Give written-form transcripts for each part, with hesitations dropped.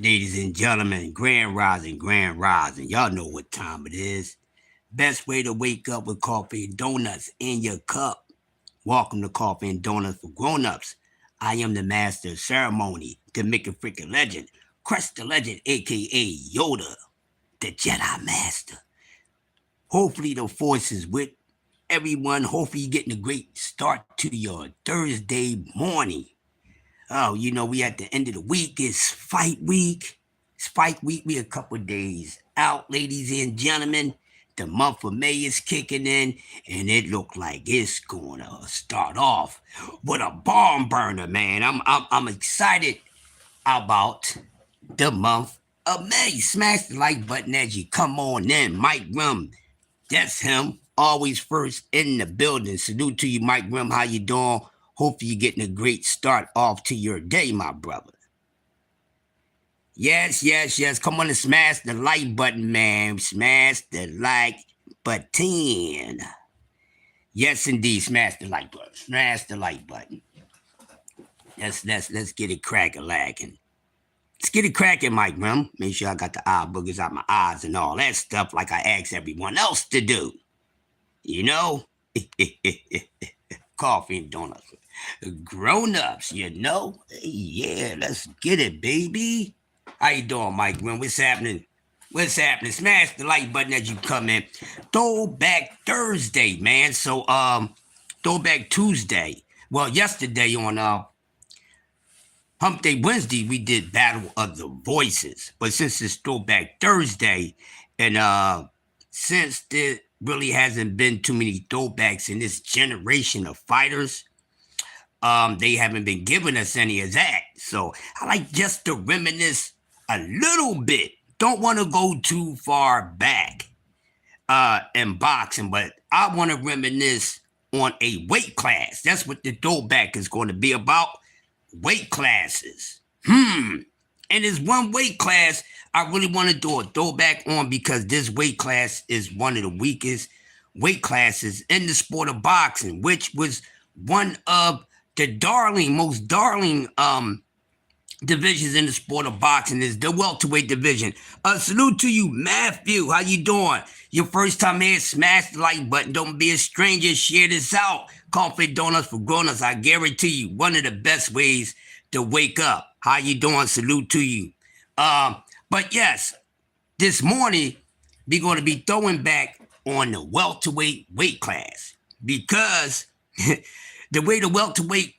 Ladies and gentlemen, grand rising. Y'all know what time it is. Best way to wake up with coffee and donuts in your cup. Welcome to Coffee and Donuts for Grown-Ups. I am the master of ceremony, the Mickey freaking legend, Crush the Legend, aka Yoda, the Jedi Master. Hopefully the force is with everyone. Hopefully you're getting a great start to your Thursday morning. Oh, we at the end of the week. It's fight week. It's fight week. We a couple days out, ladies and gentlemen. The month of May is kicking in, and it look like it's gonna start off with a bomb burner, man. I'm excited about the month of May. Smash the like button as you come on in. Mike Rum, that's him. Always first in the building. Salute to you, Mike Rum. How you doing? Hope you're getting a great start off to your day, my brother. Yes. Come on and smash the like button, man. Smash the like button. Yes, indeed. Smash the like button. Smash the like button. Let's get it cracking. Let's get it cracking, Mike Rum. Make sure I got the eye boogers out my eyes and all that stuff like I ask everyone else to do. You know? Coffee and donuts. Grown-ups, Yeah, let's get it, baby. How you doing, Mike? What's happening? Smash the like button as you come in. Throwback Thursday, man. So, Throwback Tuesday. Well, yesterday on Hump Day Wednesday, we did Battle of the Voices. But since it's Throwback Thursday, and since there really hasn't been too many throwbacks in this generation of fighters, they haven't been giving us any of that. So I like just to reminisce a little bit. Don't want to go too far back in boxing, but I want to reminisce on a weight class. That's what the throwback is going to be about. Weight classes. And there's one weight class I really want to do a throwback on because this weight class is one of the weakest weight classes in the sport of boxing, which was one of the most darling divisions in the sport of boxing is the welterweight division. Salute to you, Matthew. How you doing? Your first time here, smash the like button. Don't be a stranger. Share this out. Coffee Donuts for Grown-Ups. I guarantee you, one of the best ways to wake up. How you doing? Salute to you. But yes, this morning, we're going to be throwing back on the welterweight weight class because the way the welterweight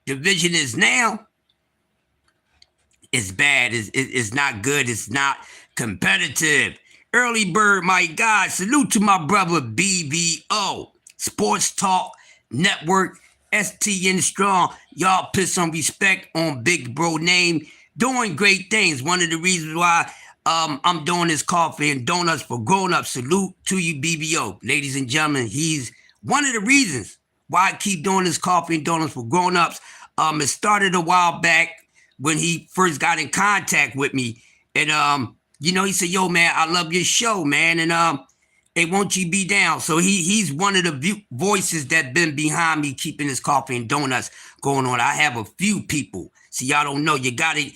division is now is bad. It's not good. It's not competitive. Early bird, my God. Salute to my brother BVO. Sports Talk Network. STN Strong. Y'all put some respect on Big Bro name. Doing great things. One of the reasons why I'm doing this Coffee and Donuts for Grown-Ups. Salute to you, BBO. Ladies and gentlemen, he's one of the reasons why I keep doing this Coffee and Donuts for Grown-Ups. It started a while back when he first got in contact with me. And, he said, yo, man, I love your show, man. And hey, won't you be down? So he's one of the voices that been behind me keeping this Coffee and Donuts going on. I have a few people. See, y'all don't know. You gotta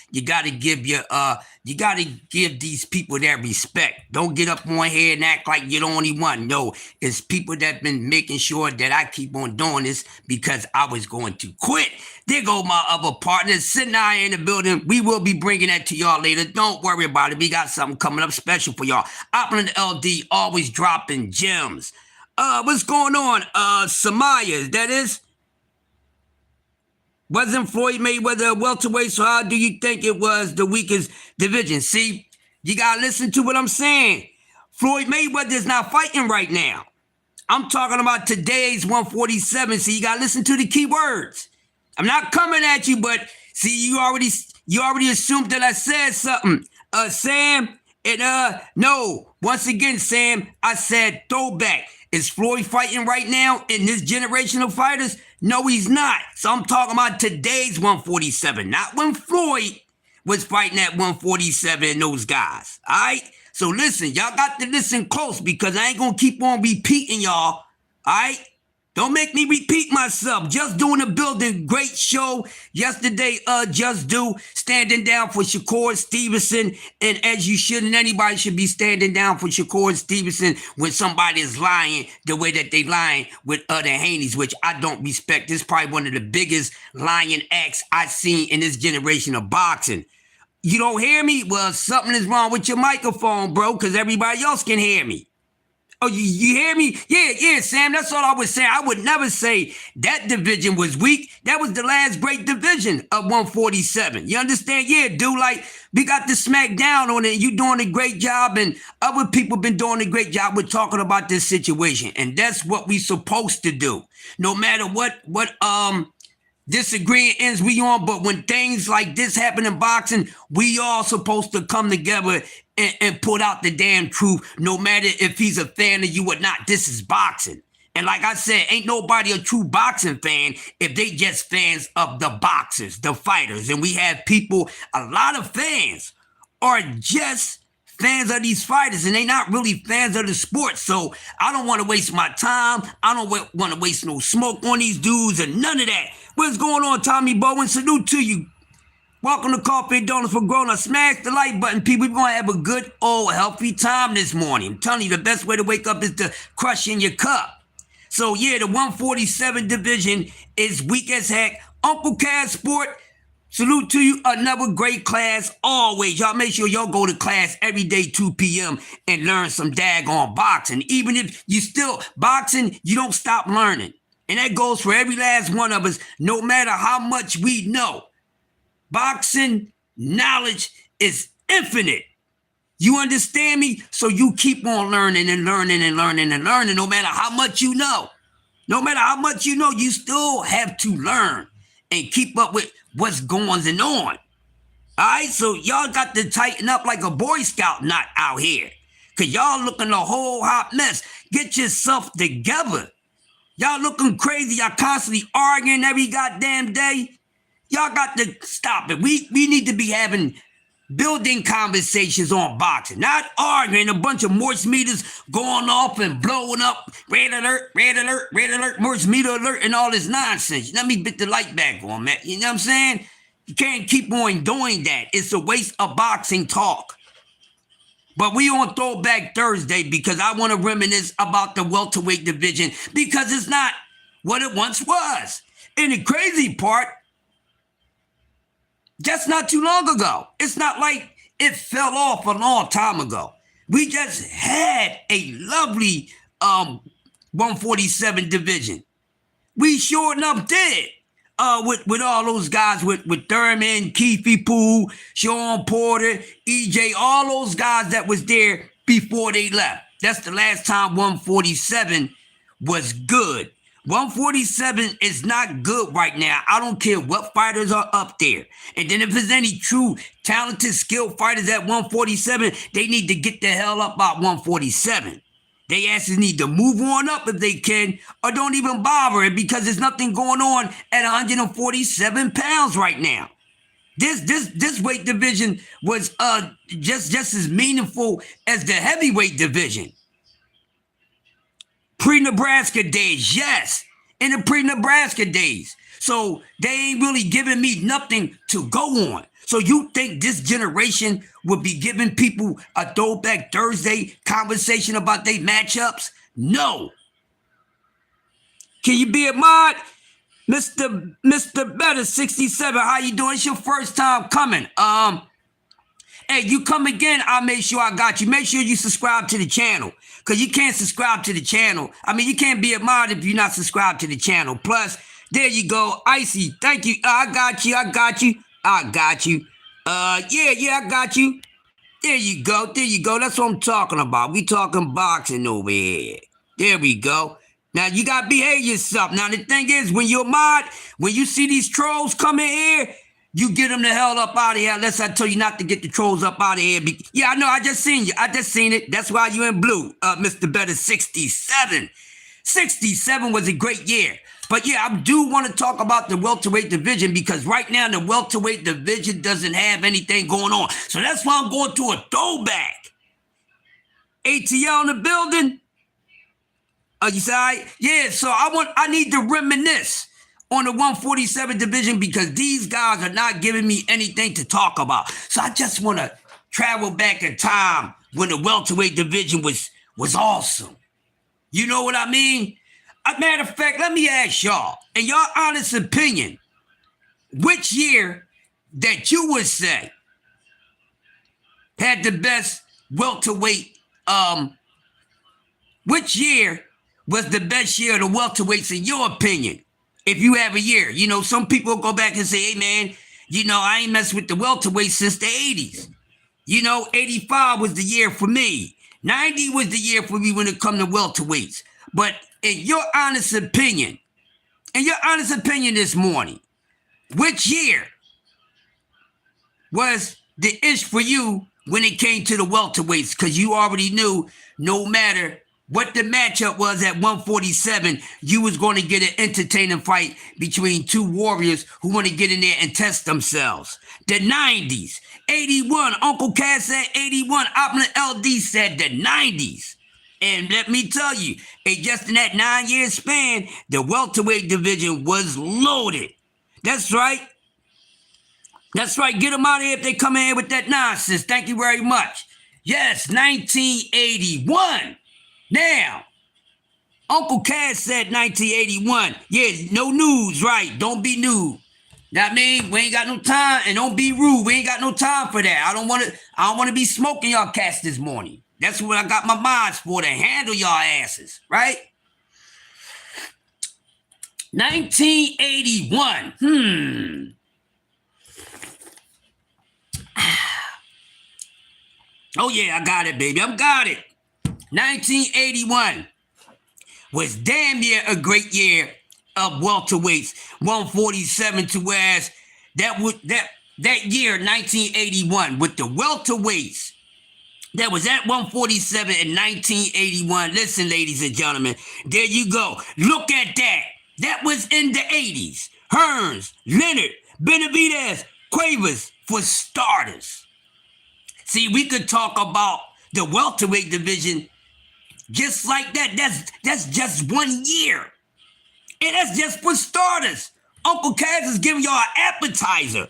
give these people that respect. Don't get up on here and act like you're the only one. No, it's people that been making sure that I keep on doing this because I was going to quit. There go my other partners sitting out here in the building. We will be bringing that to y'all later. Don't worry about it. We got something coming up special for y'all. Opulent LD always dropping gems. What's going on? Samaya, that is? Wasn't Floyd Mayweather a welterweight, so how do you think it was the weakest division? See, you got to listen to what I'm saying. Floyd Mayweather is not fighting right now. I'm talking about today's 147, so you got to listen to the key words. I'm not coming at you, but see, you already assumed that I said something. Sam, and no, once again, Sam, I said throwback. Is Floyd fighting right now in this generation of fighters? No, he's not. So I'm talking about today's 147, not when Floyd was fighting at 147 and those guys. All right? So listen, y'all got to listen close because I ain't going to keep on repeating y'all. All right? Don't make me repeat myself. Just doing the building. Great show yesterday. Just do standing down for Shakur Stevenson, and as you should, and anybody should be standing down for Shakur Stevenson when somebody is lying the way that they lying with other Haney's, which I don't respect. This is probably one of the biggest lying acts I've seen in this generation of boxing. You don't hear me? Well, something is wrong with your microphone, bro, because everybody else can hear me. Oh, you hear me? Yeah, Sam, that's all I was saying. I would never say that division was weak. That was the last great division of 147. You understand? Yeah, dude, like, we got the smackdown on it. You doing a great job, and other people been doing a great job with talking about this situation. And that's what we supposed to do. No matter what disagreeing ends we on, but when things like this happen in boxing, we all supposed to come together and put out the damn truth, no matter if he's a fan of you or not. This is boxing. And like I said, ain't nobody a true boxing fan if they just fans of the boxers, the fighters. And we have people, a lot of fans are just fans of these fighters, and they not really fans of the sport. So I don't want to waste my time. I don't want to waste no smoke on these dudes and none of that. What's going on, Tommy Bowen? Salute to you. Welcome to Coffee and Donuts for Grown Up. Smash the like button, people. We're going to have a good, old, healthy time this morning. I'm telling you, the best way to wake up is to crush in your cup. So, yeah, the 147 division is weak as heck. Uncle Cass Sport, salute to you. Another great class always. Y'all make sure y'all go to class every day, 2 p.m. and learn some daggone boxing. Even if you still boxing, you don't stop learning. And that goes for every last one of us, no matter how much we know. Boxing knowledge is infinite. You understand me? So you keep on learning and learning and learning and learning, no matter how much you know. No matter how much you know, you still have to learn and keep up with what's going on. All right, so y'all got to tighten up like a Boy Scout knot out here, because y'all looking a whole hot mess. Get yourself together. Y'all looking crazy. Y'all constantly arguing every goddamn day. Y'all got to stop it. We need to be having building conversations on boxing, not arguing a bunch of Morse meters going off and blowing up. Red alert, red alert, red alert, Morse meter alert, and all this nonsense. Let me put the light back on, man. You know what I'm saying? You can't keep on doing that. It's a waste of boxing talk. But we on Throwback Thursday because I want to reminisce about the welterweight division, because it's not what it once was. And the crazy part, just not too long ago. It's not like it fell off a long time ago. We just had a lovely 147 division. We sure enough did. With all those guys, with Thurman, Keefe Poole, Sean Porter, EJ, all those guys that was there before they left. That's the last time 147 was good. 147 is not good right now. I don't care what fighters are up there. And then if there's any true talented, skilled fighters at 147, they need to get the hell up out 147. They asses need to move on up if they can, or don't even bother it, because there's nothing going on at 147 pounds right now. This weight division was just as meaningful as the heavyweight division. Pre-Nebraska days, yes, in the pre-Nebraska days. So they ain't really giving me nothing to go on. So you think this generation would be giving people a Throwback Thursday conversation about their matchups? No. Can you be a mod? Mr. Better 67, how you doing? It's your first time coming. Hey, you come again, I'll make sure I got you. Make sure you subscribe to the channel, because you can't subscribe to the channel. I mean, you can't be a mod if you're not subscribed to the channel. Plus, there you go. Icy, thank you. I got you. Yeah, I got you. There you go. That's what I'm talking about. We talking boxing over here. There we go. Now, you got to behave yourself. Now, the thing is, when you're a mod, when you see these trolls coming here, you get them the hell up out of here, unless I tell you not to get the trolls up out of here. Yeah, I know. I just seen you. I just seen it. That's why you in blue, Mr. Better 67. 67 was a great year. But yeah, I do want to talk about the welterweight division, because right now the welterweight division doesn't have anything going on. So that's why I'm going to a throwback. ATL in the building. You say, all right? Yeah, so I need to reminisce on the 147 division because these guys are not giving me anything to talk about. So I just want to travel back in time when the welterweight division was awesome. You know what I mean? Matter of fact, let me ask y'all, in your honest opinion, which year that you would say had the best welterweight, which year was the best year of the welterweights in your opinion? If you have a year, you know, some people go back and say, hey man, you know, I ain't messed with the welterweight since the 80s. You know, 85 was the year for me. 90 was the year for me when it come to welterweights. But in your honest opinion this morning, which year was the ish for you when it came to the welterweights? Because you already knew no matter what the matchup was at 147, you was going to get an entertaining fight between two warriors who want to get in there and test themselves. The 90s, 81, Uncle Cass said 81, Opna LD said the 90s. And let me tell you, just in that 9-year span, the welterweight division was loaded. That's right. That's right. Get them out of here if they come in with that nonsense. Thank you very much. Yes, 1981. Now, Uncle Cass said 1981. Yeah, no news, right? Don't be nude. That mean we ain't got no time, and don't be rude. We ain't got no time for that. I don't want to be smoking y'all cats this morning. That's what I got my minds for, to handle y'all asses, right? 1981. Oh yeah, I got it, baby. I got it. 1981 was damn near a great year of welterweights. 147 to whereas that year, 1981, with the welterweights that was at 147 in 1981. Listen, ladies and gentlemen, there you go. Look at that. That was in the 80s. Hearns, Leonard, Benavidez, Cuevas for starters. See, we could talk about the welterweight division just like that. That's just 1 year. And that's just for starters. Uncle Kaz is giving y'all an appetizer.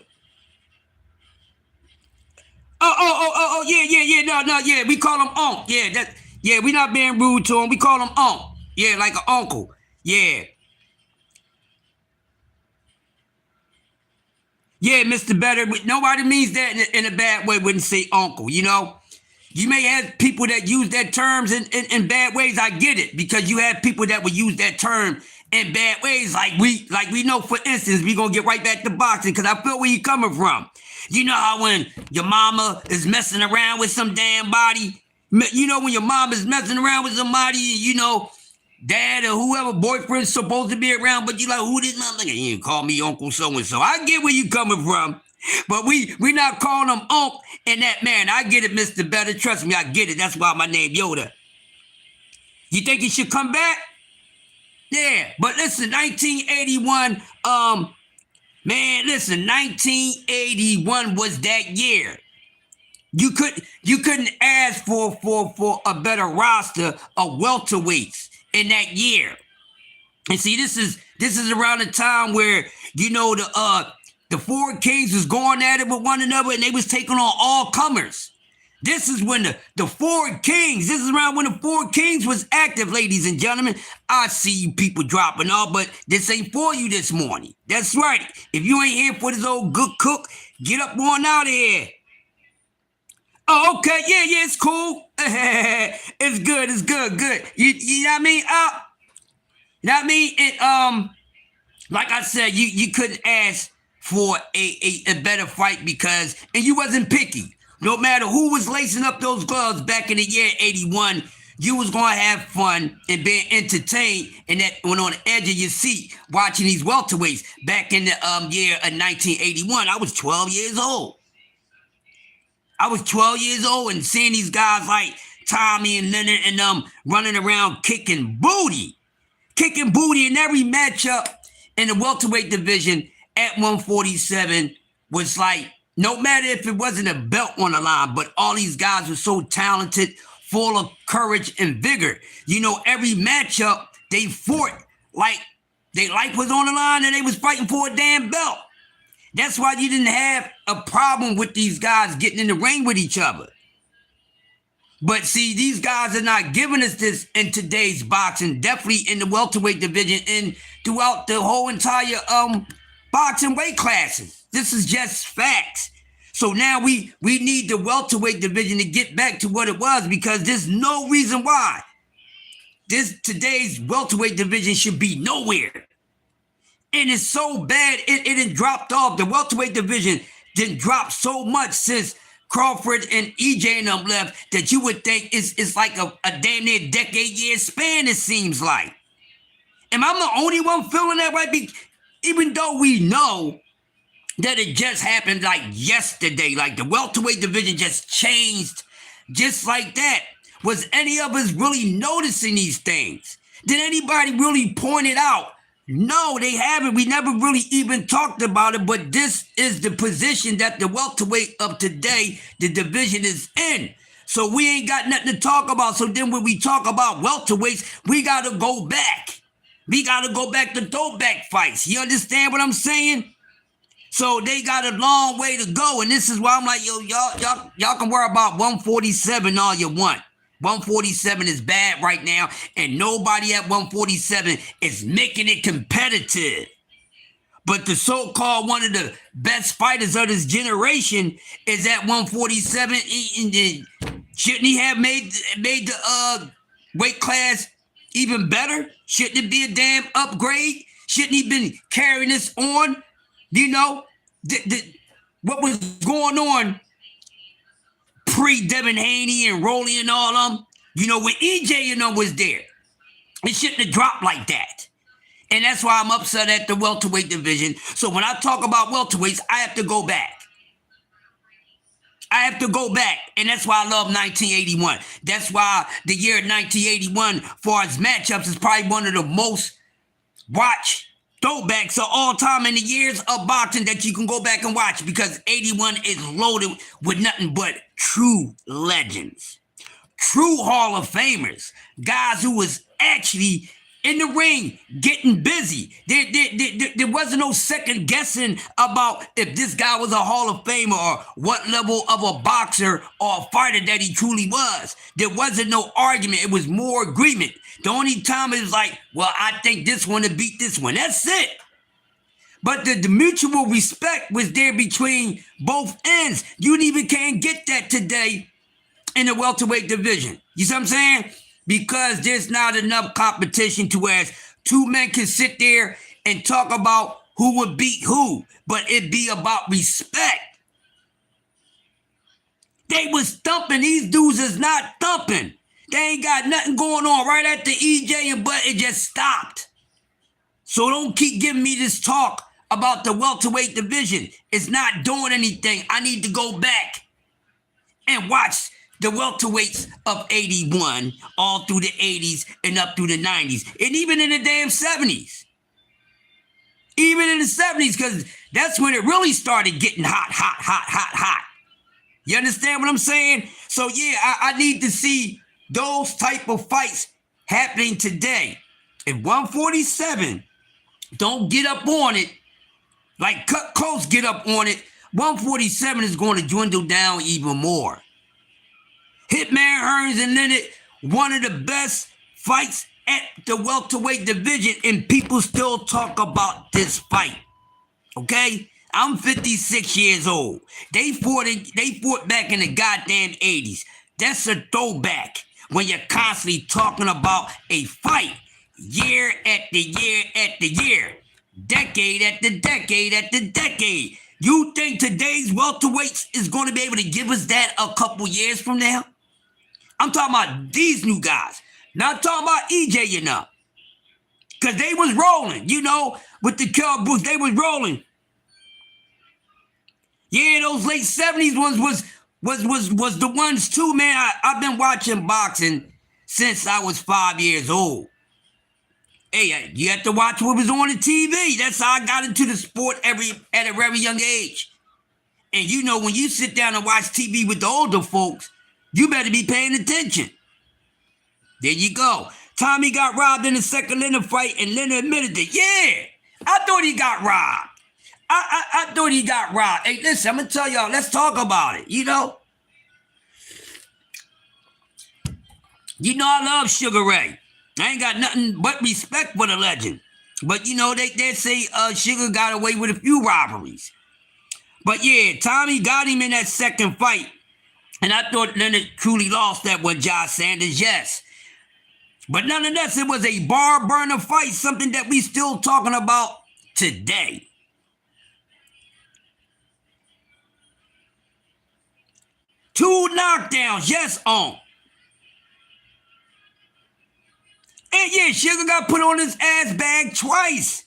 Yeah. We call him Unc. Yeah, we not being rude to him. We call him Unc. Yeah, like an uncle. Yeah. Yeah, Mr. Better. Nobody means that in a bad way. Wouldn't say uncle, you know? You may have people that use that terms in bad ways. I get it, because you have people that would use that term in bad ways. Like we know, for instance, we gonna get right back to boxing, because I feel where you coming from. You know how when your mama is messing around with some damn body, you know, when your mom is messing around with somebody, you know, dad or whoever, boyfriend's supposed to be around, but you like, who this motherfucker? You call me Uncle so-and-so. I get where you coming from, but we not calling him Unc and that man. I get it, Mr. Better. Trust me, I get it. That's why my name Yoda. You think he should come back? Yeah, but listen, 1981, man, listen, 1981 was that year. You couldn't ask for a better roster of welterweights in that year. And see, this is around the time where, you know, the four kings was going at it with one another, and they was taking on all comers. This is when the four kings, this is around when the four kings was active, ladies and gentlemen. I see you people dropping off, but this ain't for you this morning. That's right. If you ain't here for this old good cook, get up on out of here. Oh, okay. Yeah, it's cool. It's good. You know what I mean? You know what I mean? It, like I said, you couldn't ask for a better fight, because, and you wasn't picky. No matter who was lacing up those gloves back in the year 81, you was going to have fun and being entertained, and that when on the edge of your seat watching these welterweights back in the year of 1981. I was 12 years old. And seeing these guys like Tommy and Leonard and running around kicking booty in every matchup in the welterweight division at 147 was like, no matter if it wasn't a belt on the line, but all these guys were so talented, full of courage and vigor. You know, every matchup they fought like their life was on the line and they was fighting for a damn belt. That's why you didn't have a problem with these guys getting in the ring with each other. But see, these guys are not giving us this in today's boxing, definitely in the welterweight division and throughout the whole entire boxing weight classes. This is just facts. So now we need the welterweight division to get back to what it was, because there's no reason why today's welterweight division should be nowhere. And it's so bad, it had dropped off. The welterweight division didn't drop so much since Crawford and EJ and them left that you would think it's like a damn near decade-year span, it seems like. Am I the only one feeling that way? Even though we know that it just happened like yesterday, like the welterweight division just changed just like that. Was any of us really noticing these things? Did anybody really point it out? No, they haven't. We never really even talked about it, but this is the position that the welterweight of today, the division is in. So we ain't got nothing to talk about. So then when we talk about welterweights, we got to go back. We got to go back to throwback fights. You understand what I'm saying? So they got a long way to go. And this is why I'm like, yo, y'all can worry about 147 all you want. 147 is bad right now, and nobody at 147 is making it competitive. But the so-called one of the best fighters of this generation is at 147. Shouldn't he have made the weight class even better? Shouldn't it be a damn upgrade? Shouldn't he been carrying this on? You know, what was going on pre-Devin Haney and Rolly and all of them, you know, when EJ and them was there, it shouldn't have dropped like that. And that's why I'm upset at the welterweight division. So when I talk about welterweights, I have to go back. I have to go back. And that's why I love 1981. That's why the year 1981, for its matchups, is probably one of the most watched throwbacks of all time in the years of boxing that you can go back and watch, because 81 is loaded with nothing but true legends, true Hall of Famers, guys who was actually in the ring getting busy. There wasn't no second guessing about if this guy was a Hall of Famer or what level of a boxer or a fighter that he truly was. There wasn't no argument. It was more agreement. The only time it was like, well, I think this one to beat this one. That's it. But the mutual respect was there between both ends. You even can't get that today in the welterweight division. You see what I'm saying? Because there's not enough competition to where two men can sit there and talk about who would beat who, but it be about respect. They was thumping. These dudes is not thumping. They ain't got nothing going on. Right at the EJ and Butt, it just stopped. So don't keep giving me this talk about the welterweight division. It's not doing anything. I need to go back and watch the welterweights of 81, all through the 80s and up through the 90s, and even in the damn 70s. Even in the 70s, because that's when it really started getting hot. You understand what I'm saying? So yeah, I need to see those type of fights happening today. If 147 don't get up on it, like Cut Close get up on it, 147 is going to dwindle down even more. Hitman Hearns and Leonard, one of the best fights at the welterweight division, and people still talk about this fight. Okay? I'm 56 years old. They fought back in the goddamn 80s. That's a throwback when you're constantly talking about a fight year after year after year, decade after decade after decade. You think today's welterweights is going to be able to give us that a couple years from now? I'm talking about these new guys. Not talking about EJ, you know. Because they was rolling, you know, with the Cowboys. They was rolling. Yeah, those late 70s ones was the ones too, man. I've been watching boxing since I was 5 years old. Hey, you have to watch what was on the TV. That's how I got into the sport at a very young age. And you know, when you sit down and watch TV with the older folks, you better be paying attention. There you go. Tommy got robbed in the second Leonard fight, and Leonard admitted it. Yeah, I thought he got robbed. I thought he got robbed. Hey, listen, I'm gonna tell y'all. Let's talk about it. You know I love Sugar Ray. I ain't got nothing but respect for the legend. But they say Sugar got away with a few robberies. But yeah, Tommy got him in that second fight. And I thought Leonard truly lost that one, Josh Sanders, yes. But nonetheless, it was a bar burner fight, something that we still talking about today. Two knockdowns, yes, on. And yeah, Sugar got put on his ass bag twice.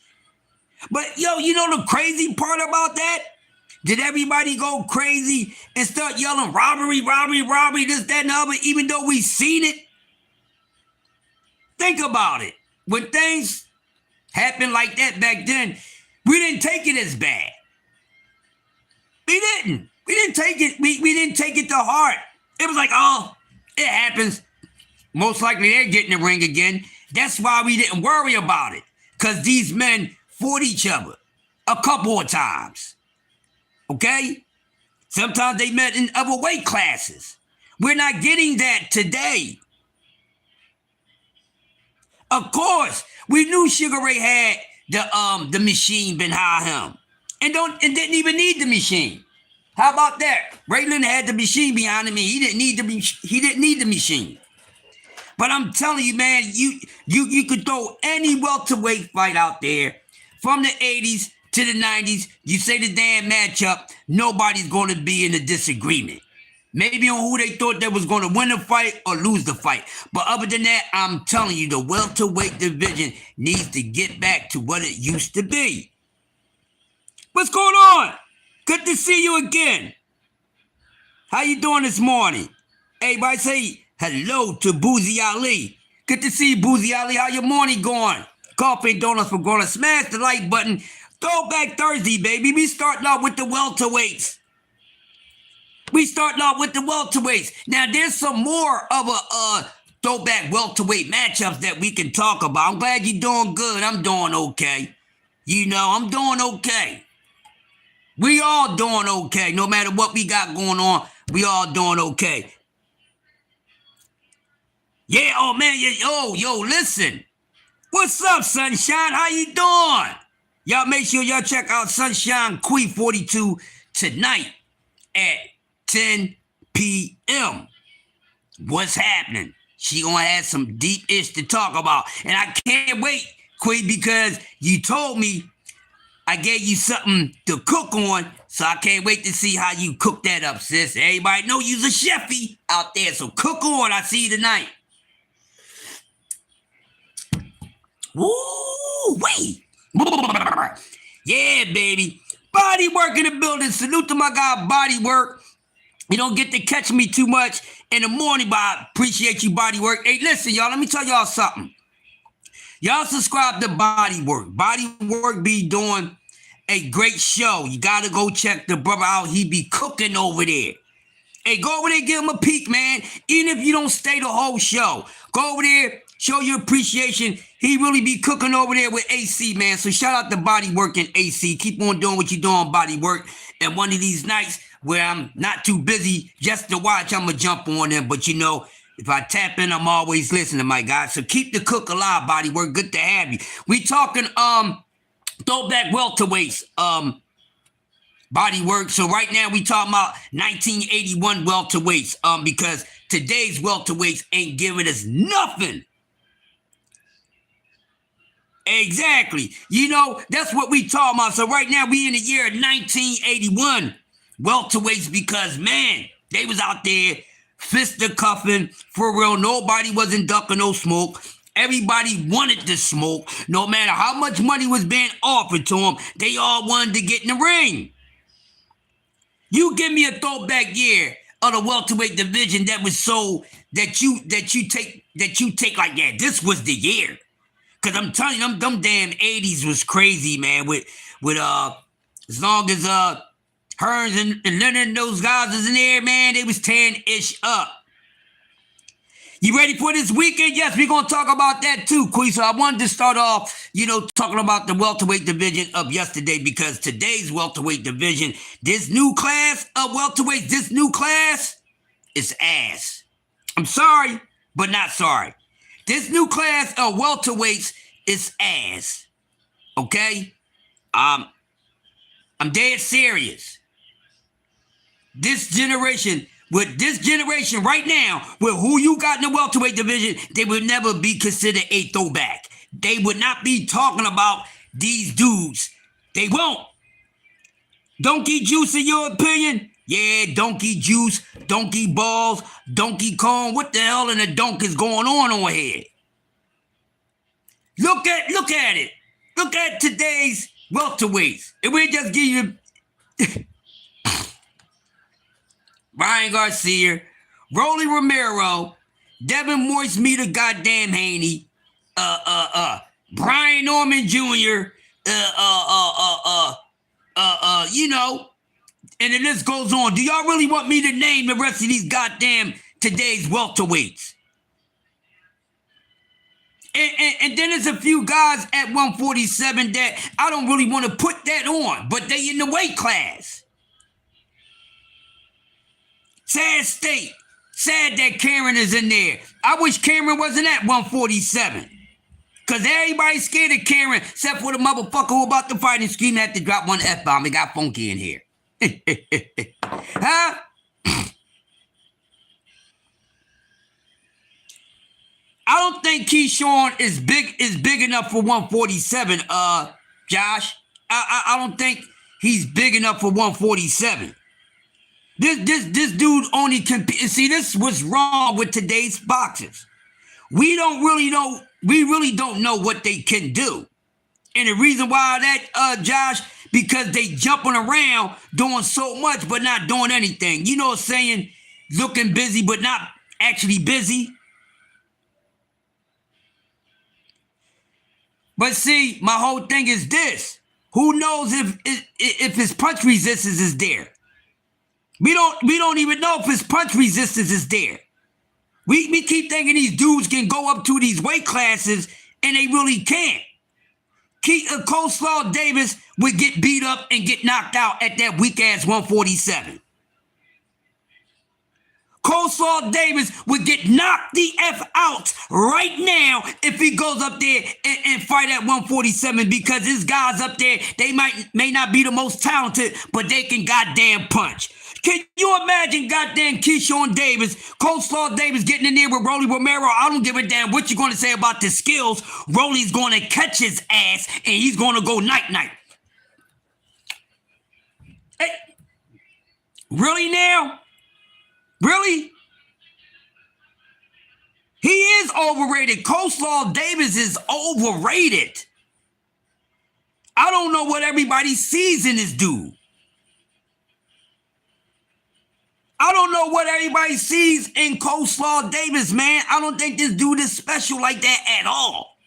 But yo, you know the crazy part about that? Did everybody go crazy and start yelling robbery, robbery, robbery, this, that, and the other, even though we seen it? Think about it. When things happened like that back then, we didn't take it as bad. We didn't. We didn't take it. We didn't take it to heart. It was like, oh, it happens. Most likely they're getting the ring again. That's why we didn't worry about it. Because these men fought each other a couple of times. Okay? Sometimes they met in other weight classes. We're not getting that today. Of course, we knew Sugar Ray had the machine behind him. And didn't even need the machine. How about that? Raylan had the machine behind him and he didn't need the machine. But I'm telling you, man, you could throw any welterweight fight out there from the 80s to the 90s. You say the damn matchup, nobody's going to be in a disagreement. Maybe on who they thought that was going to win the fight or lose the fight. But other than that, I'm telling you, the welterweight division needs to get back to what it used to be. What's going on? Good to see you again. How you doing this morning? Everybody say hello to Boozy Ali. Good to see you, Boozy Ali. How your morning going? Coffee and donuts for going. Smash the like button. Throwback Thursday, baby. We starting off with the welterweights. Now, there's some more of a throwback welterweight matchups that we can talk about. I'm glad you're doing good. I'm doing okay. I'm doing okay. We all doing okay. No matter what we got going on, we all doing okay. Yeah, oh man, yo, listen. What's up, Sunshine? How you doing? Y'all make sure y'all check out Sunshine Queen 42 tonight at 10 p.m. What's happening? She gonna have some deep ish to talk about. And I can't wait, Queen, because you told me I gave you something to cook on, so I can't wait to see how you cook that up, sis. Everybody know you's a chefy out there, so cook on. I see you tonight. Woo, wait. Yeah, baby. Body work in the building. Salute to my guy, Body Work. You don't get to catch me too much in the morning, but I appreciate you, Body Work. Hey, listen, y'all, let me tell y'all something. Y'all subscribe to Body Work. Body Work be doing a great show. You got to go check the brother out. He be cooking over there. Hey, go over there, give him a peek, man. Even if you don't stay the whole show. Go over there, show your appreciation. He really be cooking over there with AC, man. So shout out to Body Work and AC. Keep on doing what you're doing, Body Work. And one of these nights where I'm not too busy just to watch, I'm going to jump on them. But if I tap in, I'm always listening, my guy. So keep the cook alive, Body Work. Good to have you. We talking throwback welterweights, Body Work. So right now we talking about 1981 welterweights, because today's welterweights ain't giving us nothing. Exactly. That's what we talking about. So right now we in the year 1981 welterweights, because man, they was out there fisticuffing for real. Nobody wasn't ducking no smoke. Everybody wanted to smoke. No matter how much money was being offered to them, they all wanted to get in the ring. You give me a throwback year of the welterweight division that was so that you take like that. This was the year. Cause I'm telling you, them damn 80s was crazy, man. With as long as Hearns and Leonard and those guys was in there, man, they was tearing ish up. You ready for this weekend? Yes, we're going to talk about that too, Queen. So I wanted to start off, talking about the welterweight division of yesterday because today's welterweight division, this new class of welterweights, this new class is ass. I'm sorry, but not sorry. This new class of welterweights is ass. Okay? I'm dead serious. This generation right now, with who you got in the welterweight division, they would never be considered a throwback. They would not be talking about these dudes. They won't. Donkey Juice, in your opinion? Yeah, Donkey Juice, Donkey Balls, Donkey Kong. What the hell in the donk is going on here? Look at it. Look at today's welterweights. And we just give you Ryan Garcia, Rolly Romero, Devin Moise Meter, goddamn Haney, Brian Norman Jr., and the list goes on. Do y'all really want me to name the rest of these goddamn today's welterweights? And then there's a few guys at 147 that I don't really want to put that on, but they in the weight class. Sad state. Sad that Karen is in there. I wish Karen wasn't at 147. Because everybody's scared of Karen, except for the motherfucker who about to fight and scream had to drop one F-bomb. It got funky in here. Huh? I don't think Keyshawn is big enough for 147, Josh. I don't think he's big enough for 147. This dude only compete. See, this was wrong with today's boxers. We really don't know what they can do. And the reason why that, Josh, because they jumping around doing so much but not doing anything. You know what I'm saying? Looking busy but not actually busy. But see, my whole thing is this. Who knows if his punch resistance is there? We don't even know if his punch resistance is there. We keep thinking these dudes can go up to these weight classes, and they really can't. Coleslaw Davis would get beat up and get knocked out at that weak-ass 147. Coleslaw Davis would get knocked the F out right now if he goes up there and fight at 147 because his guys up there, they may not be the most talented, but they can goddamn punch. Can you imagine goddamn Keyshawn Davis, Coleslaw Davis getting in there with Rolly Romero? I don't give a damn what you're going to say about the skills. Rolly's going to catch his ass and he's going to go night-night. Hey, really now? Really? He is overrated. Coleslaw Davis is overrated. I don't know what everybody sees in this dude. I don't know what everybody sees in Coleslaw Davis, man. I don't think this dude is special like that at all.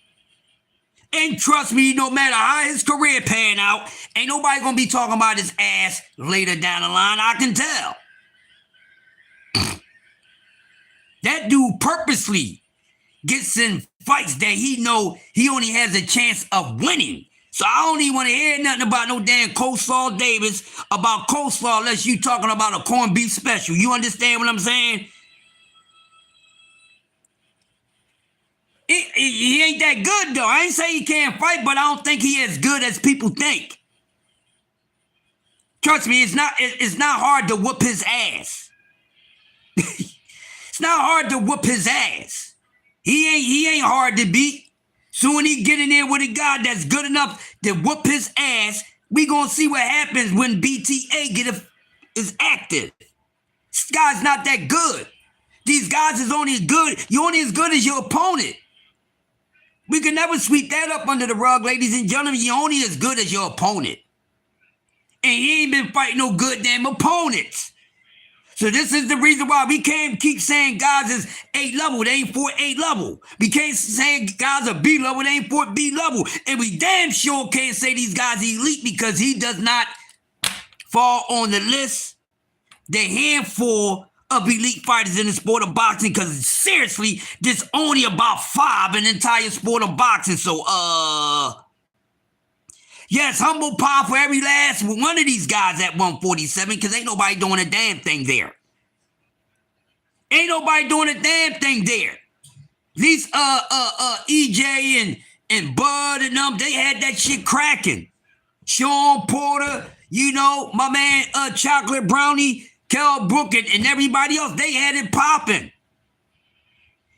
And trust me, no matter how his career pan out, ain't nobody gonna be talking about his ass later down the line. I can tell. That dude purposely gets in fights that he know he only has a chance of winning. So I don't even want to hear nothing about no damn Coleslaw Davis about coleslaw unless you talking about a corned beef special. You understand what I'm saying? He ain't that good, though. I ain't say he can't fight, but I don't think he as good as people think. Trust me, it's not hard to whoop his ass. It's not hard to whoop his ass. He ain't hard to beat. So when he get in there with a guy that's good enough to whoop his ass, we gonna see what happens when BTA is active. This guy's not that good. These guys is only as good. You're only as good as your opponent. We can never sweep that up under the rug, ladies and gentlemen. You're only as good as your opponent. And he ain't been fighting no good damn opponents. So this is the reason why we can't keep saying guys is A level. They ain't for A level. We can't say guys are B level. They ain't for B level. And we damn sure can't say these guys elite because he does not fall on the list, the handful of elite fighters in the sport of boxing, because seriously, there's only about 5 in the entire sport of boxing. So, yes, humble pie for every last one of these guys at 147, because ain't nobody doing a damn thing there. Ain't nobody doing a damn thing there. These EJ and Bud and them, they had that shit cracking. Sean Porter, you know, my man Chocolate Brownie, Kel Brook, and everybody else, they had it popping.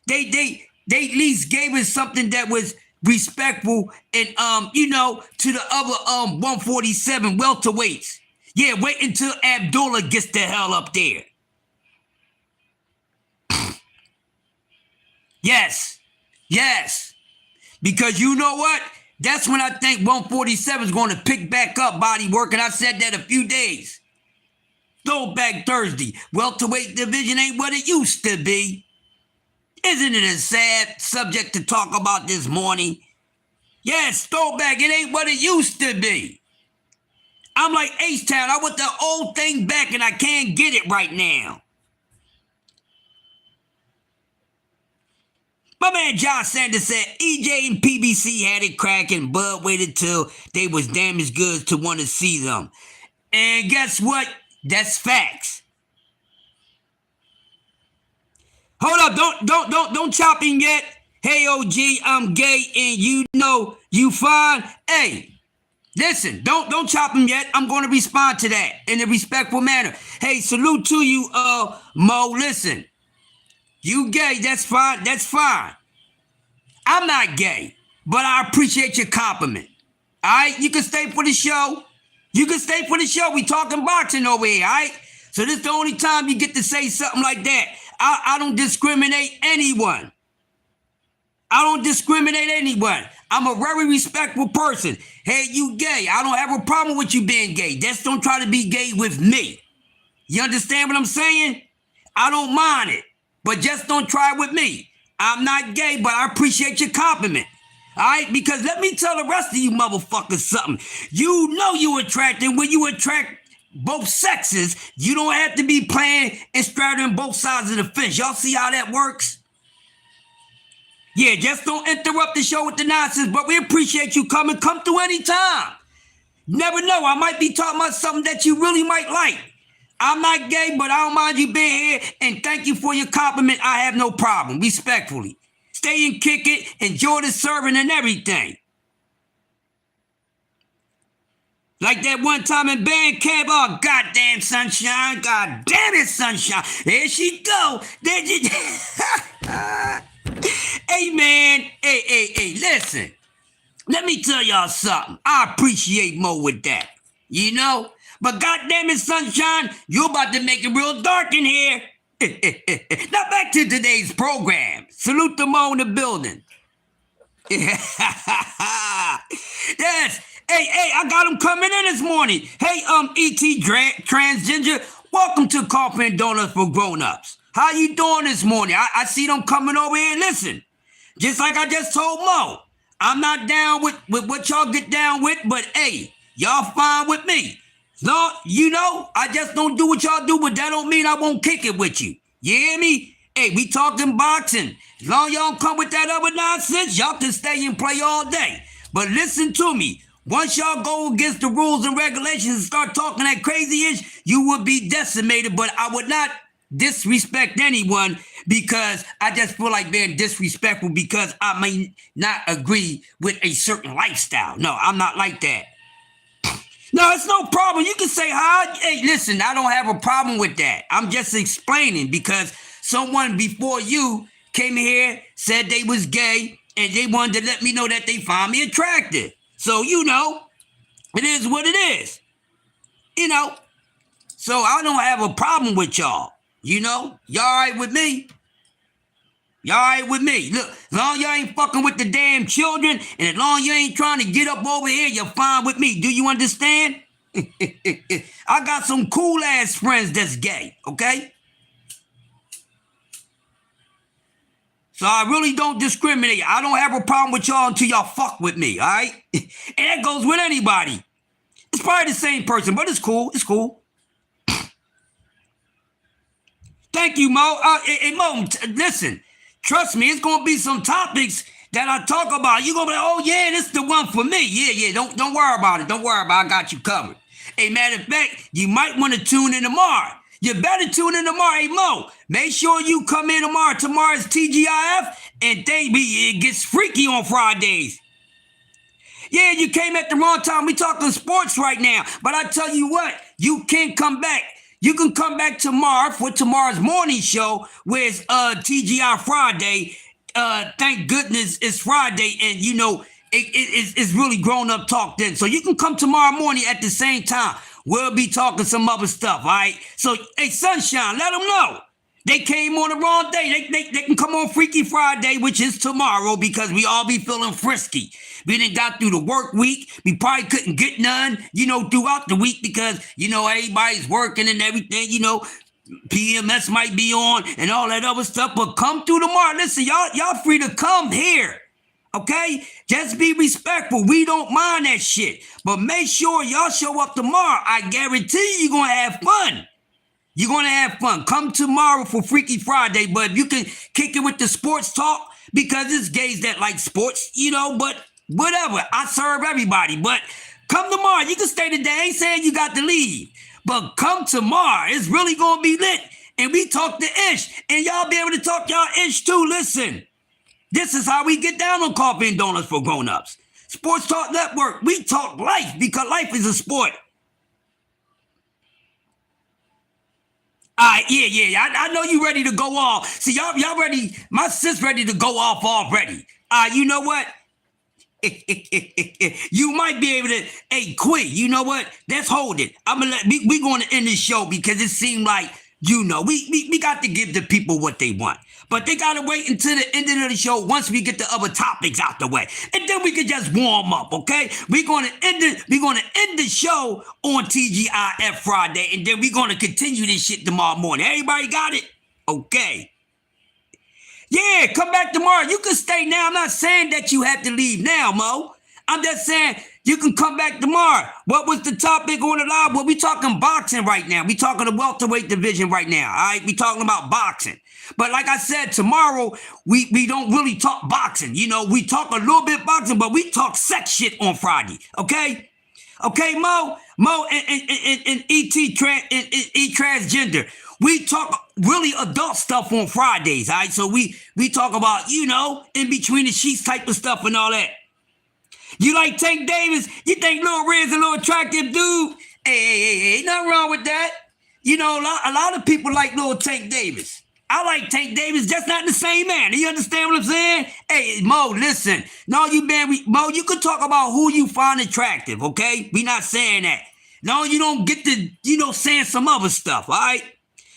They at least gave us something that was respectful and you know, to the other 147 welterweights. Yeah, wait until Abdullah gets the hell up there. Yes. Because you know what? That's when I think 147 is going to pick back up body work, and I said that a few days. Throwback Thursday. Welterweight division ain't what it used to be. Isn't it a sad subject to talk about this morning? Yes, throwback, it ain't what it used to be. I'm like H-Town. I want the old thing back, and I can't get it right now. My man John Sanders said EJ and PBC had it cracking, Bud waited till they was damaged goods to want to see them. And guess what? That's facts. Hold up, don't chop him yet. Hey OG, I'm gay and you know you fine. Hey, listen, don't chop him yet. I'm gonna respond to that in a respectful manner. Hey, salute to you, Mo. Listen. You gay, that's fine. I'm not gay, but I appreciate your compliment. All right, you can stay for the show. We talking boxing over here, all right? So this is the only time you get to say something like that. I don't discriminate anyone. I'm a very respectful person. Hey, you gay. I don't have a problem with you being gay. Just don't try to be gay with me. You understand what I'm saying? I don't mind it. But just don't try it with me. I'm not gay, but I appreciate your compliment. All right? Because let me tell the rest of you motherfuckers something. You know you attracting when you attract both sexes. You don't have to be playing and straddling both sides of the fence. Y'all see how that works? Yeah, just don't interrupt the show with the nonsense, but we appreciate you coming. Come through anytime. Never know. I might be talking about something that you really might like. I'm not gay, but I don't mind you being here, and thank you for your compliment. I have no problem, respectfully. Stay and kick it, enjoy the serving and everything. Like that one time in band camp, oh, goddamn sunshine, god damn it, sunshine. There she go. There she... Hey, man, hey, listen. Let me tell y'all something. I appreciate Mo with that, you know? But goddamn it, sunshine, you about to make it real dark in here. Now back to today's program. Salute to Mo in the building. Yes. Hey, I got him coming in this morning. Hey, E.T. Transgender, welcome to Coffee and Donuts for Grown-Ups. How you doing this morning? I see them coming over here. Listen, just like I just told Mo, I'm not down with what y'all get down with, but hey, y'all fine with me. No, you know, I just don't do what y'all do, but that don't mean I won't kick it with you. You hear me? Hey, we talking boxing. As long as y'all don't come with that other nonsense, y'all can stay and play all day. But listen to me. Once y'all go against the rules and regulations and start talking that crazy-ish, you will be decimated. But I would not disrespect anyone because I just feel like being disrespectful because I may not agree with a certain lifestyle. No, I'm not like that. No, it's no problem. You can say hi. Hey, listen, I don't have a problem with that. I'm just explaining because someone before you came here, said they was gay, and they wanted to let me know that they find me attractive. So, you know, it is what it is. You know, so I don't have a problem with y'all. You know, y'all all right with me? Y'all all right with me? Look, as long as y'all ain't fucking with the damn children, and as long as you ain't trying to get up over here, you're fine with me. Do you understand? I got some cool-ass friends that's gay, okay? So I really don't discriminate. I don't have a problem with y'all until y'all fuck with me, all right? And that goes with anybody. It's probably the same person, but it's cool. It's cool. Thank you, Mo. Hey, Mo, listen. Trust me, it's gonna be some topics that I talk about. You're gonna be like, oh yeah, this is the one for me. Yeah. Don't worry about it. Don't worry about it. I got you covered. Hey, matter of fact, you might want to tune in tomorrow. You better tune in tomorrow. Hey, Mo, make sure you come in tomorrow. Tomorrow's TGIF, and it gets freaky on Fridays. Yeah, you came at the wrong time. We talking sports right now. But I tell you what, you can come back. You can come back tomorrow for tomorrow's morning show, where it's TGI Friday. Thank goodness it's Friday, and you know it's really grown up talk then. So you can come tomorrow morning at the same time. We'll be talking some other stuff, all right? So, hey, Sunshine, let them know. They came on the wrong day. They can come on Freaky Friday, which is tomorrow, because we all be feeling frisky. We done got through the work week. We probably couldn't get none, throughout the week because, everybody's working and everything, PMS might be on and all that other stuff. But come through tomorrow. Listen, y'all free to come here. Okay? Just be respectful. We don't mind that shit. But make sure y'all show up tomorrow. I guarantee you're going to have fun. You're going to have fun. Come tomorrow for Freaky Friday. But if you can kick it with the sports talk, because it's gays that like sports, but whatever. I serve everybody. But come tomorrow. You can stay today. I ain't saying you got to leave. But come tomorrow. It's really going to be lit. And we talk the ish. And y'all be able to talk y'all ish too. Listen. This is how we get down on Coffee and Donuts for Grown-Ups. Sports Talk Network. We talk life because life is a sport. All right, yeah. I know you ready to go off. See, y'all ready. My sis ready to go off already. You know what? You might be able to, hey, quit. You know what? Let's hold it. We going to end this show because it seemed like, we got to give the people what they want. But they got to wait until the end of the show once we get the other topics out the way. And then we can just warm up, okay? We're going to end the show on TGIF Friday, and then we're going to continue this shit tomorrow morning. Everybody got it? Okay. Yeah, come back tomorrow. You can stay now. I'm not saying that you have to leave now, Mo. I'm just saying you can come back tomorrow. What was the topic on the live? Well, we talking boxing right now. We talking the welterweight division right now, all right? We talking about boxing. But like I said, tomorrow, we don't really talk boxing. We talk a little bit boxing, but we talk sex shit on Friday, okay? Okay, Mo and E.T. transgender. We talk really adult stuff on Fridays, all right? So we talk about, in between the sheets type of stuff and all that. You like Tank Davis? You think Lil Red's a little attractive dude? Hey, ain't nothing wrong with that. A lot of people like Lil Tank Davis. I like Tank Davis, just not the same man. You understand what I'm saying? Hey, Mo, listen. No, Mo, you can talk about who you find attractive, okay? We not saying that. No, you don't get to, saying some other stuff, all right?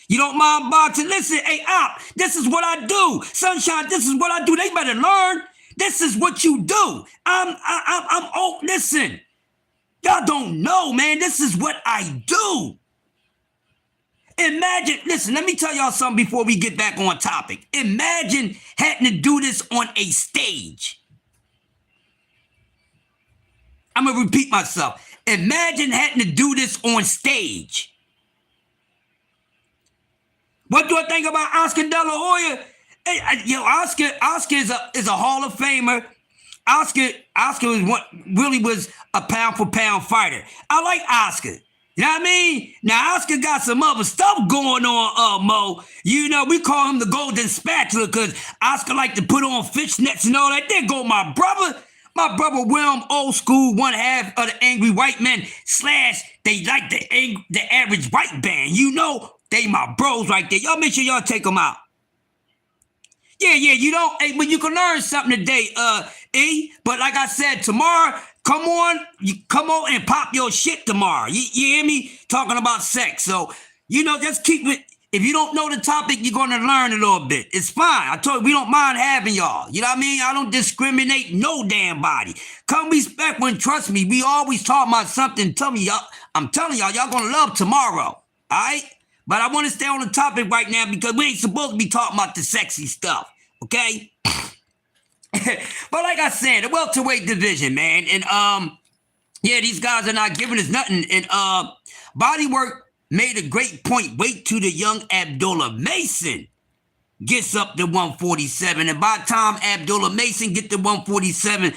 You don't mind boxing? Listen, hey, Op, this is what I do. Sunshine, this is what I do. They better learn. This is what you do. Listen. Y'all don't know, man. This is what I do. Imagine, listen, let me tell y'all something before we get back on topic. Imagine having to do this on a stage. I'm going to repeat myself. Imagine having to do this on stage. What do I think about Oscar De La Hoya? Hey, Oscar is a Hall of Famer. Oscar was a pound for pound fighter. I like Oscar. You know what I mean? Now, Oscar got some other stuff going on, Mo. We call him the Golden Spatula because Oscar like to put on fishnets and all that. There go my brother. My brother William, old school, one half of the Angry White Men / they like the average white band. They my bros right there. Y'all make sure y'all take them out. Yeah, hey, but you can learn something today, E. But like I said, tomorrow, come on and pop your shit tomorrow. You hear me? Talking about sex. So, just keep it. If you don't know the topic, you're going to learn a little bit. It's fine. I told you, we don't mind having y'all. You know what I mean? I don't discriminate no damn body. Come respect when, trust me, we always talk about something. I'm telling y'all going to love tomorrow. All right? But I want to stay on the topic right now because we ain't supposed to be talking about the sexy stuff, okay? But like I said, the welterweight division, man. And, these guys are not giving us nothing. And Bodywork made a great point. Wait till the young Abdullah Mason gets up to 147. And by the time Abdullah Mason get to 147,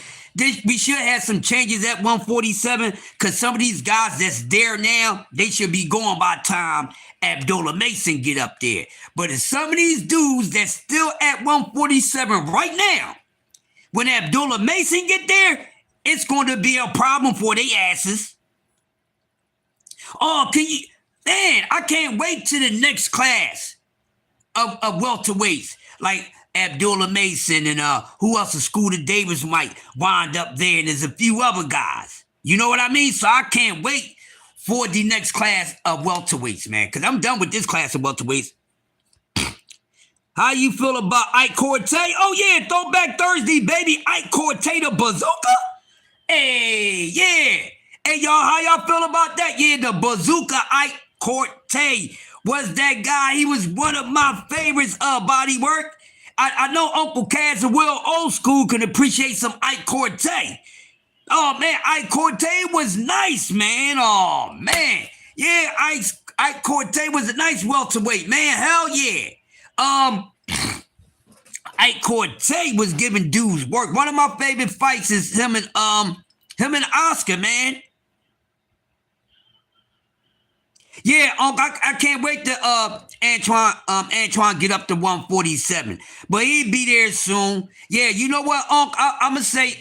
we should have some changes at 147 because some of these guys that's there now, they should be going by the time Abdullah Mason get up there. But if some of these dudes that's still at 147 right now, when Abdullah Mason get there, it's going to be a problem for their asses. Oh, man, I can't wait to the next class of welterweights, like Abdullah Mason and who else? Scooter Davis might wind up there, and there's a few other guys. You know what I mean? So I can't wait for the next class of welterweights, man, because I'm done with this class of welterweights. How you feel about Ike Corte? Oh, yeah, Throwback Thursday, baby. Ike Corte, the bazooka. Hey, yeah. Hey, y'all, how y'all feel about that? Yeah, the bazooka Ike Corte was that guy. He was one of my favorites body work. I know Uncle Kaz and Will Old School can appreciate some Ike Corte. Oh, man, Ike Corte was nice, man. Oh, man. Yeah, Ike Corte was a nice welterweight, man. Hell yeah. Ike Corte was giving dudes work. One of my favorite fights is him and Oscar, man. Yeah, I can't wait to Antoine get up to 147. But he'll be there soon. Yeah, you know what, I'm gonna say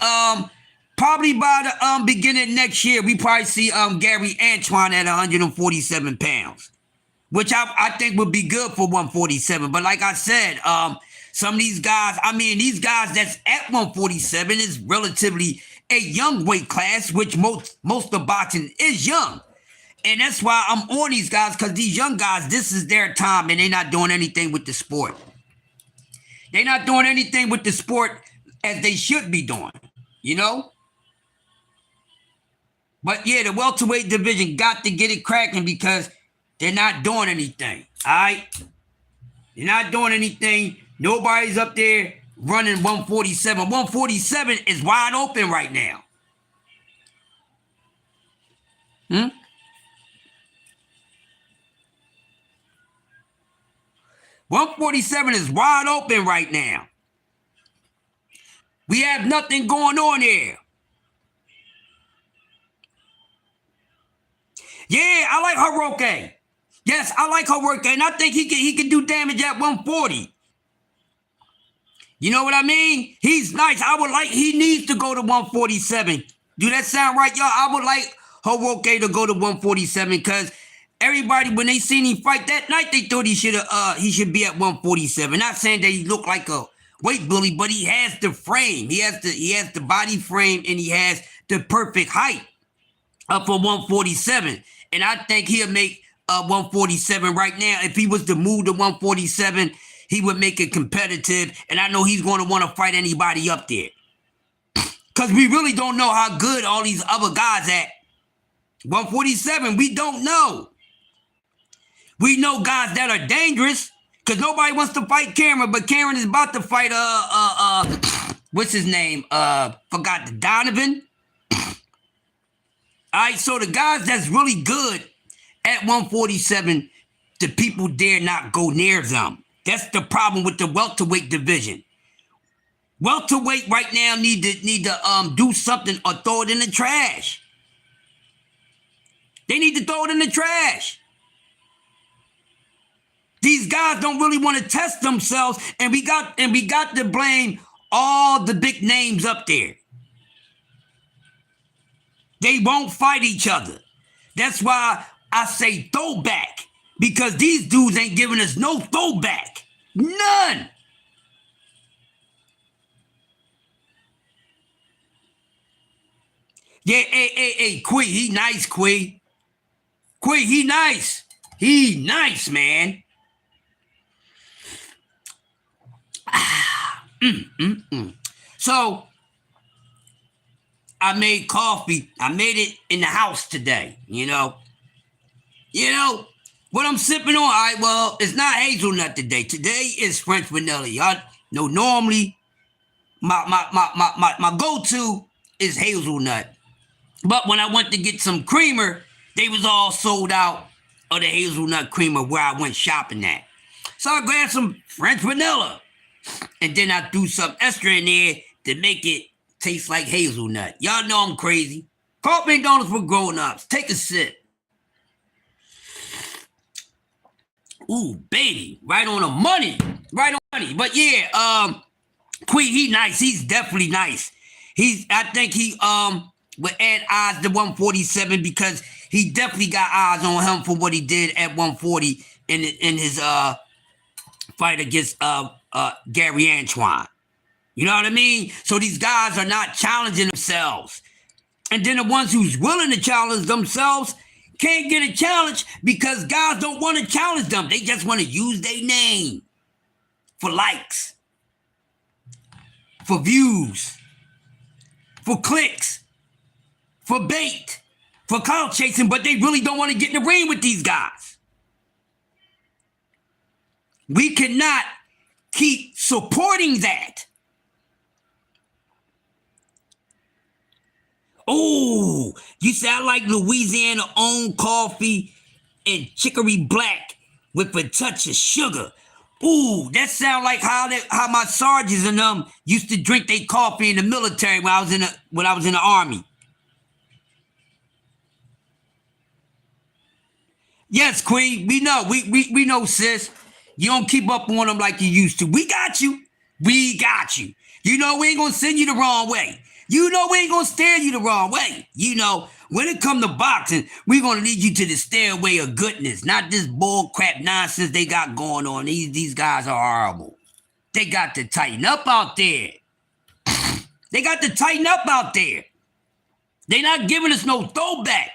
probably by the beginning of next year, we probably see Gary Antoine at 147 pounds. Which I think would be good for 147. But like I said, some of these guys, these guys that's at 147 is relatively a young weight class, which most of boxing is young. And that's why I'm on these guys, because these young guys, this is their time, and they're not doing anything with the sport. They're not doing anything with the sport as they should be doing, you know? But yeah, the welterweight division got to get it cracking because they're not doing anything, all right? They're not doing anything. Nobody's up there running 147. 147 is wide open right now. 147 is wide open right now. We have nothing going on here. Yeah, I like Hiroki. Yes, I like Hiroki, and I think he can do damage at 140. You know what I mean? He's nice. He needs to go to 147. Do that sound right, y'all? I would like Hiroki to go to 147 because everybody, when they seen him fight that night, they thought he should be at 147. Not saying that he looked like a weight bully, but he has the frame. He has the body frame, and he has the perfect height for 147. And I think he'll make 147 right now. If he was to move to 147, he would make it competitive. And I know he's going to want to fight anybody up there. Because we really don't know how good all these other guys at 147. We don't know. We know guys that are dangerous because nobody wants to fight Cameron, but Cameron is about to fight what's his name? Forgot, Donovan. All right, so the guys that's really good at 147, the people dare not go near them. That's the problem with the welterweight division. Welterweight right now need to do something or throw it in the trash. They need to throw it in the trash. These guys don't really want to test themselves, and we got to blame all the big names up there. They won't fight each other. That's why I say throwback, because these dudes ain't giving us no throwback. None. Yeah, hey, Quee, he nice, Quee. Quee, he nice. He nice, man. So, I made coffee. I made it in the house today, you know. You know, what I'm sipping on, all right, well, it's not hazelnut today. Today is French vanilla. Y'all know normally my go-to is hazelnut. But when I went to get some creamer, they was all sold out of the hazelnut creamer where I went shopping at. So I grabbed some French vanilla. And then I threw some extra in there to make it taste like hazelnut. Y'all know I'm crazy. Coffee and donuts for grown-ups. Take a sip. Ooh, baby. Right on the money. Right on the money. But yeah, Queen, he nice. He's definitely nice. I think he would add odds to 147 because he definitely got eyes on him for what he did at 140 in his fight against Gary Antoine. You know what I mean? So these guys are not challenging themselves. And then the ones who's willing to challenge themselves can't get a challenge because guys don't want to challenge them. They just want to use their name for likes, for views, for clicks, for bait, for clout chasing, but they really don't want to get in the ring with these guys. We cannot keep supporting that. Oh, you say I like Louisiana owned coffee and chicory black with a touch of sugar. Ooh, that sound like how my sergeants and them used to drink their coffee in the military when I was in the army. Yes, Queen, we know. We know, sis. You don't keep up on them like you used to. We got you. We got you. You know we ain't gonna send you the wrong way. You know we ain't gonna steer you the wrong way. You know, when it come to boxing, we gonna lead you to the stairway of goodness, not this bull crap nonsense they got going on. These guys are horrible. They got to tighten up out there. They got to tighten up out there. They not giving us no throwback.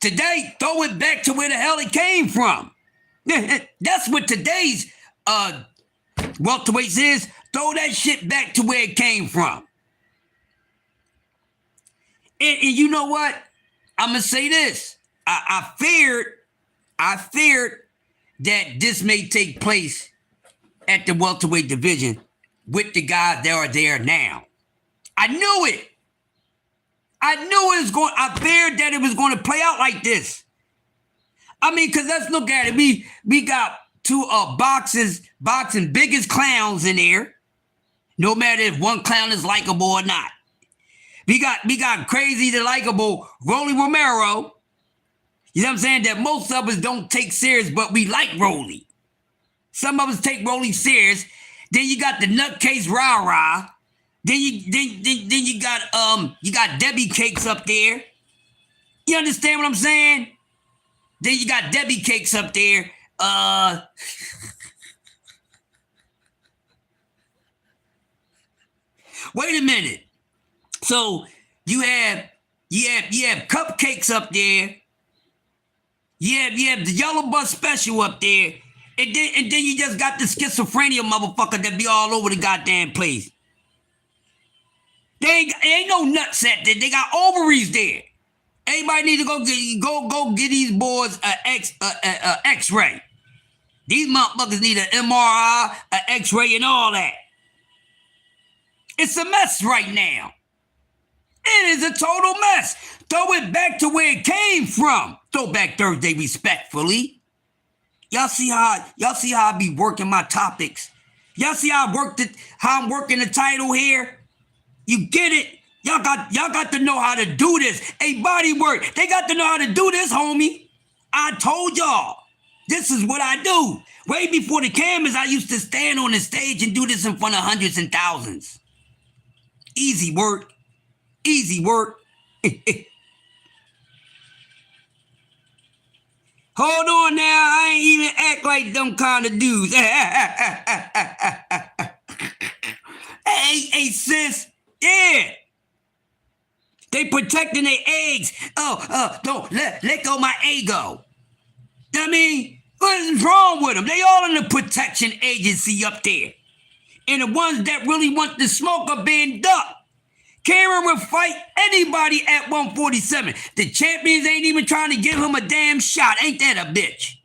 Today, throw it back to where the hell it came from. That's what today's welterweights is. Throw that shit back to where it came from. And you know what? I'm gonna say this. I feared that this may take place at the welterweight division with the guys that are there now. I knew it. I feared that it was going to play out like this. I mean, because let's look at it. We got two boxing biggest clowns in there. No matter if one clown is likable or not. We got crazy to likable Rolly Romero. You know what I'm saying? That most of us don't take serious, but we like Rolly. Some of us take Rolly serious. Then you got the nutcase rah-rah. Then you got Debbie Cakes up there. You understand what I'm saying? Then you got Debbie Cakes up there. Wait a minute. So you have cupcakes up there. You have the Yellow Bus Special up there. And then you just got the schizophrenia motherfucker that be all over the goddamn place. Ain't no nuts at there. They got ovaries there. Everybody need to go get these boys a X-ray. These motherfuckers need an MRI, an X-ray, and all that. It's a mess right now. It is a total mess. Throw it back to where it came from. Throwback Thursday, respectfully. Y'all see how I be working my topics. Y'all see how I'm working the title here. You get it? Y'all got to know how to do this. Hey, body work. They got to know how to do this, homie. I told y'all. This is what I do. Way before the cameras, I used to stand on the stage and do this in front of hundreds and thousands. Easy work. Easy work. Hold on now. I ain't even act like them kind of dudes. Hey, sis. Yeah. They protecting their eggs. Don't let go my ego. I mean, what is wrong with them? They all in the protection agency up there. And the ones that really want the smoke are being ducked. Cameron will fight anybody at 147. The champions ain't even trying to give him a damn shot. Ain't that a bitch?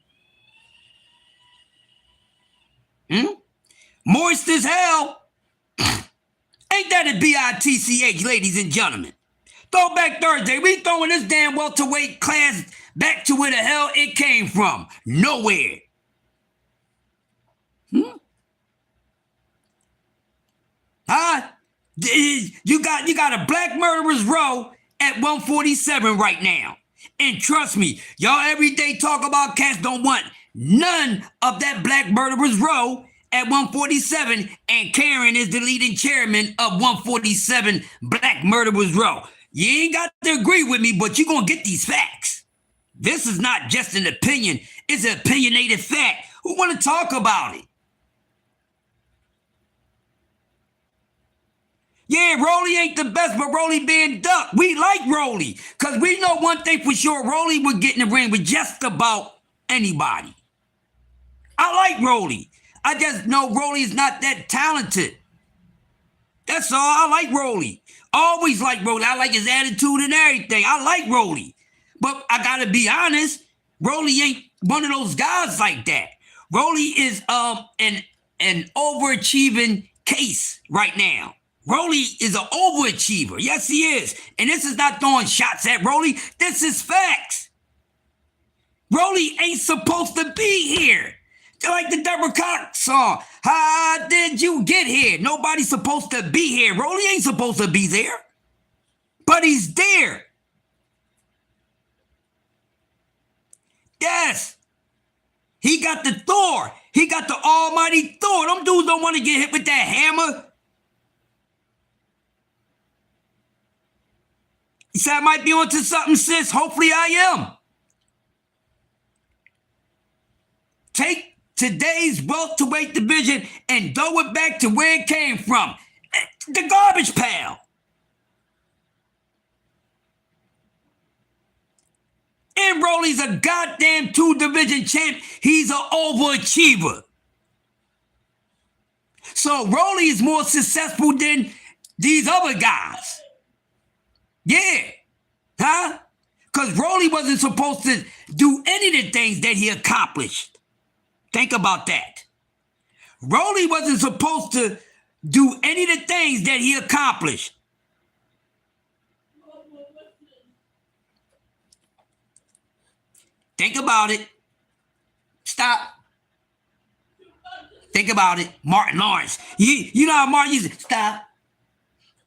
Moist as hell. Ain't that a bitch, ladies and gentlemen? Throwback Thursday. We throwing this damn welterweight class back to where the hell it came from. Nowhere. Huh? You got a Black Murderers Row at 147 right now. And trust me, y'all every day talk about cats don't want none of that Black Murderers Row at 147, and Karen is the leading chairman of 147 Black Murderers Row. You ain't got to agree with me, but you're going to get these facts. This is not just an opinion. It's an opinionated fact. Who want to talk about it? Yeah, Rolly ain't the best, but Rolly being ducked. We like Rolly, because we know one thing for sure. Rolly would get in the ring with just about anybody. I like Rolly. I just know Rolly is not that talented. That's all. I like Rolly. Always like Rolly. I like his attitude and everything. I like Rolly. But I got to be honest, Rolly ain't one of those guys like that. Rolly is an overachieving case right now. Rolly is an overachiever. Yes, he is. And this is not throwing shots at Rolly. This is facts. Rolly ain't supposed to be here. Like the Deborah Cox song. How did you get here? Nobody's supposed to be here. Rolly ain't supposed to be there. But he's there. Yes. He got the Thor. He got the almighty Thor. Them dudes don't want to get hit with that hammer. He said I might be onto something, sis. Hopefully I am. Take today's welterweight division and throw it back to where it came from. The garbage pail. And Rolly's a goddamn 2-division champ. He's an overachiever. So Rolly is more successful than these other guys. Yeah. Huh? Because Rolly wasn't supposed to do any of the things that he accomplished. Think about that. Rolly wasn't supposed to do any of the things that he accomplished. Think about it. Stop. Think about it. Martin Lawrence. You know how Martin used to stop.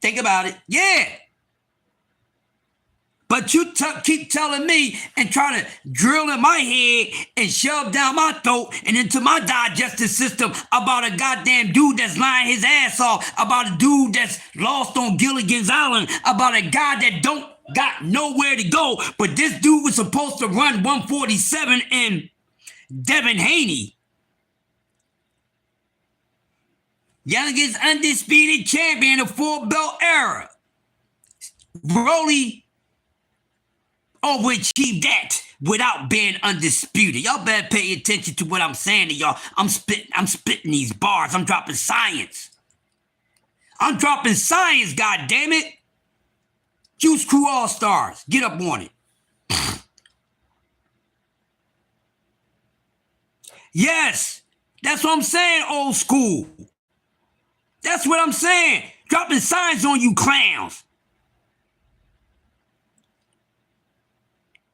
Think about it. Yeah. But you keep telling me and trying to drill in my head and shove down my throat and into my digestive system about a goddamn dude that's lying his ass off, about a dude that's lost on Gilligan's Island, about a guy that don't got nowhere to go. But this dude was supposed to run 147 and Devin Haney, youngest undisputed champion of 4-belt era. Rolly overachieved that without being undisputed. Y'all better pay attention to what I'm saying to y'all. I'm spitting these bars. I'm dropping science. I'm dropping science, God damn it. Juice Crew All-Stars. Get up on it. Yes. That's what I'm saying, old school. That's what I'm saying. Dropping science on you clowns.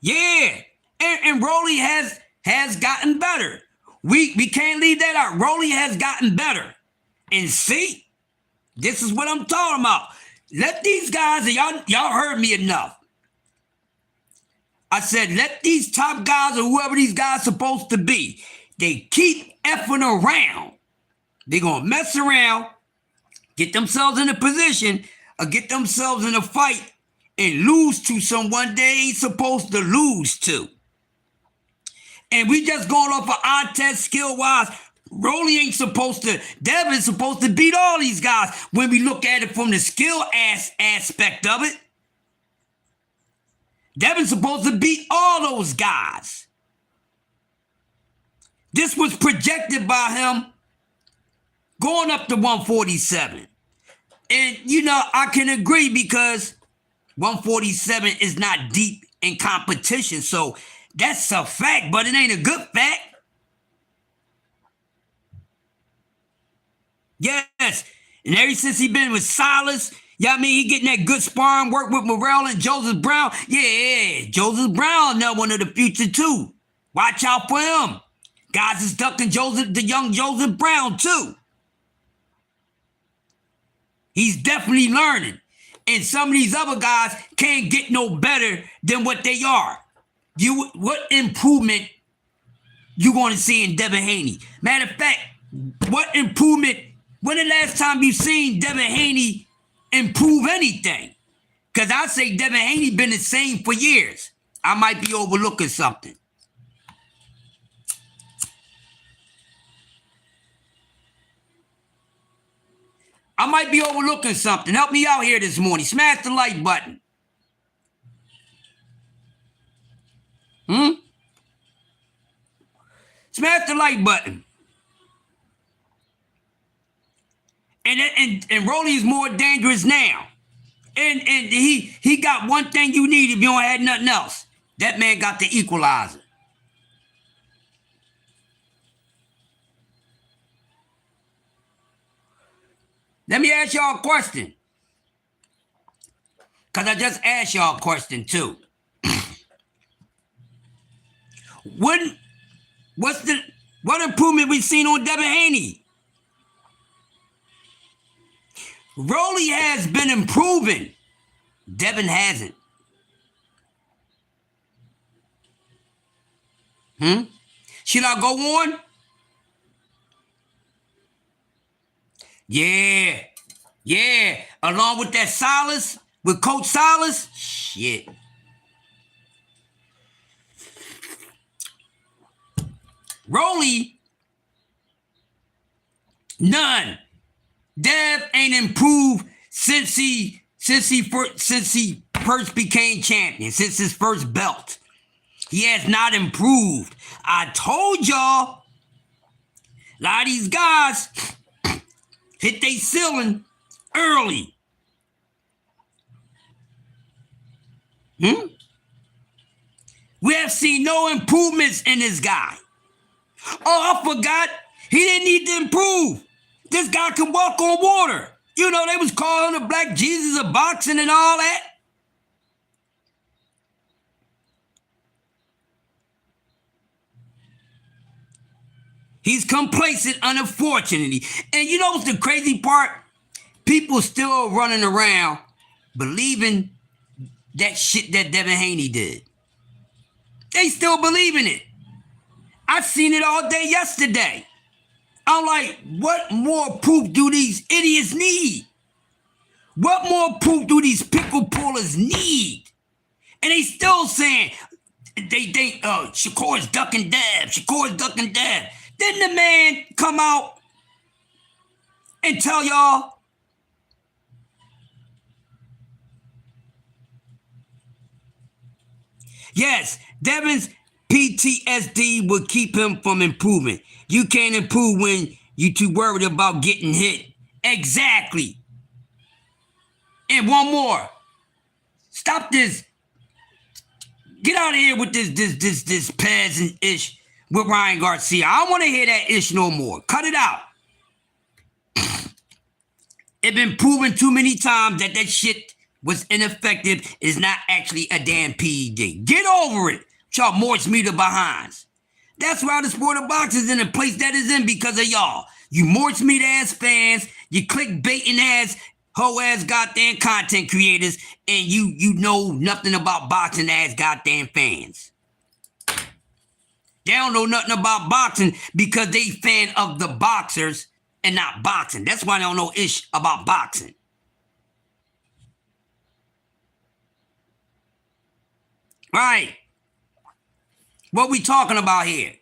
Yeah, and Rolly has gotten better. We can't leave that out. Rolly has gotten better. And see, this is what I'm talking about. Let these guys, y'all heard me enough. I said, let these top guys or whoever these guys supposed to be, they keep effing around. They're going to mess around, get themselves in a position, or get themselves in a fight, and lose to someone they ain't supposed to lose to. And we just going off of eye test skill-wise. Rolly ain't supposed to, Devin's supposed to beat all these guys when we look at it from the skill aspect of it. Devin's supposed to beat all those guys. This was projected by him going up to 147. And, you know, I can agree because 147 is not deep in competition, so that's a fact, but it ain't a good fact. Yes, and ever since he been with Silas, Yeah, I mean, he getting that good sparring work with Morrell and Joseph Brown. Yeah, Joseph Brown, now one of the future too. Watch out for him. Guys is ducking the young Joseph Brown too. He's definitely learning. And some of these other guys can't get no better than what they are. What improvement you going to see in Devin Haney? Matter of fact, what improvement? When the last time you seen Devin Haney improve anything? Because I say Devin Haney been the same for years. I might be overlooking something. I might be overlooking something. Help me out here this morning. Smash the like button. Smash the like button. And Rolly is more dangerous now. And he got one thing you need if you don't have nothing else. That man got the equalizer. Let me ask y'all a question. Because I just asked y'all a question too. What improvement we seen on Devin Haney? Rolly has been improving. Devin hasn't. Should I go on? Yeah. Along with that Silas, with Coach Silas, shit. Rolly, none. Dev ain't improved since he first became champion, since his first belt. He has not improved. I told y'all, a lot of these guys hit their ceiling early. We have seen no improvements in this guy. Oh, I forgot. He didn't need to improve. This guy can walk on water. You know, they was calling the Black Jesus of boxing and all that. He's complacent, unfortunately. And you know what's the crazy part? People still running around believing that shit that Devin Haney did. They still believe in it. I seen it all day yesterday. I'm like, what more proof do these idiots need? What more proof do these pickle pullers need? And they still saying, they think, Shakur's ducking dab. Didn't the man come out and tell y'all? Yes, Devin's PTSD will keep him from improving. You can't improve when you too worried about getting hit. Exactly. And one more. Stop this. Get out of here with this peasant ish with Ryan Garcia. I don't want to hear that ish no more. Cut it out. It's been proven too many times that shit was ineffective. Is not actually a damn PED. Get over it. Y'all Morse meter behinds. That's why the sport of boxing is in the place that is in because of y'all. You Morse meter ass fans, you clickbaiting ass, hoe ass goddamn content creators, and you know nothing about boxing ass goddamn fans. They don't know nothing about boxing because they fan of the boxers and not boxing. That's why they don't know ish about boxing. Right. What we talking about here?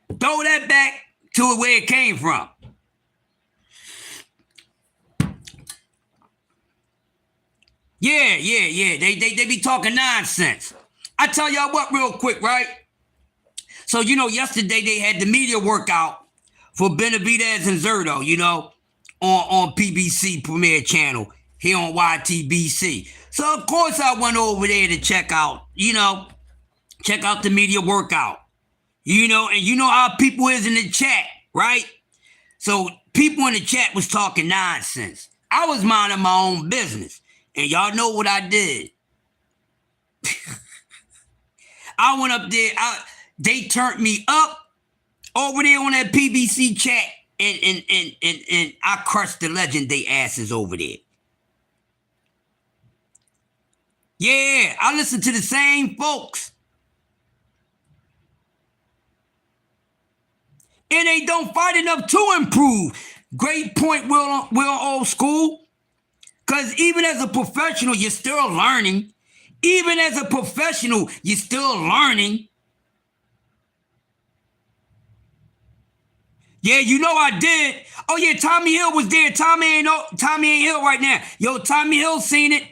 Throw that back to where it came from. Yeah. They be talking nonsense. I tell y'all what real quick, right? So, you know, yesterday they had the media workout for Benavidez and Zerto, you know, on PBC Premier Channel here on YTBC. So, of course, I went over there to check out the media workout. You know, and you know how people is in the chat, right? So people in the chat was talking nonsense. I was minding my own business. And y'all know what I did. I went up there. They turned me up over there on that PBC chat. And I crushed the legend they asses over there. Yeah, I listen to the same folks. And they don't fight enough to improve. Great point, Will Old School. Because even as a professional, you're still learning. Even as a professional, you're still learning. Yeah, you know I did. Oh yeah, Tommy Hill was there. Tommy ain't Hill right now. Yo, Tommy Hill seen it.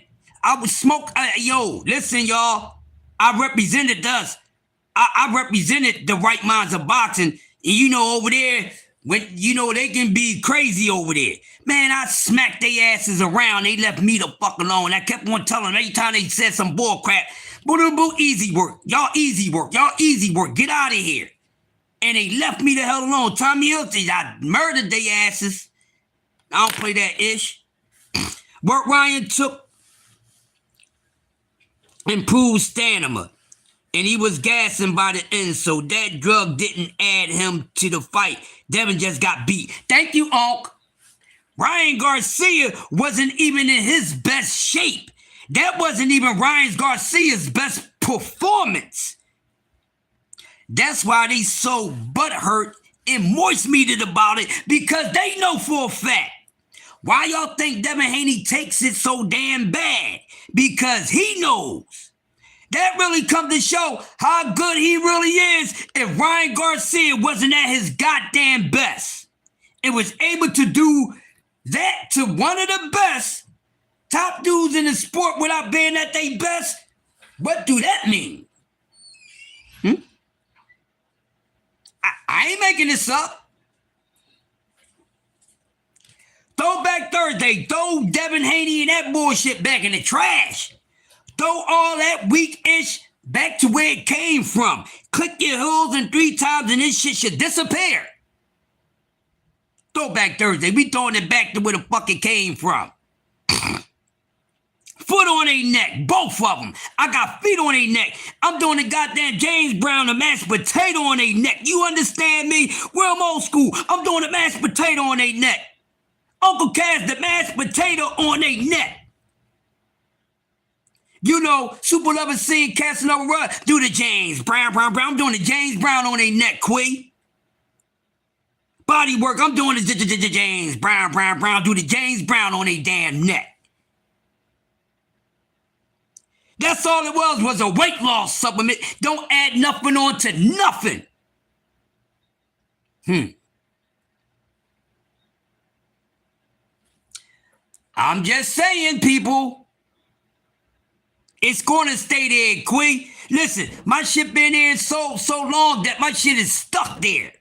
I was smoke. Yo, listen, y'all. I represented us. I represented the right minds of boxing. And you know, over there, when you know they can be crazy over there. Man, I smacked their asses around. They left me the fuck alone. I kept on telling them every time they said some bull crap. Boo, easy work. Y'all easy work. Y'all easy work. Get out of here. And they left me the hell alone. Tommy Hill said I murdered their asses. I don't play that ish. Burt Ryan took improved stamina. And he was gassing by the end, so that drug didn't add him to the fight. Devin just got beat. Thank you, Unc. Ryan Garcia wasn't even in his best shape. That wasn't even Ryan Garcia's best performance. That's why they so butthurt and moist-meated about it, because they know for a fact. Why y'all think Devin Haney takes it so damn bad? Because he knows. That really comes to show how good he really is if Ryan Garcia wasn't at his goddamn best. It was able to do that to one of the best top dudes in the sport without being at their best. What do that mean? I ain't making this up. Throwback Thursday, throw Devin Haney and that bullshit back in the trash. Throw all that weak-ish back to where it came from. Click your heels and 3 times and this shit should disappear. Throwback Thursday, we throwing it back to where the fuck it came from. Foot on their neck, both of them. I got feet on their neck. I'm doing the goddamn James Brown, the mashed potato on their neck. You understand me? Well, I'm old school. I'm doing the mashed potato on their neck. Uncle Cass, the mashed potato on their neck. You know, Super Lover scene, Casanova Run, do the James Brown. I'm doing the James Brown on their neck, Quee. Body work, I'm doing the James Brown. Do the James Brown on their damn neck. That's all it was a weight loss supplement. Don't add nothing on to nothing. I'm just saying, people. It's going to stay there, Quee. Listen, my shit been there so long that my shit is stuck there.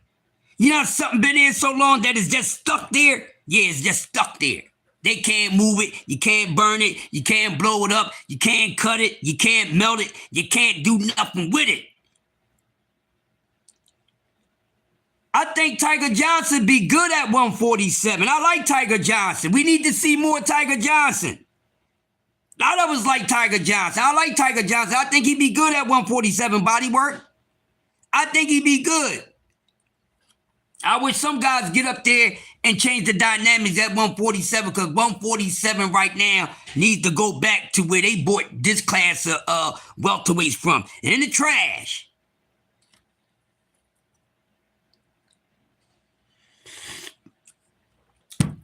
You know something been there so long that it's just stuck there? Yeah, it's just stuck there. They can't move it. You can't burn it. You can't blow it up. You can't cut it. You can't melt it. You can't do nothing with it. I think Tiger Johnson be good at 147. I like Tiger Johnson. We need to see more Tiger Johnson. A lot of us like Tiger Johnson. I like Tiger Johnson. I think he'd be good at 147 body work. I think he'd be good. I wish some guys get up there and change the dynamics at 147, because 147 right now needs to go back to where they bought this class of welterweights from. In the trash.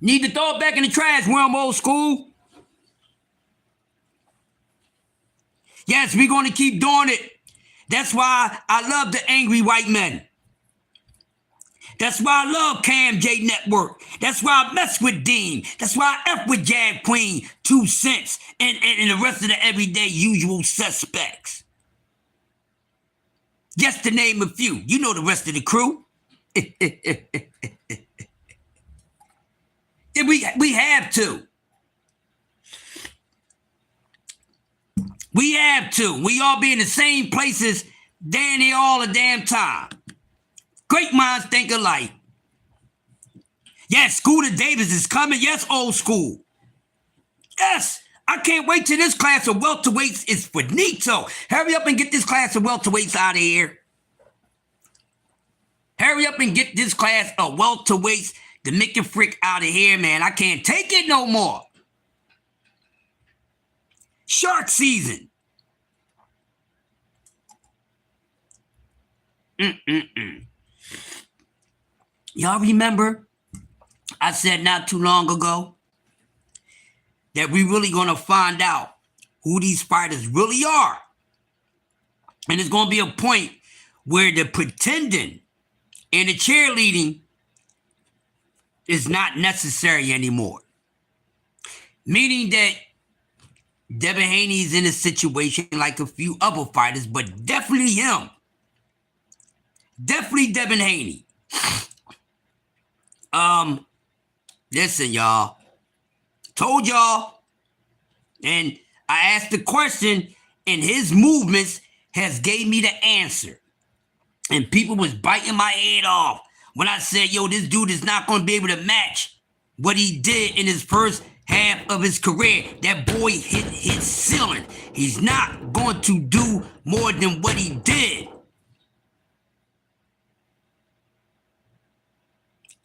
Need to throw it back in the trash, Wilm Old School. Yes, we're going to keep doing it. That's why I love the angry white men. That's why I love Cam J Network. That's why I mess with Dean. That's why I F with Jab Queen, 2 Cents, and the rest of the everyday usual suspects. Just to name a few. You know the rest of the crew. We have to. We have to. We all be in the same places damn near all the damn time. Great minds think alike. Yes, Scooter Davis is coming. Yes, Old School. Yes, I can't wait till this class of welterweights is finito. Hurry up and get this class of welterweights out of here. Hurry up and get this class of welterweights to make it frick out of here, man. I can't take it no more. Shark season. Y'all remember I said not too long ago that we really gonna find out who these fighters really are. And it's gonna be a point where the pretending and the cheerleading is not necessary anymore. Meaning that Devin Haney is in a situation like a few other fighters, but definitely him. Definitely Devin Haney. Listen, y'all. Told y'all. And I asked the question, and his movements has gave me the answer. And people was biting my head off when I said, yo, this dude is not going to be able to match what he did in his first half of his career. That boy hit his ceiling. He's not going to do more than what he did.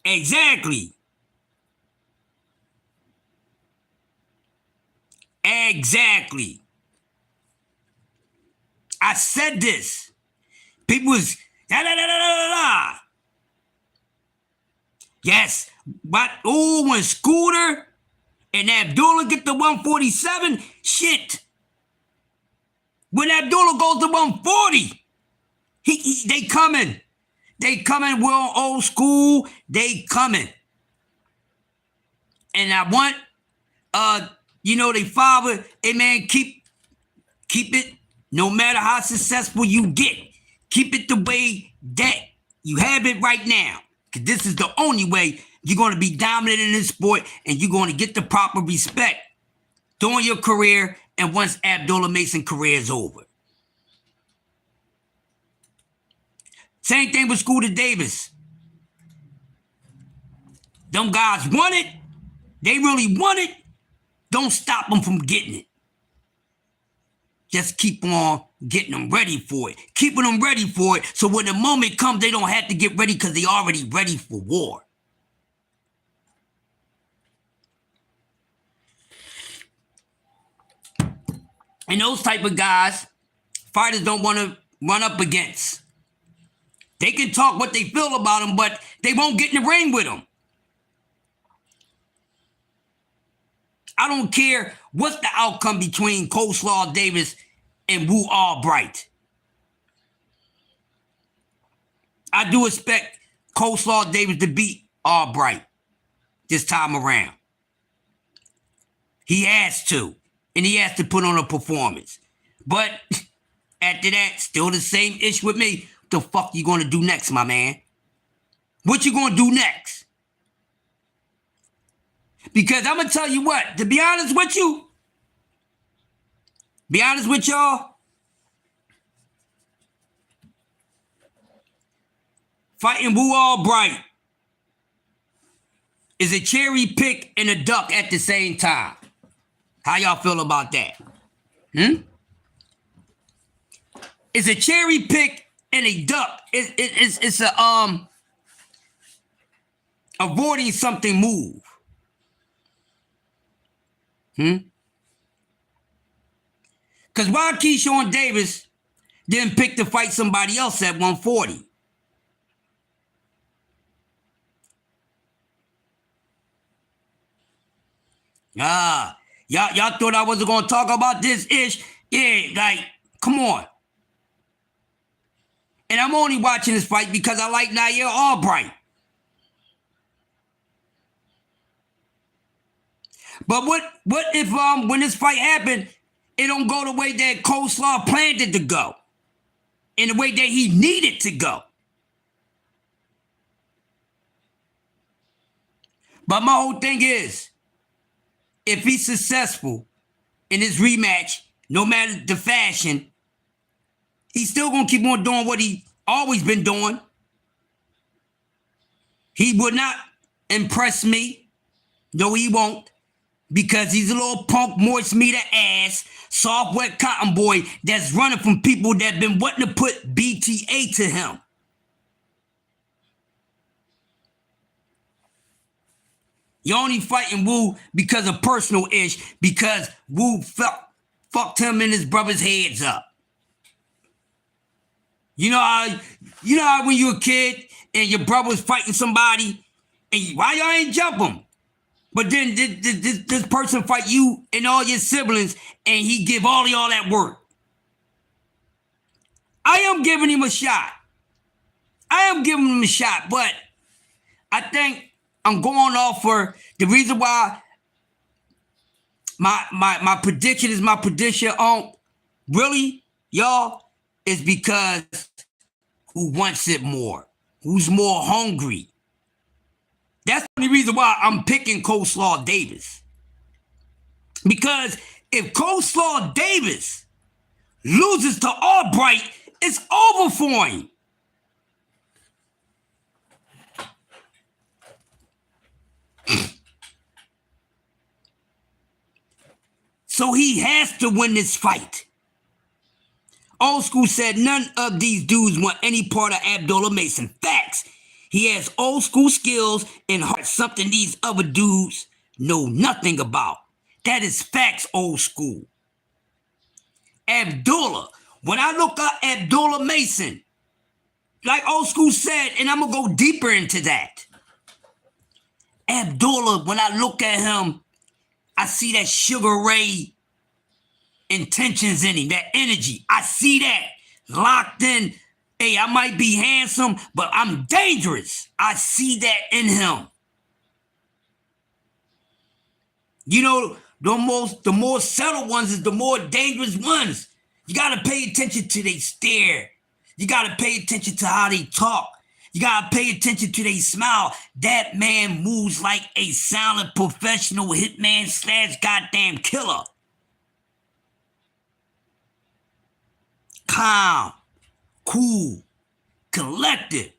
Exactly. Exactly. I said this. People was da da da da da da. Yes, but when Scooter and Abdullah get the 147, shit. When Abdullah goes to 140, they coming. They coming. We're on old school. They coming. And I want, they father, hey man, keep it, no matter how successful you get, keep it the way that you have it right now. Because this is the only way you're going to be dominant in this sport and you're going to get the proper respect during your career and once Abdullah Mason's career is over. Same thing with Scooter Davis. Them guys want it. They really want it. Don't stop them from getting it. Just keep on getting them ready for it. Keeping them ready for it so when the moment comes, they don't have to get ready because they already ready for war. And those type of guys, fighters don't want to run up against. They can talk what they feel about them, but they won't get in the ring with them. I don't care what's the outcome between Coleslaw Davis and Wu Albright. I do expect Coleslaw Davis to beat Albright this time around. He has to. And he has to put on a performance. But after that, still the same ish with me. What the fuck you gonna do next, my man? What you gonna do next? Because I'm gonna tell you what, to be honest with you, be honest with y'all, fighting Wu Albright is a cherry pick and a duck at the same time. How y'all feel about that? It's a cherry pick and a duck. It's a avoiding something move. Because why Keyshawn Davis didn't pick to fight somebody else at 140? Y'all thought I wasn't gonna talk about this ish? Yeah, like, come on. And I'm only watching this fight because I like Nair Albright. But what if when this fight happened, it don't go the way that Coleslaw planned it to go, in the way that he needed to go? But my whole thing is, if he's successful in his rematch, no matter the fashion, he's still going to keep on doing what he always been doing. He would not impress me. No, he won't. because he's a little punk, moist meter ass, soft, wet cotton boy that's running from people that been wanting to put BTA to him. You're only fighting Wu because of personal ish, because Wu fucked him and his brother's heads up. You know how when you a kid and your brother was fighting somebody, and why y'all ain't jump him? But then this person fight you and all your siblings, and he give all y'all that work. I am giving him a shot. But I think I'm going off for the reason why my prediction is my prediction on really, y'all, is because who wants it more? Who's more hungry? That's the only reason why I'm picking Coleslaw Davis. Because if Coleslaw Davis loses to Albright, it's over for him. So he has to win this fight. Old School said none of these dudes want any part of Abdullah Mason. Facts. He has old school skills and heart, something these other dudes know nothing about. That is facts, Old School. Abdullah. When I look up Abdullah Mason, like Old School said, and I'm going to go deeper into that. Abdullah, when I look at him, I see that Sugar Ray intentions in him, that energy. I see that locked in. Hey, I might be handsome, but I'm dangerous. I see that in him. You know, the more subtle ones is the more dangerous ones. You got to pay attention to their stare. You got to pay attention to how they talk. You got to pay attention to their smile. That man moves like a silent professional hitman / goddamn killer. Calm, cool, collected.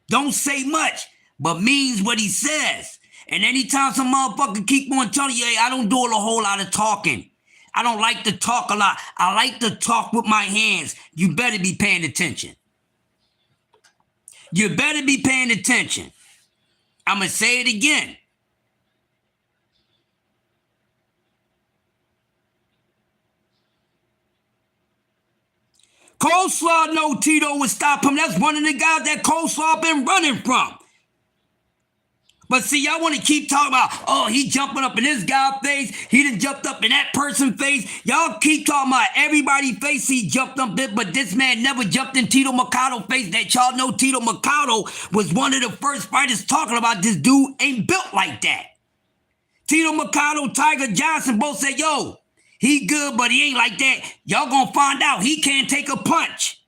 Don't say much, but means what he says. And anytime some motherfucker keep on telling you, hey, I don't do a whole lot of talking. I don't like to talk a lot. I like to talk with my hands. You better be paying attention. You better be paying attention. I'm going to say it again. Coleslaw know Tito would stop him. That's one of the guys that Coleslaw been running from. But see, y'all want to keep talking about, oh, he jumping up in this guy's face. He done jumped up in that person's face. Y'all keep talking about everybody's face he jumped up in, but this man never jumped in Tito Mercado's face. That y'all know Tito Mercado was one of the first fighters talking about this dude ain't built like that. Tito Mercado, Tiger Johnson both said, yo, he good, but he ain't like that. Y'all gonna find out he can't take a punch.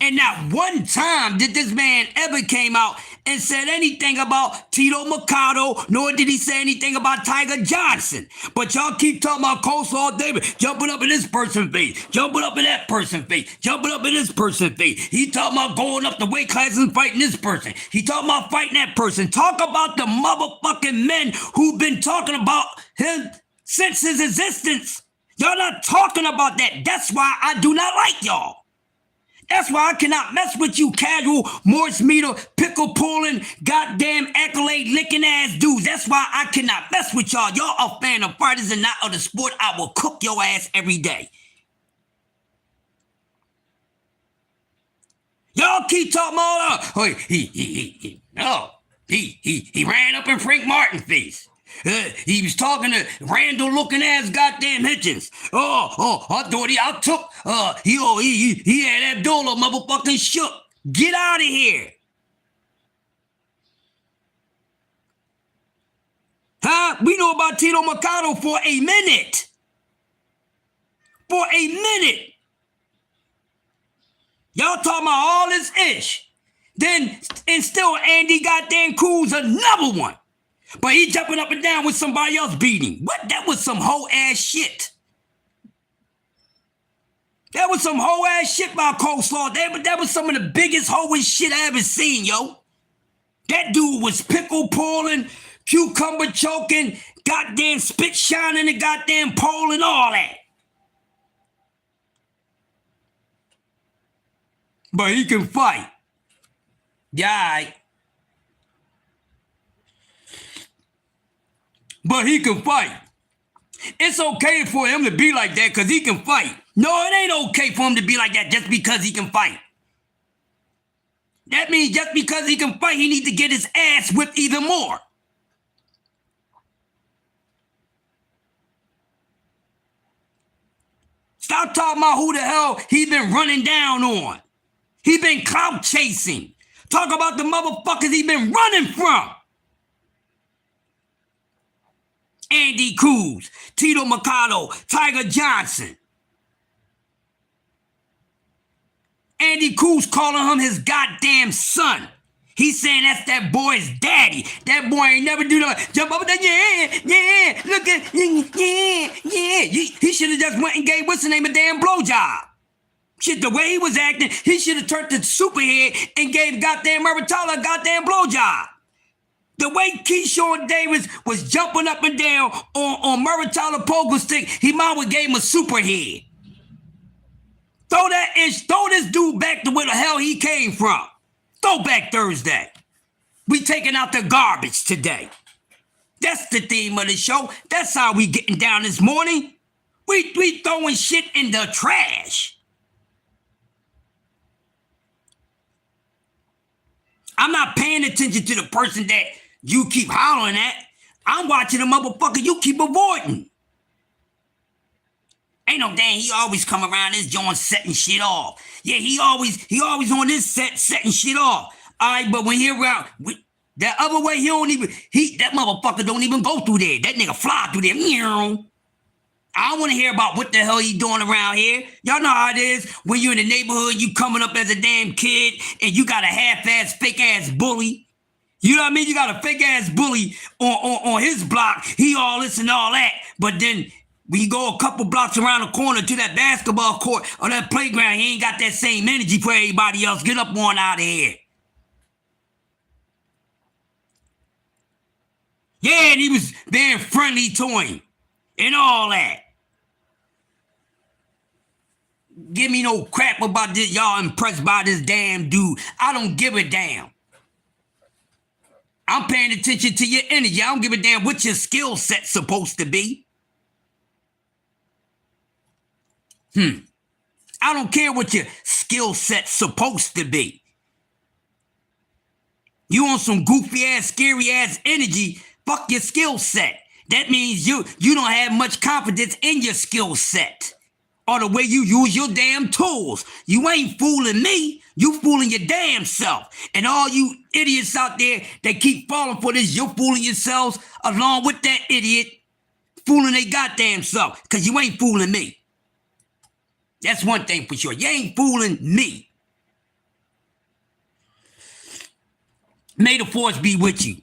And not one time did this man ever came out and said anything about Tito Mercado, nor did he say anything about Tiger Johnson. But y'all keep talking about Coleslaw Davis, jumping up in this person's face, jumping up in that person's face, jumping up in this person's face. He talking about going up the weight classes and fighting this person. He talking about fighting that person. Talk about the motherfucking men who've been talking about him since his existence. Y'all not talking about that. That's why I do not like y'all. That's why I cannot mess with you casual, Morris meter, pickle pulling, goddamn accolade licking ass dudes. That's why I cannot mess with y'all. Y'all are fan of fighters and not of the sport. I will cook your ass every day. Y'all keep talking about, oh, he ran up in Frank Martin's face. He was talking to Randall looking ass goddamn Hitchens. I thought he had Abdullah motherfucking shook. Get out of here. Huh? We know about Tito Mercado for a minute. Y'all talking about all this ish. Then, and still Andy goddamn Cruz another one. But he jumping up and down with somebody else beating. What? That was some hoe ass shit. That was some hoe ass shit by Coleslaw. That was some of the biggest hoe shit I ever seen, yo. That dude was pickle pulling, cucumber choking, goddamn spit shining the goddamn pole and all that. But he can fight. Yeah. But he can fight. It's okay for him to be like that because he can fight. No, it ain't okay for him to be like that just because he can fight. That means just because he can fight, he needs to get his ass whipped even more. Stop talking about who the hell he been running down on. He been clout chasing. Talk about the motherfuckers he been running from. Andy Cruz, Tito Mercado, Tiger Johnson. Andy Cruz calling him his goddamn son. He's saying that's that boy's daddy. That boy ain't never do that. Jump up there, yeah, look at, yeah. He should have just went and gave what's the name a damn blowjob. Shit, the way he was acting, he should have turned to superhead and gave goddamn Maritala a goddamn blowjob. The way Keyshawn Davis was jumping up and down on Maritala pogo stick, he might have gave him a superhead. Throw this dude back to where the hell he came from. Throwback Thursday. We taking out the garbage today. That's the theme of the show. That's how we getting down this morning. We throwing shit in the trash. I'm not paying attention to the person that you keep hollering at. I'm watching the motherfucker you keep avoiding. Ain't no damn, he always come around this joint setting shit off. Yeah, he always on this set setting shit off. All right, but when he around, that other way, that motherfucker don't even go through there. That nigga fly through there. I don't want to hear about what the hell he doing around here. Y'all know how it is when you in the neighborhood, you coming up as a damn kid, and you got a half-ass, fake-ass bully. You know what I mean? You got a fake-ass bully on his block. He all this and all that, but then when you go a couple blocks around the corner to that basketball court or that playground, he ain't got that same energy for everybody else. Get up on out of here. Yeah, and he was being friendly to him and all that. Give me no crap about this. Y'all impressed by this damn dude. I don't give a damn. I'm paying attention to your energy. I don't give a damn what your skill set's supposed to be. I don't care what your skill set's supposed to be. You on some goofy ass, scary ass energy, fuck your skill set. That means you don't have much confidence in your skill set or the way you use your damn tools. You ain't fooling me. You fooling your damn self. And all you idiots out there that keep falling for this, you're fooling yourselves along with that idiot fooling their goddamn self because you ain't fooling me. That's one thing for sure. You ain't fooling me. May the force be with you.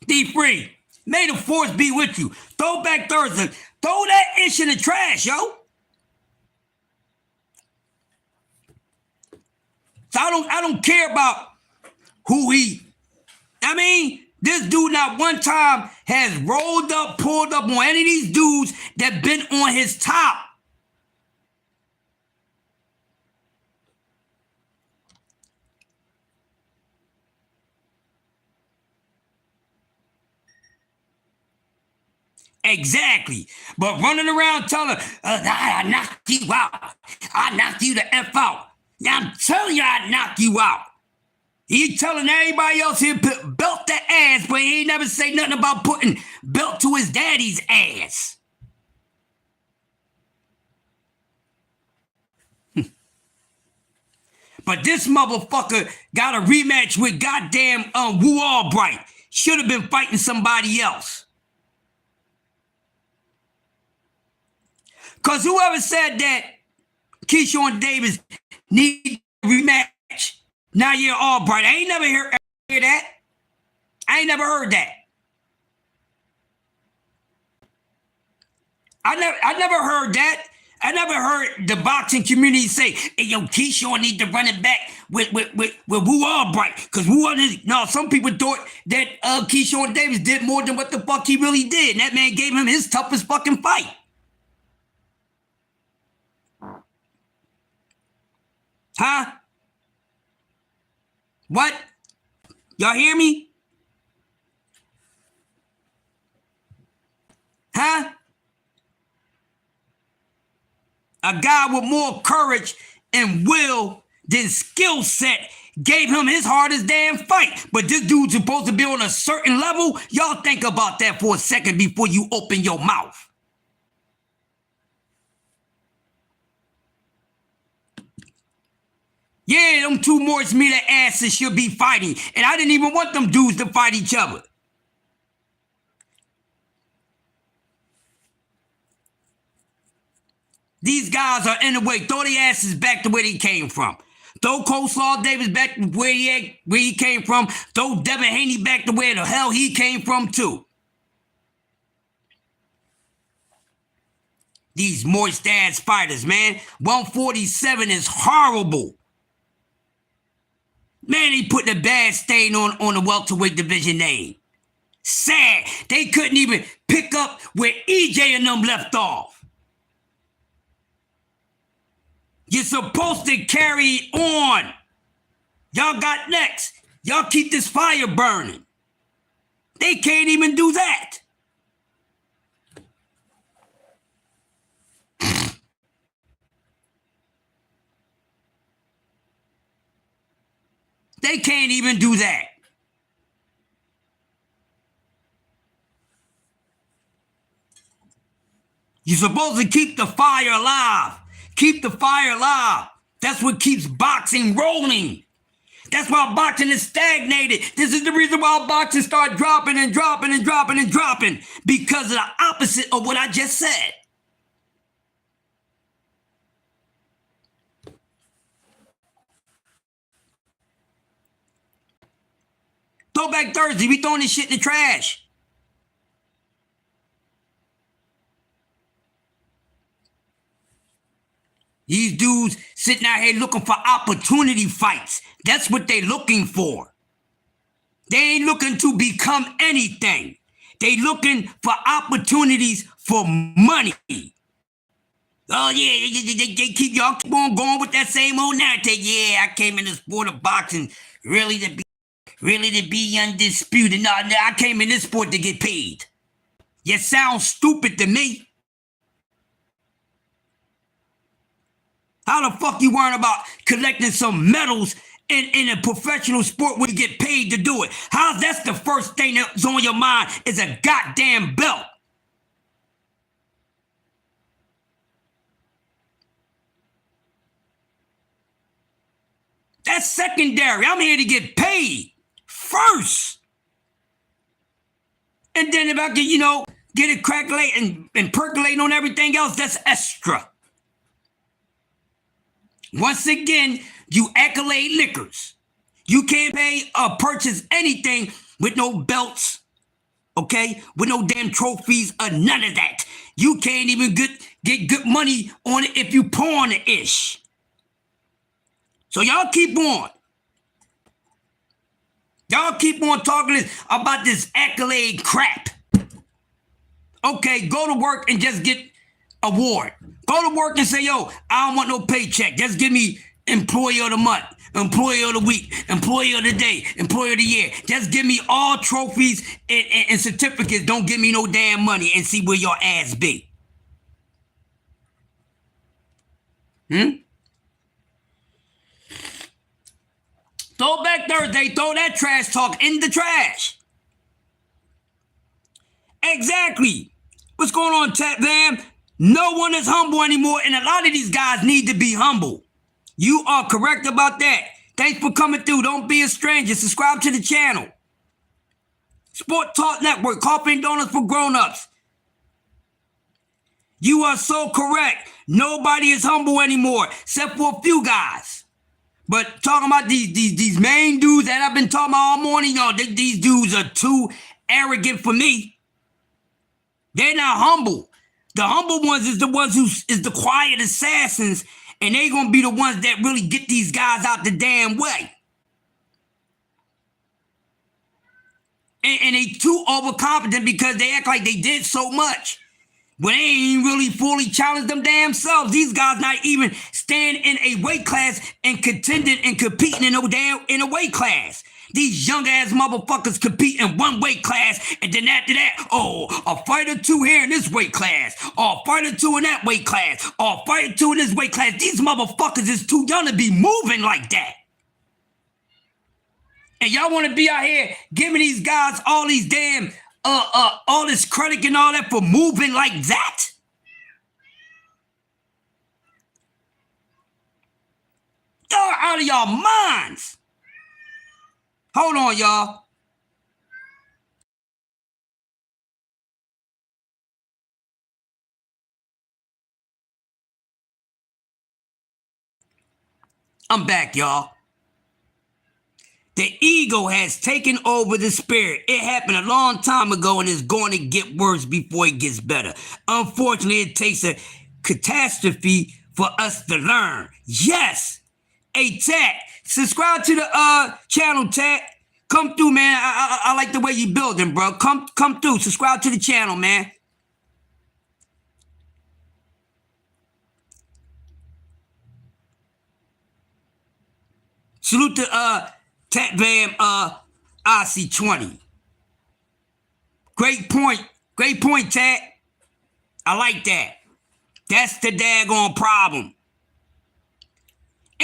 D3, may the force be with you. Throwback Thursday. Throw that ish in the trash, yo. So I don't care about who he. I mean, this dude not one time has rolled up, pulled up on any of these dudes that been on his top. Exactly. But running around telling, I knocked you out. I knocked you the F out. Now I'm telling you I knocked you out. He telling everybody else he put belt that ass, but he ain't never say nothing about putting belt to his daddy's ass. But this motherfucker got a rematch with goddamn Wu Albright. Should have been fighting somebody else. Because whoever said that Keyshawn Davis need a rematch, now you're Albright. I ain't never hear that. I ain't never heard that. I never heard that. I never heard the boxing community say, hey, yo, Keyshawn need to run it back with Wu Albright. Because no, some people thought that Keyshawn Davis did more than what the fuck he really did. And that man gave him his toughest fucking fight. Huh? What? Y'all hear me? Huh? A guy with more courage and will than skill set gave him his hardest damn fight. But this dude's supposed to be on a certain level. Y'all think about that for a second before you open your mouth. Yeah, them two moist meter asses should be fighting. And I didn't even want them dudes to fight each other. These guys are in the way. Throw their asses back to where they came from. Throw Coleslaw Davis back to where he came from. Throw Devin Haney back to where the hell he came from too. These moist ass fighters, man. 147 is horrible. Man, he put a bad stain on the welterweight division name. Sad. They couldn't even pick up where EJ and them left off. You're supposed to carry on. Y'all got next. Y'all keep this fire burning. They can't even do that. They can't even do that. You're supposed to keep the fire alive. Keep the fire alive. That's what keeps boxing rolling. That's why boxing is stagnated. This is the reason why boxing started dropping and dropping and dropping and dropping. Because of the opposite of what I just said. Throwback Thursday, we throwing this shit in the trash. These dudes sitting out here looking for opportunity fights. That's what they looking for. They ain't looking to become anything. They looking for opportunities for money. Oh yeah, they keep y'all keep on going with that same old narrative. Yeah, I came in the sport of boxing really to be undisputed. No, I came in this sport to get paid. You sound stupid to me. How the fuck you worrying about collecting some medals in a professional sport where you get paid to do it? How's that's the first thing that's on your mind is a goddamn belt? That's secondary. I'm here to get paid first. And then if I can, get it crackling and percolating on everything else, that's extra. Once again, you accolade liquors. You can't pay or purchase anything with no belts, okay? With no damn trophies or none of that. You can't even get good money on it if you pawn-ish. So y'all keep on. Y'all keep on talking about this accolade crap. Okay, go to work and just get award. Go to work and say, yo, I don't want no paycheck. Just give me employee of the month, employee of the week, employee of the day, employee of the year. Just give me all trophies and certificates. Don't give me no damn money and see where your ass be. Throwback Thursday, throw that trash talk in the trash. Exactly. What's going on, Tap Bam? No one is humble anymore, and a lot of these guys need to be humble. You are correct about that. Thanks for coming through. Don't be a stranger. Subscribe to the channel. Sport Talk Network, Coffee and Donuts for Grown-Ups. You are so correct. Nobody is humble anymore, except for a few guys. But talking about these main dudes that I've been talking about all morning, y'all, these dudes are too arrogant for me. They're not humble. The humble ones is the ones who is the quiet assassins And they gonna be the ones that really get these guys out the damn way. And they too overconfident because they act like they did so much. When they ain't really fully challenged them damn selves. These guys not even stand in a weight class and contending and competing in a weight class. These young ass motherfuckers compete in one weight class, and then after that, oh, a fight or two here in this weight class, or a fight or two in that weight class, or a fight or two in this weight class. These motherfuckers is too young to be moving like that. And y'all want to be out here giving these guys all these damn all this credit and all that for moving like that? Y'all out of y'all minds. Hold on, y'all. I'm back, y'all. The ego has taken over the spirit. It happened a long time ago and it's going to get worse before it gets better. Unfortunately, it takes a catastrophe for us to learn. Yes. Hey, Tat, subscribe to the channel, Tat. Come through, man. I like the way you building, bro. Come through. Subscribe to the channel, man. Salute to Tat Bam IC20. Great point, Tat. I like that. That's the daggone problem.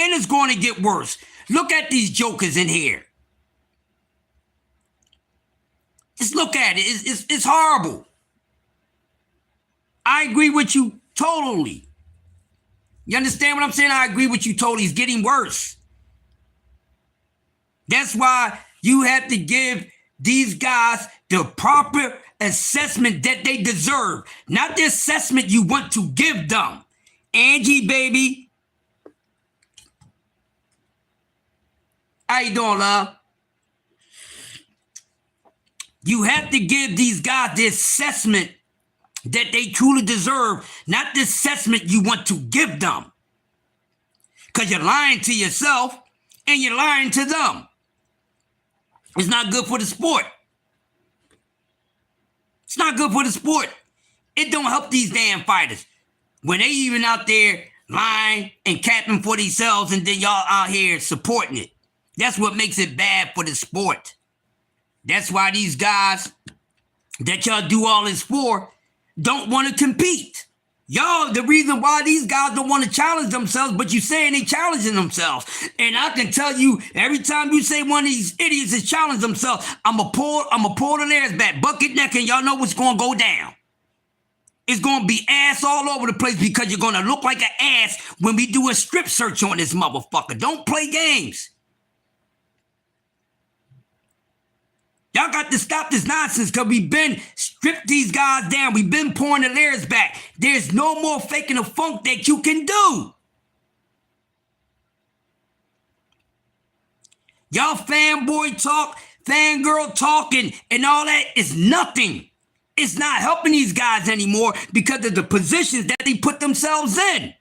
And it's going to get worse. Look at these jokers in here. Just look at it. It's horrible. I agree with you totally. You understand what I'm saying? I agree with you totally. It's getting worse. That's why you have to give these guys the proper assessment that they deserve, not the assessment you want to give them. Angie, baby. How you doing, love? You have to give these guys the assessment that they truly deserve, not the assessment you want to give them. Because you're lying to yourself and you're lying to them. It's not good for the sport. It's not good for the sport. It don't help these damn fighters. When they even out there lying and capping for themselves and then y'all out here supporting it. That's what makes it bad for the sport. That's why these guys that y'all do all this for don't want to compete. Y'all, the reason why these guys don't want to challenge themselves, but you saying they challenging themselves. And I can tell you, every time you say one of these idiots is challenging themselves, I'ma pull the layers back, bucket neck, and y'all know what's gonna go down. It's gonna be ass all over the place because you're gonna look like an ass when we do a strip search on this motherfucker. Don't play games. Y'all got to stop this nonsense because we've been stripped these guys down. We've been pouring the layers back. There's no more faking the funk that you can do. Y'all fanboy talk, fangirl talking, and all that is nothing. It's not helping these guys anymore because of the positions that they put themselves in.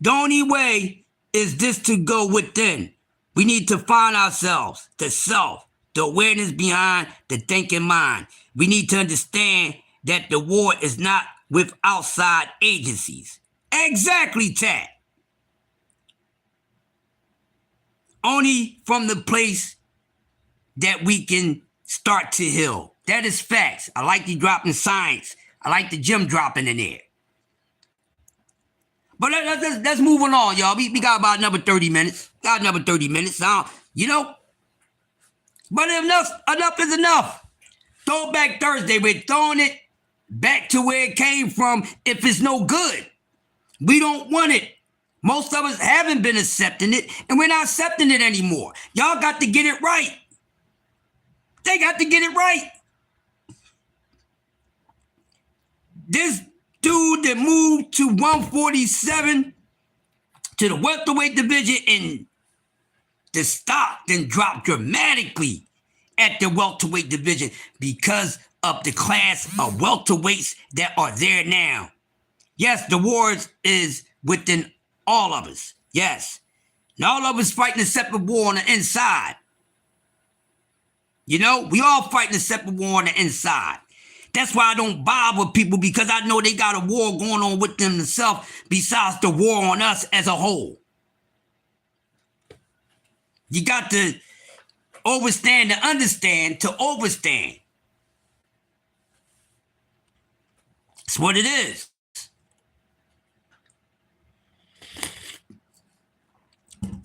The only way is this to go within. We need to find ourselves, the self, the awareness behind the thinking mind. We need to understand that the war is not with outside agencies. Exactly, Tat. Only from the place that we can start to heal. That is facts. I like the dropping science. I like the gem dropping in there. But let's move on, y'all. We got about another 30 minutes. Got another 30 minutes now, you know. But enough is enough. Throwback Thursday, we're throwing it back to where it came from if it's no good. We don't want it. Most of us haven't been accepting it, and we're not accepting it anymore. Y'all got to get it right. They got to get it right. This dude that moved to 147 to the welterweight division, and the stock then dropped dramatically at the welterweight division because of the class of welterweights that are there now. Yes, the war is within all of us. Yes. And all of us fighting a separate war on the inside. You know, we all fighting a separate war on the inside. That's why I don't bother with people, because I know they got a war going on with them themselves besides the war on us as a whole. You got to overstand to understand to overstand. That's what it is.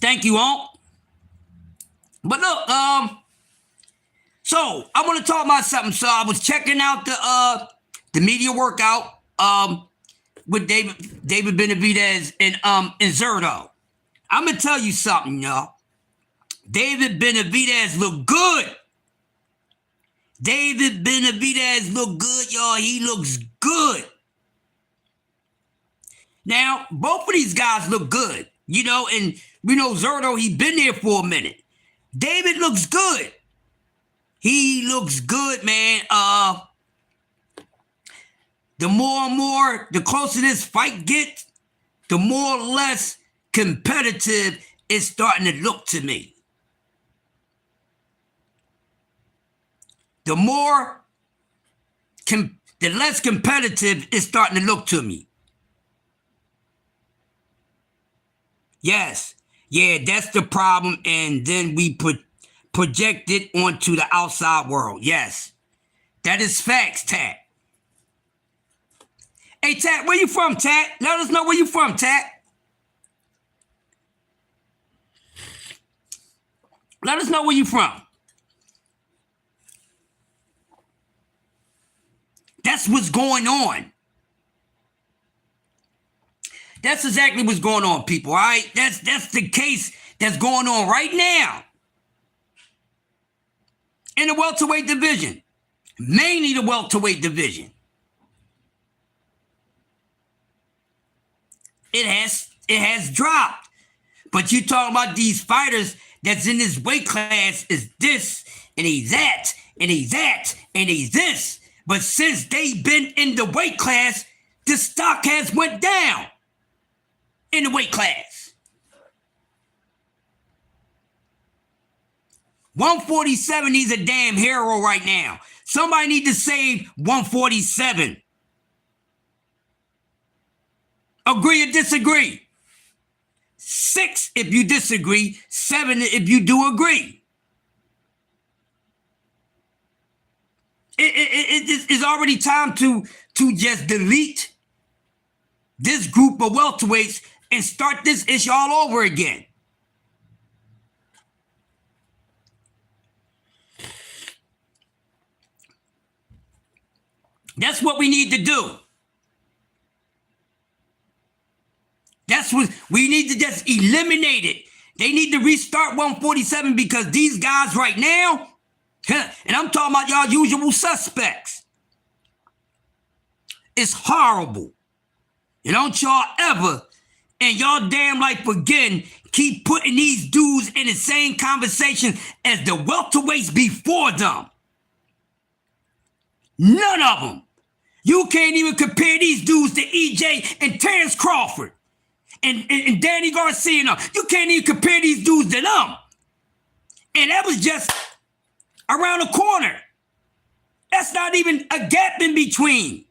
Thank you, Unc. But look, so I want to talk about something. So I was checking out the media workout with David Benavidez and Zerto. I'm gonna tell you something, y'all. David Benavidez look good. David Benavidez look good, y'all. He looks good. Now, both of these guys look good, you know, and we know Zerto, he's been there for a minute. David looks good. He looks good, man. The more and more, the closer this fight gets, the more or less competitive it's starting to look to me. The less competitive it's starting to look to me. Yes. Yeah, that's the problem. And then we project it onto the outside world. Yes. That is facts, Tat. Hey, Tat, where you from, Tat? Let us know where you from, Tat. Let us know where you from. That's what's going on. That's exactly what's going on, people, all right? That's the case that's going on right now in the welterweight division, mainly the welterweight division. It has dropped. But you talking about these fighters that's in this weight class is this, and he's that, and he's that, and he's this. But since they've been in the weight class, the stock has went down in the weight class. 147, he's a damn hero right now. Somebody need to save 147. Agree or disagree? 6 if you disagree, 7 if you do agree. It's already time to just delete this group of welterweights and start this issue all over again. That's what we need to do. That's what we need to just eliminate it. They need to restart 147 because these guys right now, and I'm talking about y'all usual suspects, it's horrible. And don't y'all ever, in y'all damn life again, keep putting these dudes in the same conversation as the welterweights before them. None of them. You can't even compare these dudes to EJ and Terrence Crawford and Danny Garcia. No, you can't even compare these dudes to them. And that was just around the corner. That's not even a gap in between.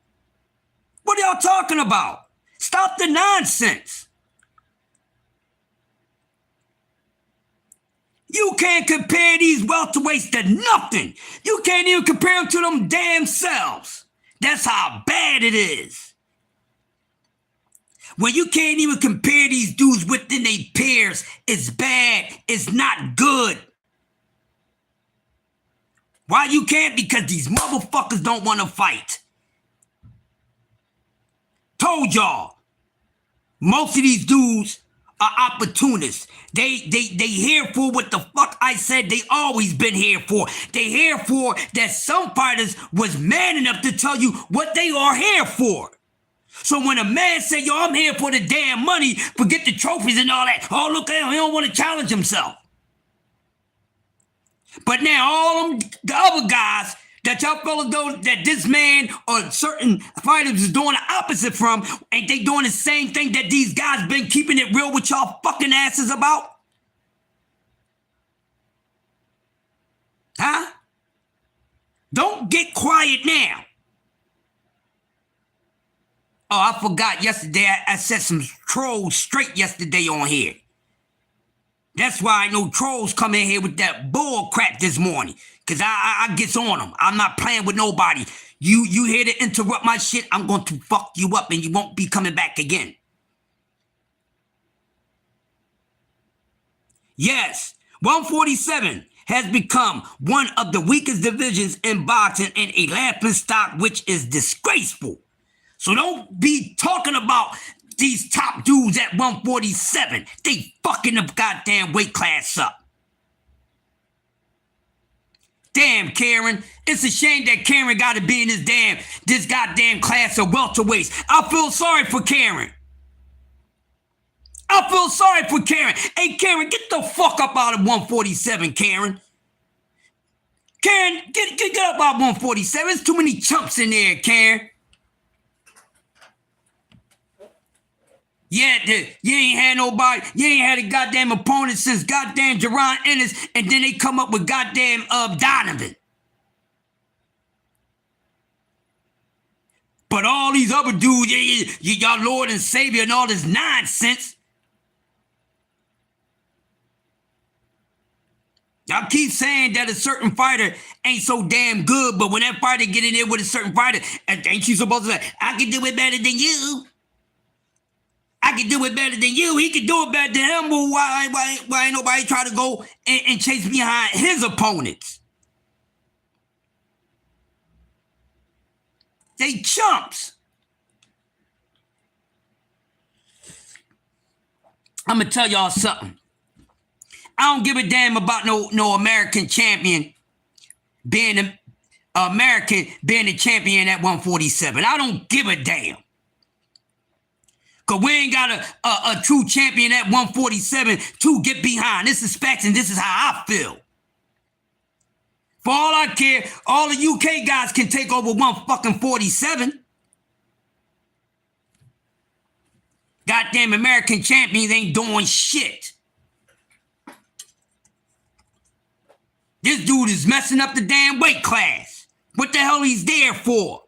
What are y'all talking about? Stop the nonsense. You can't compare these welterweights to nothing. You can't even compare them to them damn selves. That's how bad it is. When you can't even compare these dudes within their peers, it's bad. It's not good. Why you can't? Because these motherfuckers don't want to fight. Told y'all, most of these dudes are opportunists. They here for what the fuck I said they always been here for. They here for that some fighters was man enough to tell you what they are here for. So when a man say, yo, I'm here for the damn money, forget the trophies and all that. Oh, look at him, he don't want to challenge himself. But now all them, the other guys that y'all fellas know that this man or certain fighters is doing the opposite from? Ain't they doing the same thing that these guys been keeping it real with y'all fucking asses about? Huh? Don't get quiet now. Oh, I forgot yesterday. I set some trolls straight yesterday on here. That's why I know trolls come in here with that bull crap this morning. Because I gets on them. I'm not playing with nobody. You here to interrupt my shit, I'm going to fuck you up and you won't be coming back again. Yes, 147 has become one of the weakest divisions in boxing and a laughing stock, which is disgraceful. So don't be talking about these top dudes at 147. They fucking the goddamn weight class up. Damn, Karen. It's a shame that Karen got to be in this goddamn class of welterweights. I feel sorry for Karen. I feel sorry for Karen. Hey, Karen, get the fuck up out of 147, Karen. Karen, get up out of 147. There's too many chumps in there, Karen. Yeah, you ain't had nobody. You ain't had a goddamn opponent since goddamn Jerron Ennis, and then they come up with goddamn Donovan. But all these other dudes, y'all Lord and Savior and all this nonsense. Y'all keep saying that a certain fighter ain't so damn good, but when that fighter get in there with a certain fighter, ain't you supposed to say, I can do it better than you? I can do it better than you. He can do it better than him. Well, why ain't nobody try to go and chase behind his opponents? They chumps. I'm gonna tell y'all something. I don't give a damn about no American champion being the champion at 147. I don't give a damn. Because we ain't got a true champion at 147 to get behind. This is facts and this is how I feel. For all I care, all the UK guys can take over 147. Goddamn American champions ain't doing shit. This dude is messing up the damn weight class. What the hell he's there for?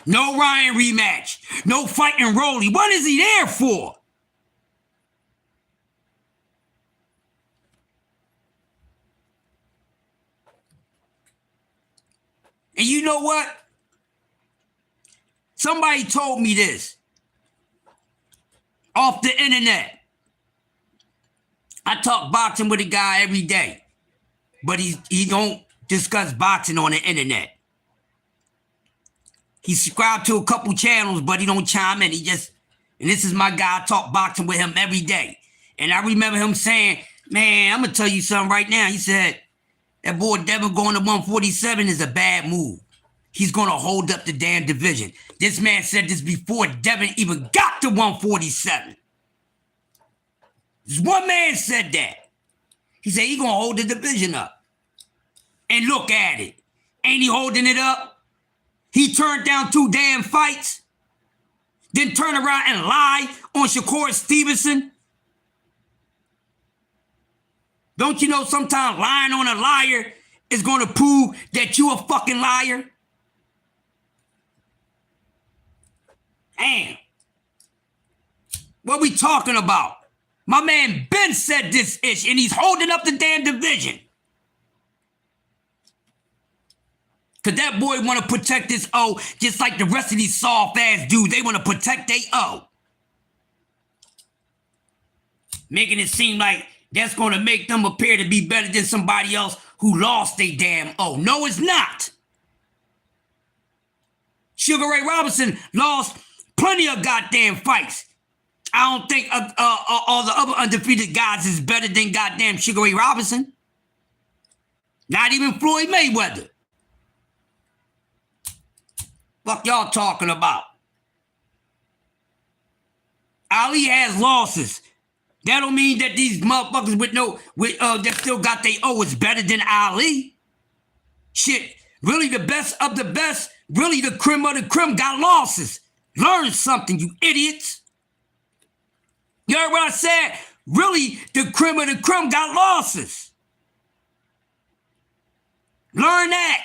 No Ryan rematch. No fighting Rolly. What is he there for? And you know what? Somebody told me this off the internet. I talk boxing with a guy every day, but he don't discuss boxing on the internet. He subscribed to a couple channels, but he don't chime in. And this is my guy, I talk boxing with him every day. And I remember him saying, man, I'm going to tell you something right now. He said, that boy Devin going to 147 is a bad move. He's going to hold up the damn division. This man said this before Devin even got to 147. This one man said that. He said he's going to hold the division up. And look at it. Ain't he holding it up? He turned down 2 damn fights, then turn around and lie on Shakur Stevenson. Don't you know sometimes lying on a liar is going to prove that you a fucking liar? Damn. What we talking about? My man Ben said this ish, and he's holding up the damn division. Because that boy want to protect his O just like the rest of these soft-ass dudes. They want to protect their O. Making it seem like that's going to make them appear to be better than somebody else who lost their damn O. No, it's not. Sugar Ray Robinson lost plenty of goddamn fights. I don't think all the other undefeated guys is better than goddamn Sugar Ray Robinson. Not even Floyd Mayweather. Fuck y'all talking about? Ali has losses. That don't mean that these motherfuckers that still got their is better than Ali. Shit, really the best of the best, really the creme of the creme got losses. Learn something, you idiots. You heard what I said? Really, the creme of the creme got losses. Learn that.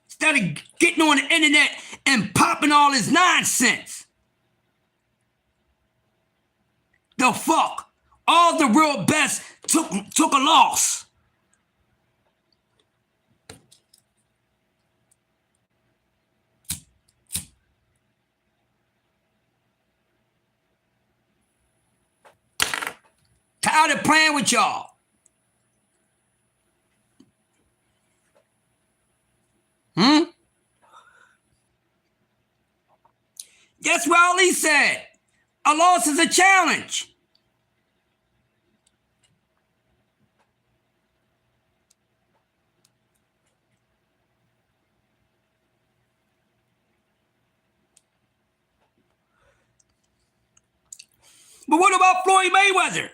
Instead of getting on the internet and popping all this nonsense. The fuck? All the real best took a loss. Tired of playing with y'all. That's what Ali said. A loss is a challenge. But what about Floyd Mayweather?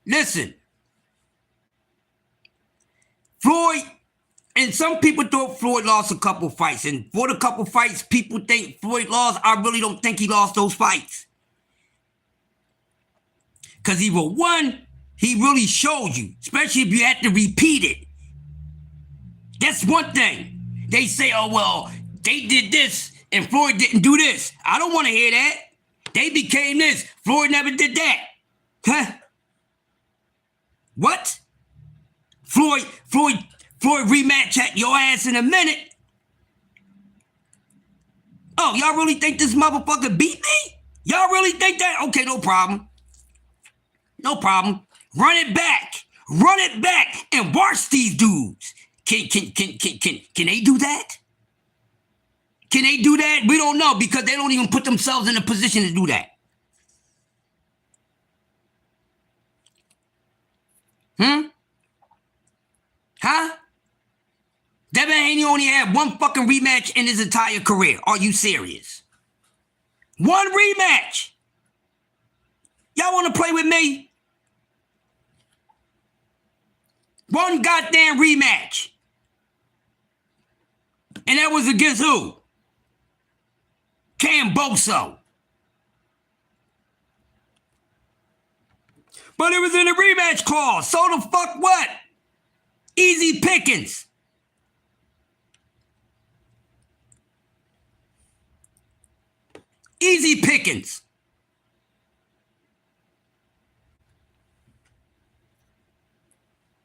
Listen, Floyd, and some people thought Floyd lost a couple fights, and for the couple fights people think Floyd lost, I really don't think he lost those fights. Because either one, he really showed you, especially if you had to repeat it. That's one thing. They say, oh, well, they did this and Floyd didn't do this. I don't want to hear that. They became this. Floyd never did that. Huh? What? Floyd rematch at your ass in a minute. Oh, y'all really think this motherfucker beat me? Y'all really think that? Okay, no problem. No problem. Run it back. Run it back and watch these dudes. Can they do that? Can they do that? We don't know because they don't even put themselves in a position to do that. Huh? Devin Haney only had one fucking rematch in his entire career. Are you serious? One rematch. Y'all want to play with me? One goddamn rematch. And that was against who? Camboso. But it was in a rematch clause. So the fuck what? Easy pickings. Easy pickings.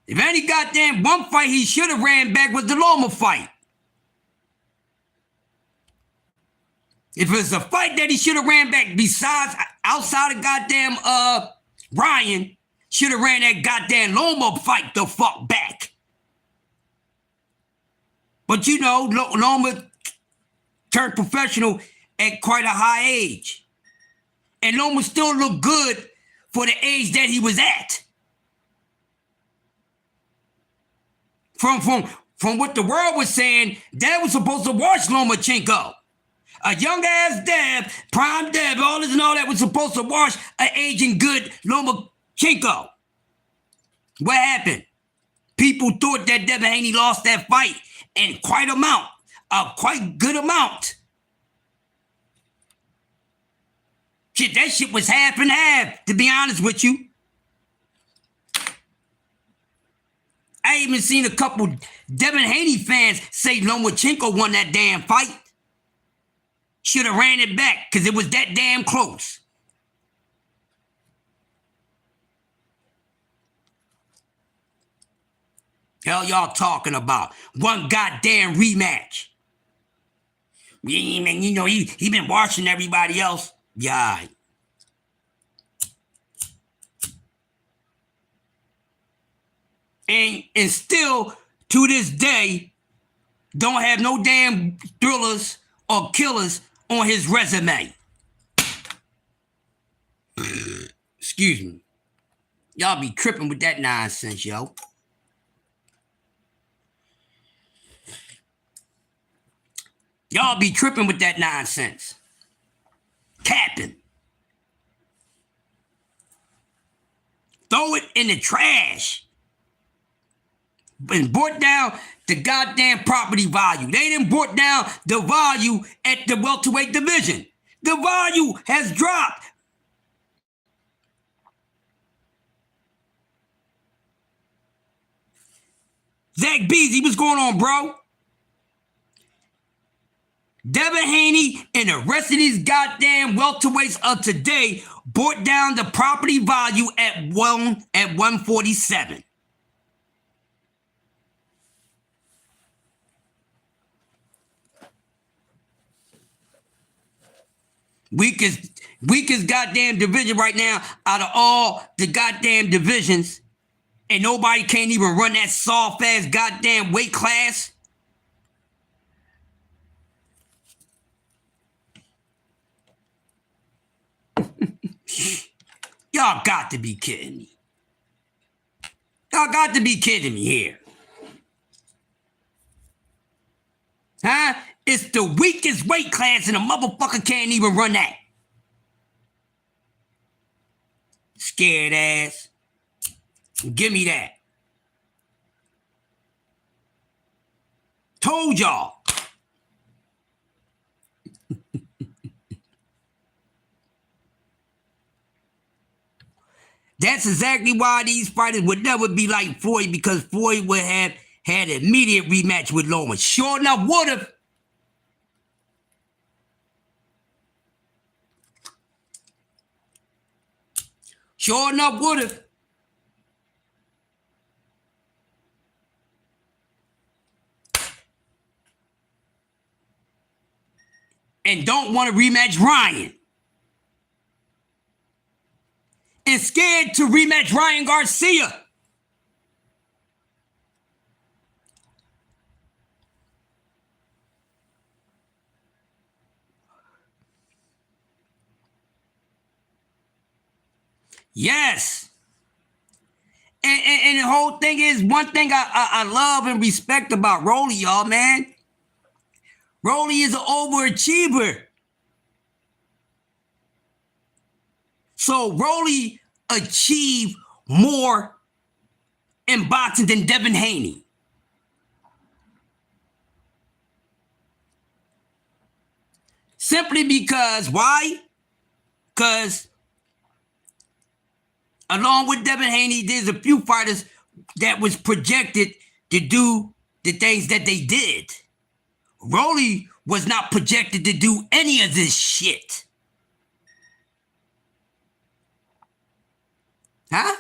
If any goddamn one fight he should have ran back was the Loma fight. If it's a fight that he should have ran back besides outside of goddamn Ryan, should have ran that goddamn Loma fight the fuck back. But you know, Loma turned professional at quite a high age. And Loma still looked good for the age that he was at. From what the world was saying, Dad was supposed to watch Lomachenko. A young ass Dad, prime Dad, all this and all that was supposed to watch an aging good Lomachenko. What happened? People thought that Devin Haney lost that fight in quite good amount. Shit, that shit was half and half, to be honest with you. I even seen a couple Devin Haney fans say Lomachenko won that damn fight. Should have ran it back because it was that damn close. Hell y'all talking about? One goddamn rematch. You know, he been watching everybody else. Yeah. And still, to this day, don't have no damn thrillers or killers on his resume. Excuse me. Y'all be tripping with that nonsense, yo. Y'all be tripping with that nonsense. Capping. in the trash and brought down the goddamn property value. They didn't brought down the value at the welterweight division. The value has dropped. Zach Beasley, what's going on, bro? Devin Haney and the rest of these goddamn welterweights of today brought down the property value at 147. Weakest goddamn division right now out of all the goddamn divisions, and nobody can't even run that soft ass goddamn weight class. Y'all got to be kidding me. Y'all got to be kidding me here. Huh? It's the weakest weight class and a motherfucker can't even run that. Scared ass. Give me that. Told y'all. That's exactly why these fighters would never be like Floyd, because Floyd would have had an immediate rematch with Lomas. Sure enough, would have. Sure enough, would have. And don't want to rematch Ryan. And scared to rematch Ryan Garcia. Yes. And the whole thing is, one thing I love and respect about Rolly, y'all, man. Rolly is an overachiever. So Rolly achieved more in boxing than Devin Haney. Simply because, why? Because along with Devin Haney, there's a few fighters that was projected to do the things that they did. Rolly was not projected to do any of this shit. Huh?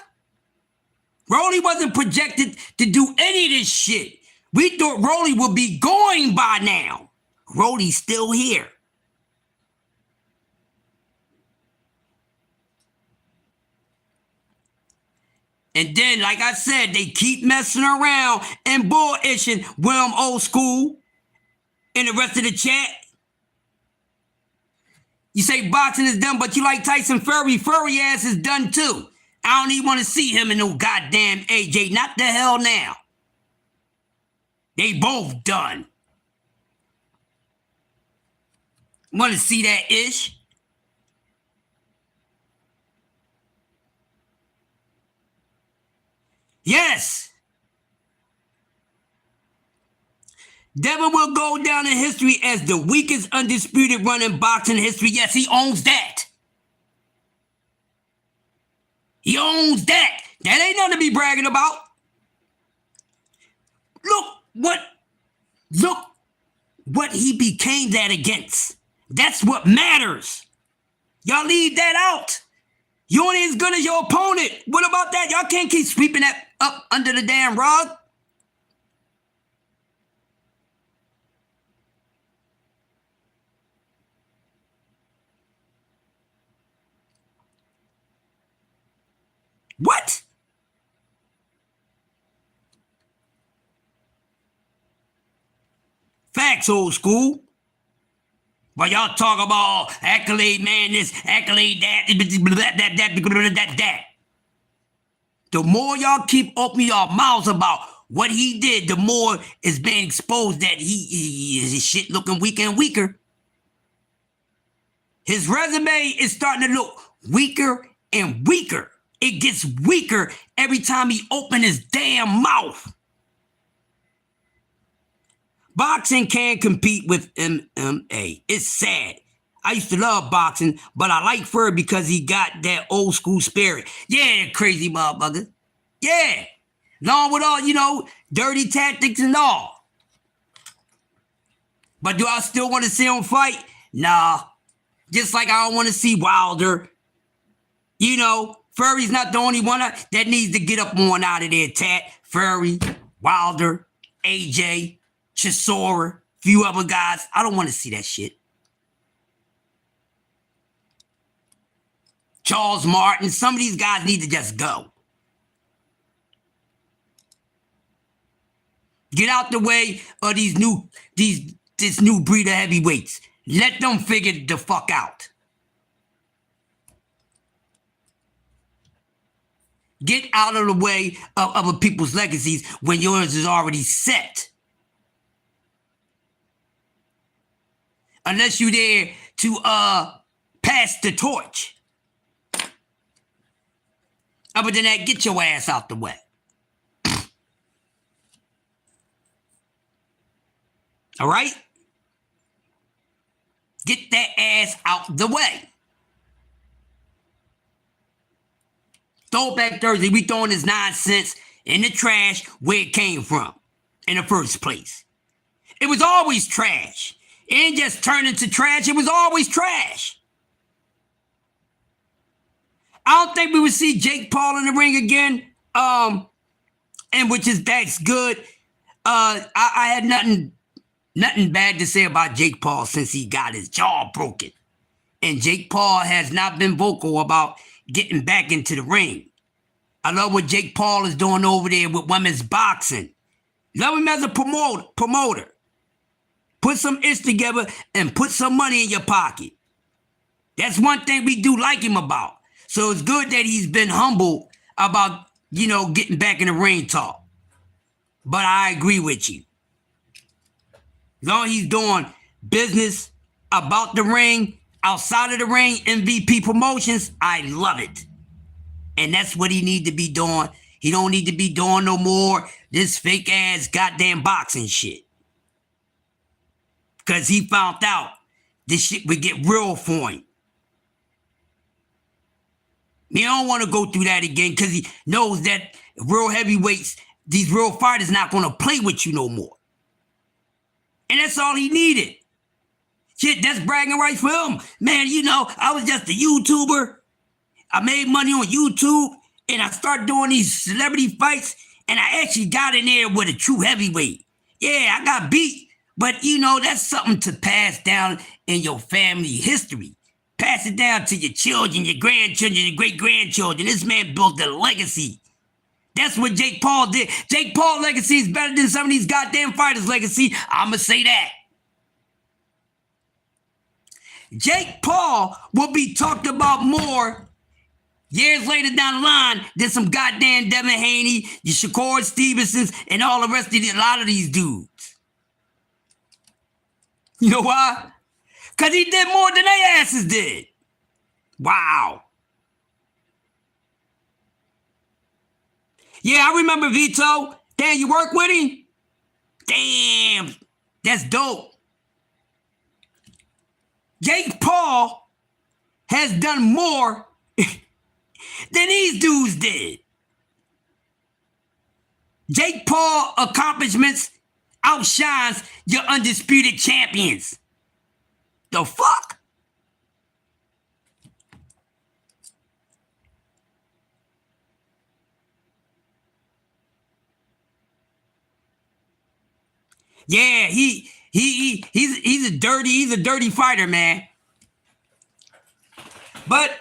Rolly wasn't projected to do any of this shit. We thought Rolly would be going by now. Rolly's still here. And then, like I said, they keep messing around and bullishing William Old School and the rest of the chat. You say boxing is done, but you like Tyson Fury. Fury ass is done too. I don't even want to see him in no goddamn AJ. Not the hell now. They both done. Want to see that ish? Yes. Devin will go down in history as the weakest undisputed run in boxing history. Yes, he owns that. He owns that. That ain't nothing to be bragging about. Look what he became that against. That's what matters. Y'all leave that out. You ain't as good as your opponent. What about that? Y'all can't keep sweeping that up under the damn rug. What? Facts, Old School. While y'all talk about accolade man this, accolade that. The more y'all keep opening your mouths about what he did, the more it's being exposed that his shit looking weaker and weaker. His resume is starting to look weaker and weaker. it gets weaker every time he opens his damn mouth. Boxing can't compete with MMA. It's sad. I used to love boxing, but I like Furry because he got that old school spirit. Yeah, crazy motherfucker. Yeah. Along with all, dirty tactics and all. But do I still want to see him fight? Nah. Just like I don't want to see Wilder. Furry's not the only one that needs to get up on out of there, Tat. Furry, Wilder, AJ, Chisora, few other guys. I don't want to see that shit. Charles Martin, some of these guys need to just go. Get out the way of this new breed of heavyweights. Let them figure the fuck out. Get out of the way of other people's legacies when yours is already set. Unless you're there to pass the torch. Other than that, get your ass out the way. All right? Get that ass out the way. Throwback Thursday, we throwing this nonsense in the trash where it came from in the first place. It was always trash. It didn't just turn into trash. It was always trash. I don't think we would see Jake Paul in the ring again. And that's good. I had nothing bad to say about Jake Paul since he got his jaw broken. And Jake Paul has not been vocal about getting back into the ring. I love what Jake Paul is doing over there with women's boxing. Love him as a promoter. Put some ish together and put some money in your pocket. That's one thing we do like him about. So it's good that he's been humble about, getting back in the ring talk. But I agree with you. As long as he's doing business about the ring, outside of the ring, MVP promotions, I love it. And that's what he need to be doing. He don't need to be doing no more this fake ass goddamn boxing shit. Because he found out this shit would get real for him. He don't want to go through that again because he knows that real heavyweights, these real fighters not going to play with you no more. And that's all he needed. Shit, that's bragging rights for him. Man, I was just a YouTuber. I made money on YouTube and I started doing these celebrity fights and I actually got in there with a true heavyweight. Yeah, I got beat, but that's something to pass down in your family history. Pass it down to your children, your grandchildren, your great-grandchildren. This man built a legacy. That's what Jake Paul did. Jake Paul's legacy is better than some of these goddamn fighters' legacy. I'ma say that. Jake Paul will be talked about more years later down the line than some goddamn Devin Haney, your Shakur Stevensons, and all the rest of a lot of these dudes. You know why? Because he did more than they asses did. Wow. Yeah, I remember Vito. Damn, you work with him? Damn, that's dope. Jake Paul has done more than these dudes did. Jake Paul accomplishments outshines your undisputed champions. The fuck? Yeah, he's a dirty fighter, man. But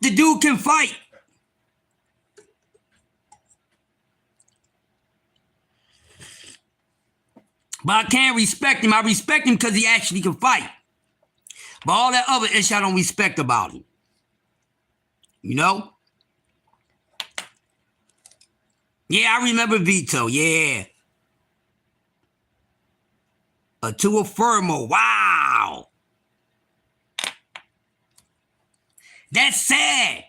the dude can fight. But I can't respect him. I respect him because he actually can fight. But all that other ish I don't respect about him. Yeah, I remember Vito, yeah. A Tua Firmo, wow. That's sad.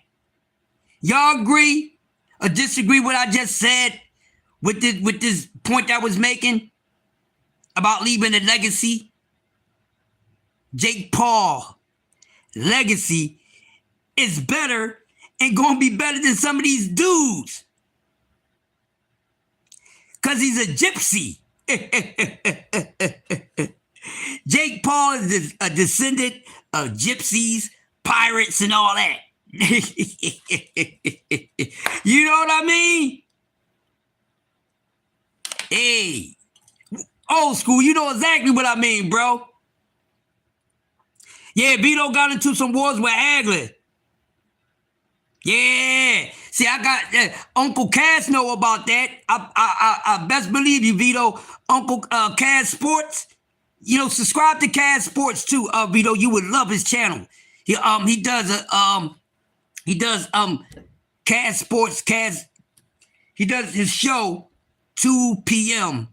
Y'all agree or disagree what I just said with this point I was making about leaving a legacy? Jake Paul legacy is better and gonna be better than some of these dudes. Cause he's a gypsy. Jake Paul is a descendant of gypsies, pirates, and all that. You know what I mean? Hey, old school, you know exactly what I mean, bro. Yeah, Vito got into some wars with Hagler. Yeah. See, I got Uncle Cass know about that. I best believe you, Vito. Uncle Cass Sports. You know, subscribe to Cass Sports too, Vito. You would love his channel. He does Cass Sports. He does his show 2 p.m.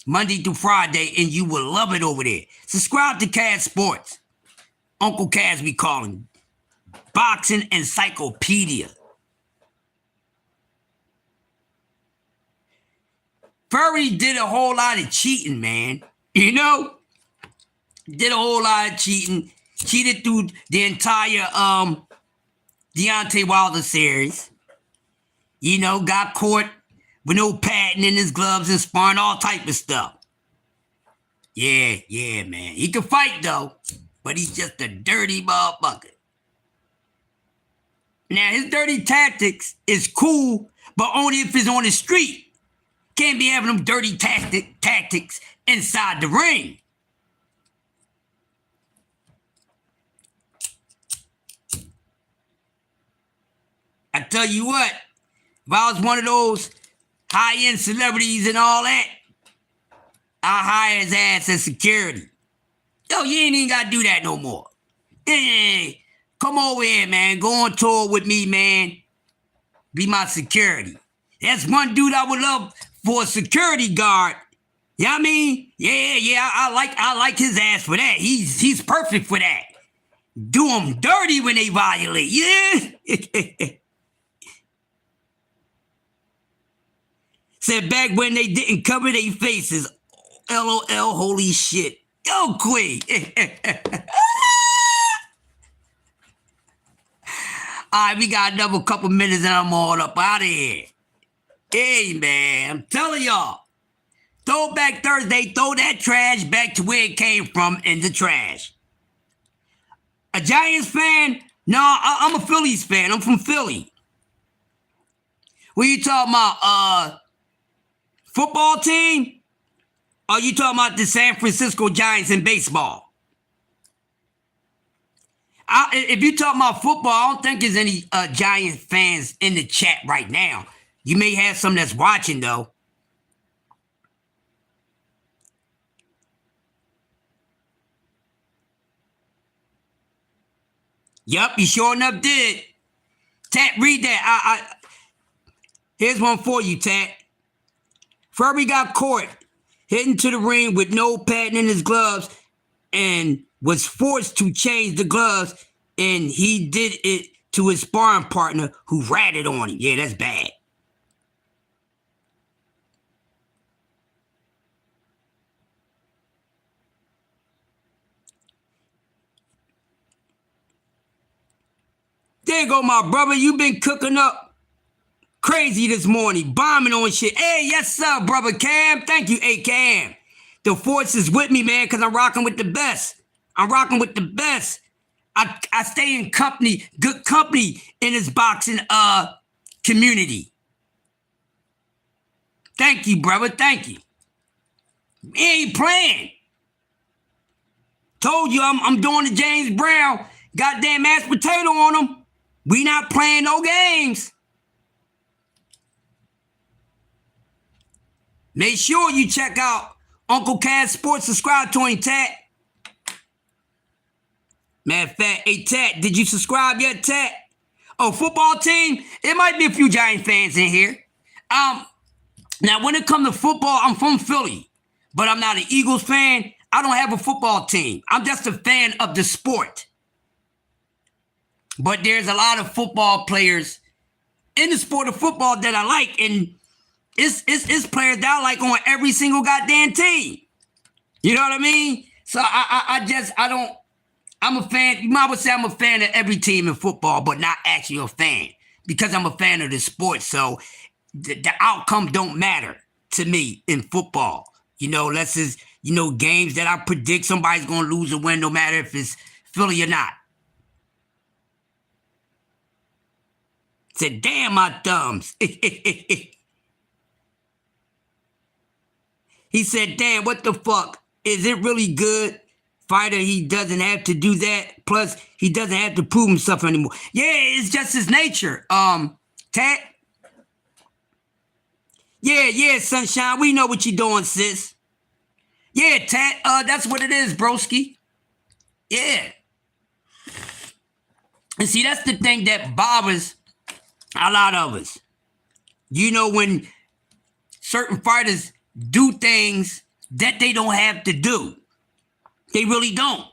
Monday through Friday, and you will love it over there. Subscribe to Cass Sports. Uncle Cass, we call him. Boxing encyclopedia. Furry did a whole lot of cheating, man. You know? Did a whole lot of cheating. Cheated through the entire Deontay Wilder series. You know, got caught with no padding in his gloves and sparring all type of stuff. Yeah, man. He can fight, though. But he's just a dirty motherfucker. Now, his dirty tactics is cool, but only if it's on the street. Can't be having them dirty tactics inside the ring. I tell you what, if I was one of those high-end celebrities and all that, I'll hire his ass as security. Yo, you ain't even got to do that no more. Hey, come over here, man. Go on tour with me, man. Be my security. That's one dude I would love for a security guard. You know what I mean? Yeah, I like his ass for that. He's perfect for that. Do them dirty when they violate. Yeah. Said back when they didn't cover their faces. LOL, holy shit. Yo, Queen. All right, we got another couple minutes and I'm all up out of here. Hey, man, I'm telling y'all. Throwback Thursday, throw that trash back to where it came from in the trash. A Giants fan? No, I'm a Phillies fan. I'm from Philly. What you talking about? Football team? Or you talking about the San Francisco Giants in baseball? If you talking about football, I don't think there's any Giants fans in the chat right now. You may have some that's watching, though. Yup, you sure enough did. Tat, read that. Here's one for you, Tat. Furby got caught heading to the ring with no padding in his gloves and was forced to change the gloves, and he did it to his sparring partner who ratted on him. Yeah, that's bad. There you go, my brother. You been cooking up crazy this morning, bombing on shit. Hey, yes, sir, brother Cam. Thank you, A Cam. The force is with me, man, because I'm rocking with the best. I stay in company, good company in this boxing community. Thank you, brother. Thank you. He ain't playing. Told you I'm doing the James Brown goddamn mashed potato on him. We not playing no games. Make sure you check out Uncle Cass Sports. Subscribe to him, Tat. Matter of fact, hey, Tat, did you subscribe yet, Tat? Oh, football team? It might be a few Giant fans in here. Now, when it comes to football, I'm from Philly, but I'm not an Eagles fan. I don't have a football team. I'm just a fan of the sport. But there's a lot of football players in the sport of football that I like, and it's players that I like on every single goddamn team. You know what I mean? So I'm a fan. You might say I'm a fan of every team in football, but not actually a fan because I'm a fan of the sport. So the outcome don't matter to me in football. You know, unless it's, games that I predict somebody's going to lose or win, no matter if it's Philly or not. Said, damn my thumbs. He said, damn, what the fuck? Is it really good? Fighter, he doesn't have to do that. Plus, he doesn't have to prove himself anymore. Yeah, it's just his nature. Tat? Yeah, Sunshine. We know what you're doing, sis. Yeah, Tat, that's what it is, broski. Yeah. And see, that's the thing that bothers a lot of us. When certain fighters do things that they don't have to do. They really don't.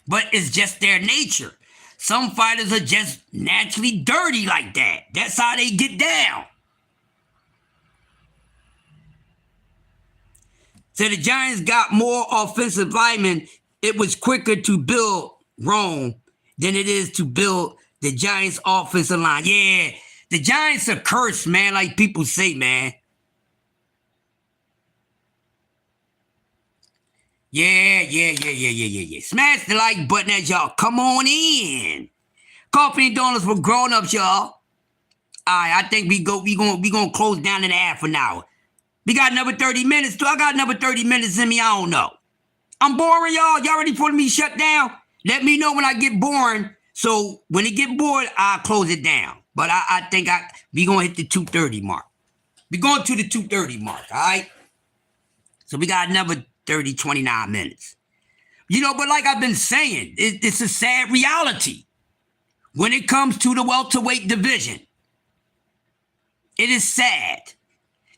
But it's just their nature. Some fighters are just naturally dirty like that. That's how they get down. So the Giants got more offensive linemen. It was quicker to build Rome than it is to build the Giants' offensive line. Yeah, the Giants are cursed, man, like people say, man. Yeah. Smash the like button as y'all come on in. Coffee and donuts for grown-ups, y'all. All right, I think we gonna close down in half an hour. We got another 30 minutes. Do I got another 30 minutes in me? I don't know. I'm boring, y'all. Y'all ready for me to shut down? Let me know when I get boring. So when it get bored, I'll close it down. But I think we gonna hit the 2:30 mark. We going to the 2:30 mark, all right? So we got another 30, 29 minutes. But like I've been saying, it's a sad reality when it comes to the welterweight division. It is sad.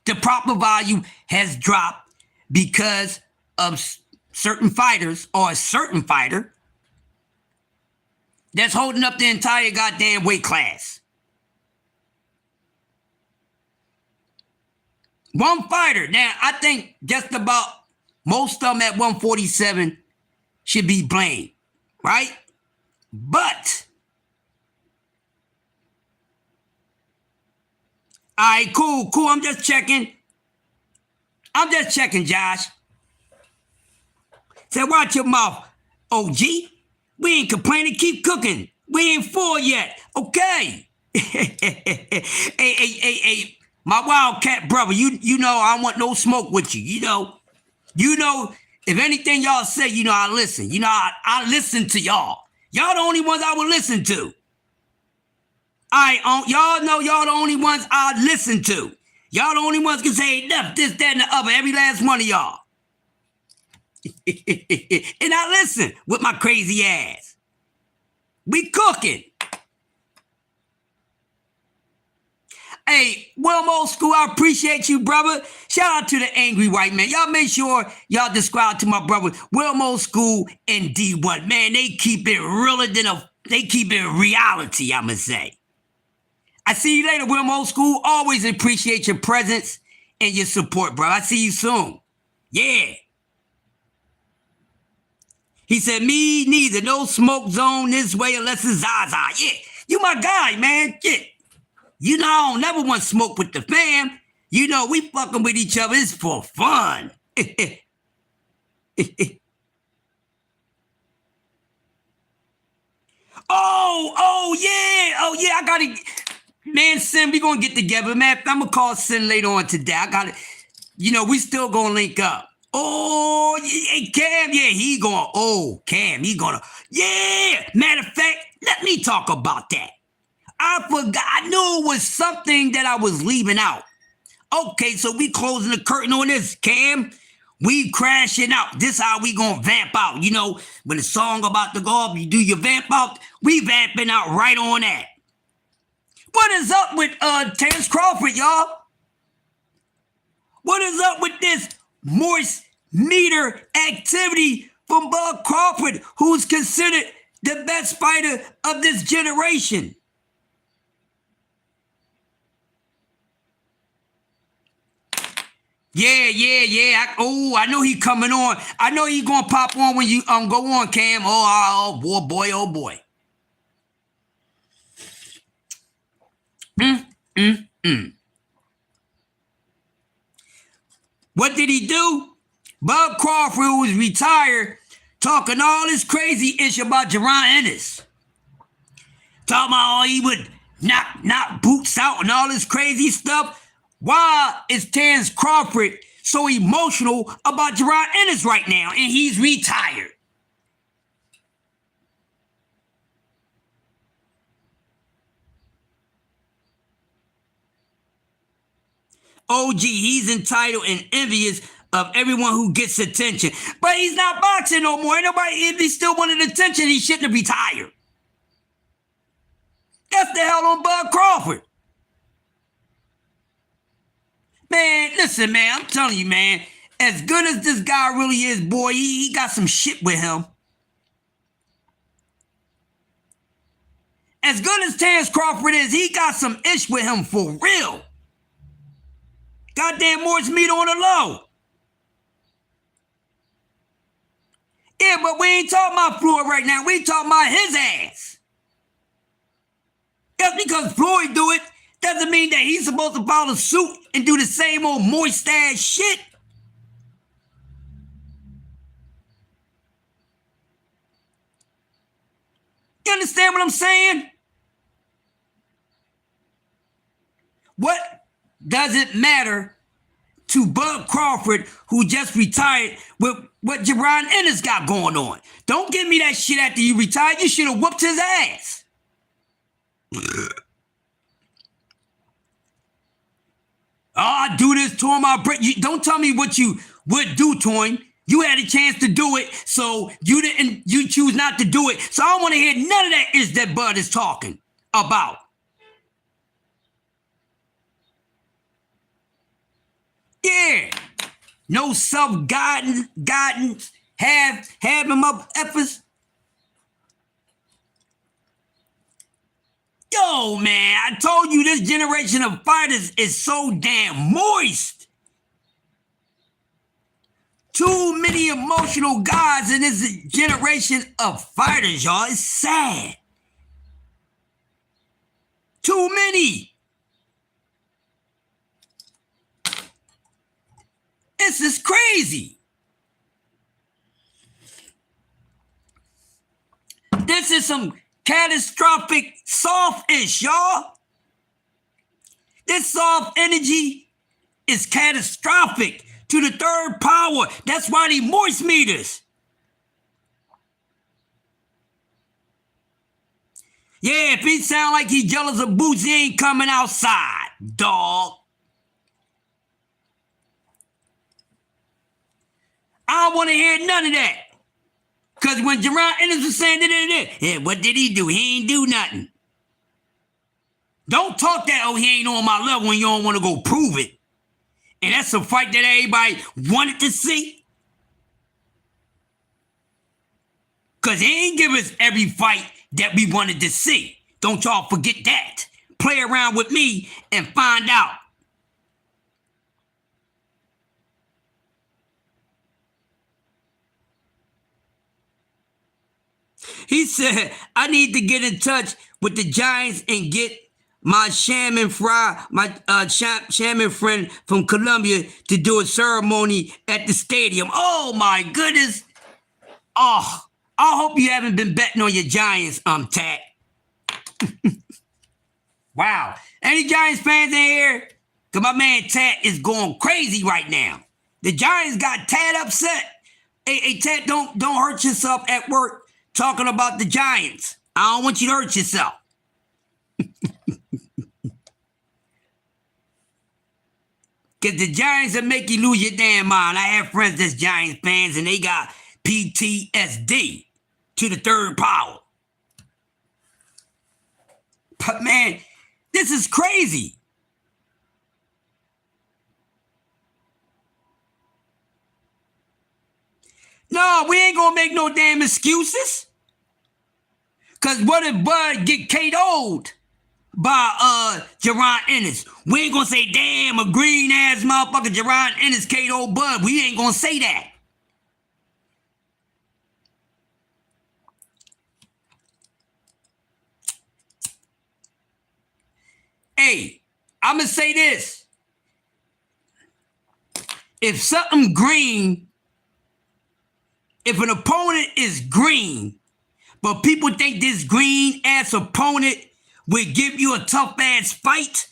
The proper value has dropped because of certain fighters or a certain fighter that's holding up the entire goddamn weight class. One fighter. Now, I think just about most of them at 147 should be blamed, right? But, all right, cool. I'm just checking, Josh. Say, watch your mouth, OG. We ain't complaining, keep cooking. We ain't full yet, okay? Hey, my wildcat brother, you know I don't want no smoke with you, You know, if anything y'all say, I listen. I listen to y'all. Y'all the only ones I will listen to. Y'all know y'all the only ones I listen to. Y'all the only ones can say enough, this, that, and the other, every last one of y'all. And I listen with my crazy ass. We cooking. Hey, M.O.C, I appreciate you, brother. Shout out to the Angry White Man. Y'all make sure y'all subscribe to my brother, M.O.C and D1. Man, they keep it realer they keep it reality, I'ma say. I see you later, M.O.C. Always appreciate your presence and your support, bro. I see you soon. Yeah. He said, me neither. No smoke zone this way unless it's Zaza. Yeah, you my guy, man. Yeah. I don't never want to smoke with the fam. We fucking with each other. It's for fun. Oh, yeah. I gotta, man, Sin, we gonna get together, man. I'm gonna call Sin later on today. I gotta, we still gonna link up. Oh, yeah, Cam, yeah, Cam, he gonna, yeah. Matter of fact, let me talk about that. I forgot. I knew it was something that I was leaving out. Okay, so we closing the curtain on this, Cam. We crashing out. This how we gonna vamp out. When the song about to go up, you do your vamp out. We vamping out right on that. What is up with Terrence Crawford, y'all? What is up with this Morse meter activity from Bud Crawford, who's considered the best fighter of this generation? Yeah. I know he coming on. I know he gonna pop on when you go on, Cam. Oh boy, oh boy. What did he do? Bud Crawford, who was retired, talking all this crazy ish about Jerron Ennis. Talking about he would knock Boots out and all this crazy stuff. Why is Terrence Crawford so emotional about Jerron Ennis right now and he's retired? OG, he's entitled and envious of everyone who gets attention. But he's not boxing no more. Ain't nobody, if he still wanted attention, he shouldn't have retired. That's the hell on Bud Crawford. Man, listen, man, I'm telling you, man, as good as this guy really is, boy, he got some shit with him. As good as Terrence Crawford is, he got some ish with him for real. Goddamn Morris meat on the low. Yeah, but we ain't talking about Floyd right now. We talking about his ass. Just because Floyd do it doesn't mean that he's supposed to follow suit and do the same old moist ass shit. You understand what I'm saying? What does it matter to Bud Crawford, who just retired, with what Jerron Ennis got going on? Don't give me that shit after you retired. You should have whooped his ass. I do this to him. Don't tell me what you would do to him. You had a chance to do it, so you choose not to do it. So I don't want to hear none of that is that Bud is talking about. Yeah. No self-guidance, have him up efforts. Yo, man, I told you this generation of fighters is so damn moist. Too many emotional guys in this generation of fighters, y'all. It's sad. Too many. This is crazy. This is some catastrophic soft-ish, y'all. This soft energy is catastrophic to the third power. That's why they moist meters. Yeah, if he sound like he jealous of Boots, he ain't coming outside, dog. I don't want to hear none of that. Because when Jerron Ennis was saying yeah, what did he do? He ain't do nothing. Don't talk that, oh, he ain't on my level when you don't want to go prove it. And that's a fight that everybody wanted to see. Because he ain't give us every fight that we wanted to see. Don't y'all forget that. Play around with me and find out. He said, I need to get in touch with the Giants and get my shaman friend from Colombia to do a ceremony at the stadium. Oh my goodness. Oh, I hope you haven't been betting on your Giants, Tat. Wow. Any Giants fans in here? Because my man Tat is going crazy right now. The Giants got Tat upset. Hey, Tat, don't hurt yourself at work talking about the Giants. I don't want you to hurt yourself. Because the Giants will make you lose your damn mind. I have friends that's Giants fans and they got PTSD to the third power. But man, this is crazy. No, we ain't gonna make no damn excuses. Because what if Bud get KO'd? by Jerron Ennis. We ain't gonna say, damn, a green ass motherfucker Jerron Ennis Kato Bud. We ain't gonna say that. Hey, I'm gonna say this. If something green, if an opponent is green, but people think this green ass opponent would give you a tough ass fight,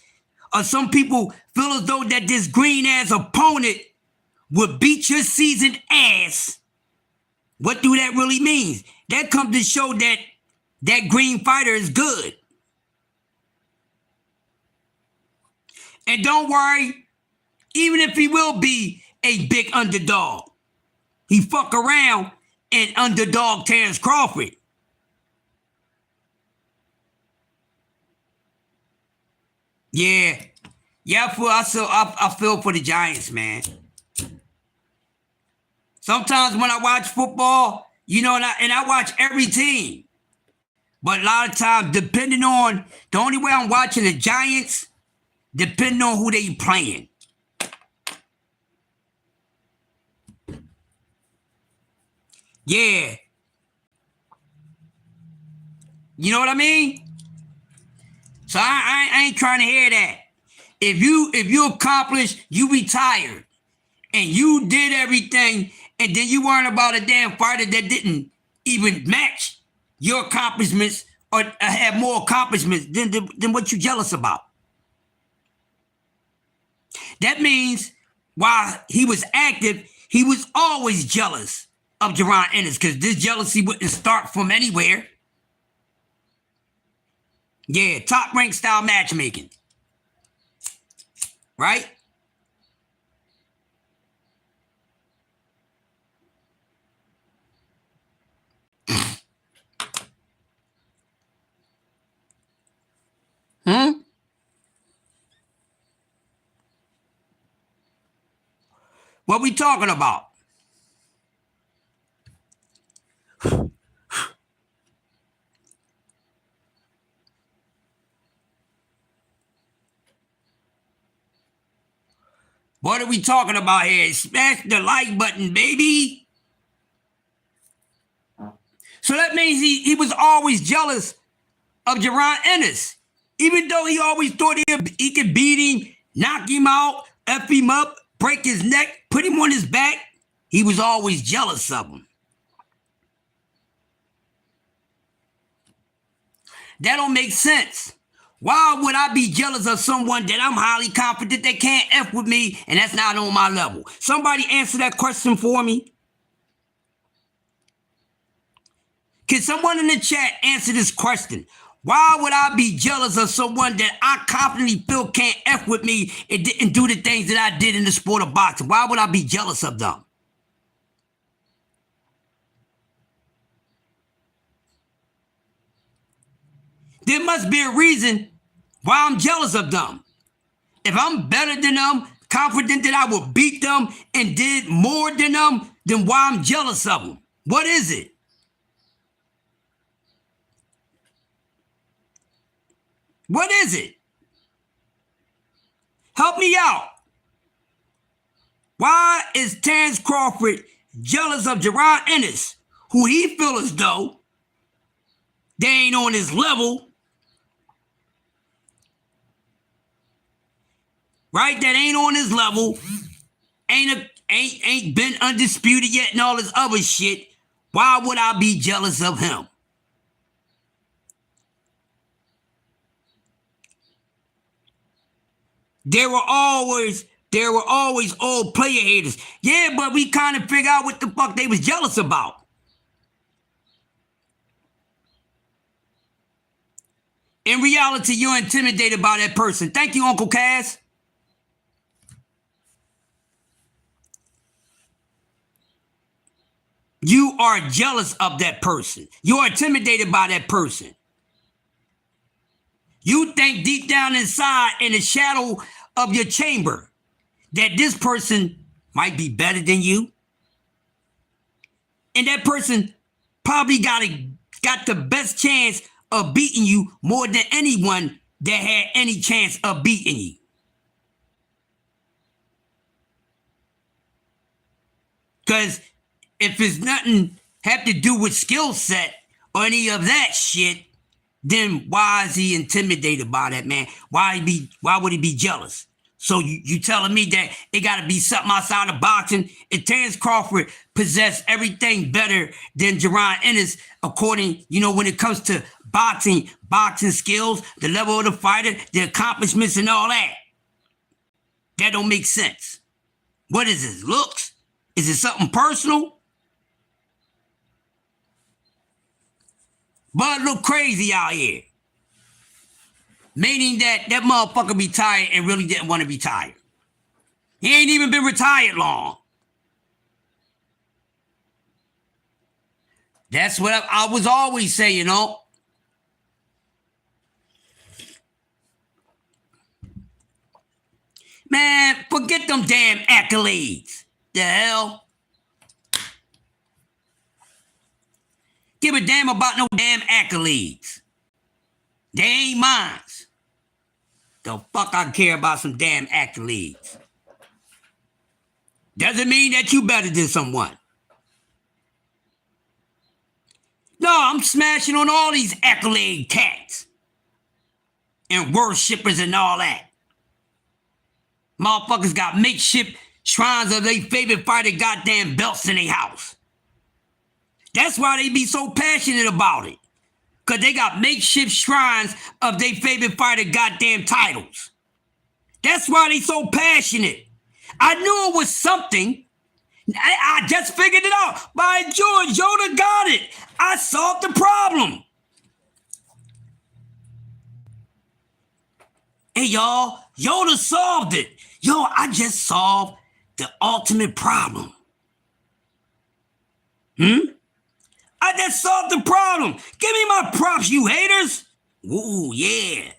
or some people feel as though that this green ass opponent would beat your seasoned ass, what do that really mean? That comes to show that that green fighter is good. And don't worry, even if he will be a big underdog, he fuck around and underdog Terrence Crawford. Yeah, I feel for the Giants, man. Sometimes when I watch football, you know, and I watch every team, but a lot of times, depending on the only way I'm watching the Giants, depending on who they playing. Yeah. You know what I mean? So I ain't trying to hear that. If you accomplish, you retired, and you did everything, and then you weren't about a damn fighter that didn't even match your accomplishments or have more accomplishments than what you jealous about. That means while he was active, he was always jealous of Jerron Ennis, because this jealousy wouldn't start from anywhere. Yeah, top rank style matchmaking. Right? What we talking about? What are we talking about here? Smash the like button, baby. So that means he was always jealous of Jerron Ennis. Even though he always thought he could beat him, knock him out, F him up, break his neck, put him on his back, he was always jealous of him. That don't make sense. Why would I be jealous of someone that I'm highly confident they can't F with me and that's not on my level? Somebody answer that question for me. Can someone in the chat answer this question? Why would I be jealous of someone that I confidently feel can't F with me and didn't do the things that I did in the sport of boxing? Why would I be jealous of them? There must be a reason why I'm jealous of them. If I'm better than them, confident that I will beat them and did more than them, then why I'm jealous of them? What is it? What is it? Help me out. Why is Terrence Crawford jealous of Jerron Ennis, who he feels as though they ain't on his level? Right? That ain't on his level. Ain't been undisputed yet and all this other shit. Why would I be jealous of him? There were always old player haters. Yeah, but we kind of figure out what the fuck they was jealous about. In reality, you're intimidated by that person. Thank you, Uncle Cass. You are jealous of that person. You're intimidated by that person. You think deep down inside in the shadow of your chamber that this person might be better than you. And that person probably got the best chance of beating you more than anyone that had any chance of beating you. Because if it's nothing have to do with skill set or any of that shit, then why is he intimidated by that, man? Why would he be jealous? So you telling me that it got to be something outside of boxing? If Terrence Crawford possessed everything better than Jaron Ennis, according, when it comes to boxing skills, the level of the fighter, the accomplishments and all that. That don't make sense. What is this, looks? Is it something personal? Bud look crazy out here. Meaning that motherfucker retired and really didn't want to retire. He ain't even been retired long. That's what I was always saying, Man, forget them damn accolades. The hell? Give a damn about no damn accolades. They ain't mine. The fuck I care about some damn accolades. Doesn't mean that you better than someone. No, I'm smashing on all these accolade cats. And worshippers and all that. Motherfuckers got makeshift shrines of their favorite fighter goddamn belts in their house. That's why they be so passionate about it. Because they got makeshift shrines of their favorite fighter goddamn titles. That's why they so passionate. I knew it was something. I just figured it out. By George, Yoda got it. I solved the problem. Hey, y'all, Yoda solved it. Yo, I just solved the ultimate problem. I just solved the problem. Give me my props, you haters. Ooh, yeah.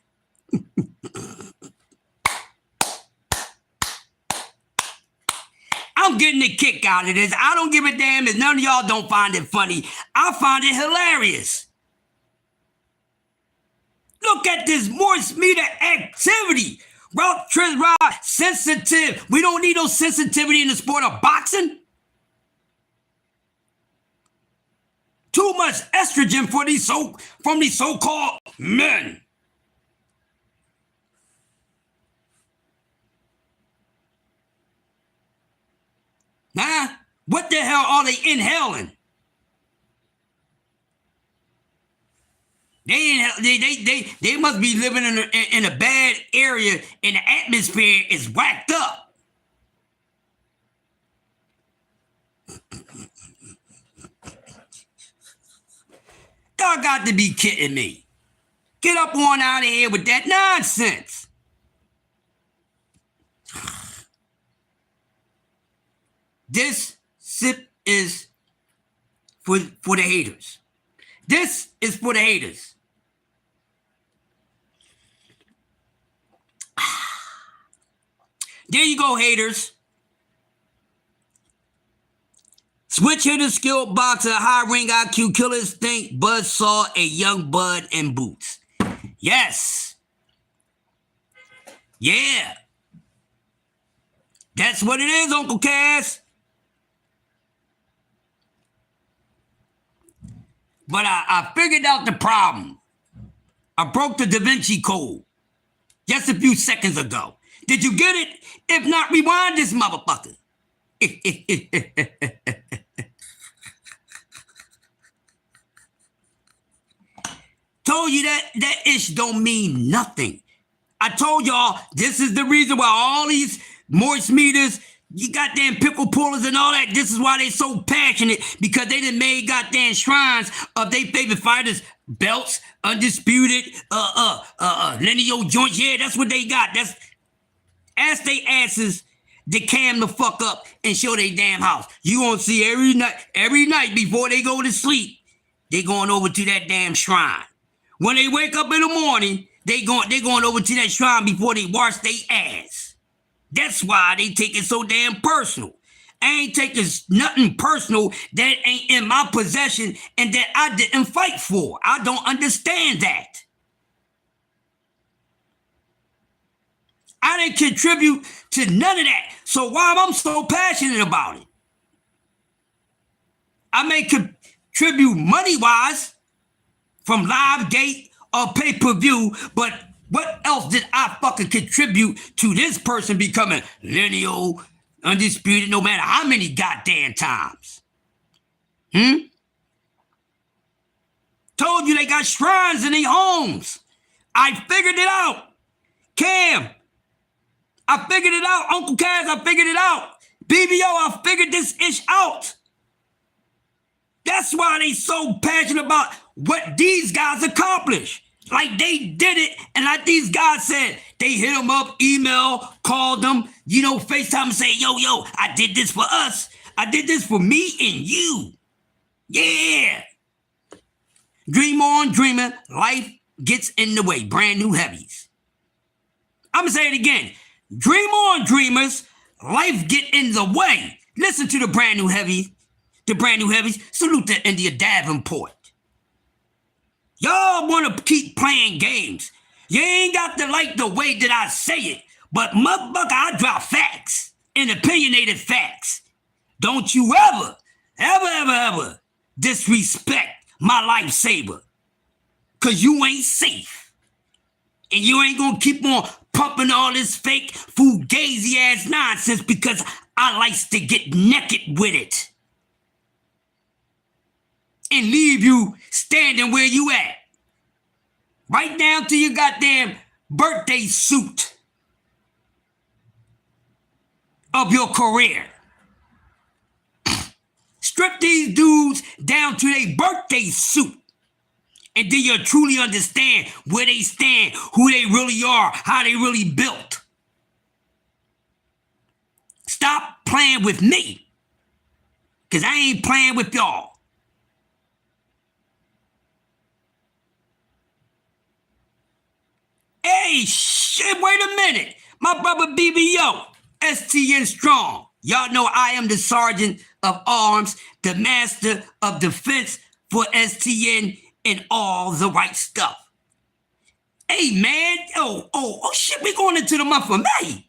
I'm getting a kick out of this. I don't give a damn if none of y'all don't find it funny. I find it hilarious. Look at this Morse meter activity. Route Trisrod, sensitive. We don't need no sensitivity in the sport of boxing. Too much estrogen from these so-called men. Huh? What the hell are they inhaling? They must be living in a bad area and the atmosphere is whacked up. Y'all got to be kidding me. Get up on out of here with that nonsense. This sip is for the haters. This is for the haters. There you go, haters. Switch hitter, skilled boxer, high ring IQ, killer instinct, buzzsaw, a young bud in boots. Yes. Yeah. That's what it is, Uncle Cass. But I figured out the problem. I broke the Da Vinci Code just a few seconds ago. Did you get it? If not, rewind this motherfucker. Told you that ish don't mean nothing. I told y'all this is the reason why all these moist meters, you goddamn pickle pullers and all that, this is why they so passionate, because they done made goddamn shrines of their favorite fighters, belts, undisputed, lineal joints. Yeah, that's what they got. That's ask they asses to cam the fuck up and show they damn house. You gonna see every night before they go to sleep, they going over to that damn shrine. When they wake up in the morning, they going over to that shrine before they wash their ass. That's why they take it so damn personal. I ain't taking nothing personal that ain't in my possession and that I didn't fight for. I don't understand that. I didn't contribute to none of that. So why am I so passionate about it? I may contribute money-wise from live gate or pay-per-view, but what else did I fucking contribute to this person becoming lineal, undisputed, no matter how many goddamn times? Told you they got shrines in their homes. I figured it out. Cam, I figured it out. Uncle Kaz, I figured it out. BBO, I figured this ish out. That's why they so passionate about what these guys accomplish. Like they did it, and like these guys said, they hit them up, email, called them, FaceTime and say, yo, I did this for us. I did this for me and you. Yeah. Dream on, dreamer. Life gets in the way. Brand new heavies. I'm going to say it again. Dream on, dreamers. Life get in the way. Listen to the brand new heavies. The brand new heavies. Salute to India Davenport. Y'all want to keep playing games. You ain't got to like the way that I say it. But motherfucker, I drop facts. And opinionated facts. Don't you ever disrespect my lifesaver. Because you ain't safe. And you ain't going to keep on pumping all this fake fugazi ass nonsense because I likes to get naked with it. And leave you standing where you at. Right down to your goddamn birthday suit of your career. Strip these dudes down to their birthday suit. And then you'll truly understand where they stand, who they really are, how they really built. Stop playing with me. Because I ain't playing with y'all. Hey, shit, wait a minute. My brother BBO, STN Strong. Y'all know I am the Sergeant of Arms, the Master of Defense for STN and all the right stuff. Hey, man. Oh, shit, we going into the month of May.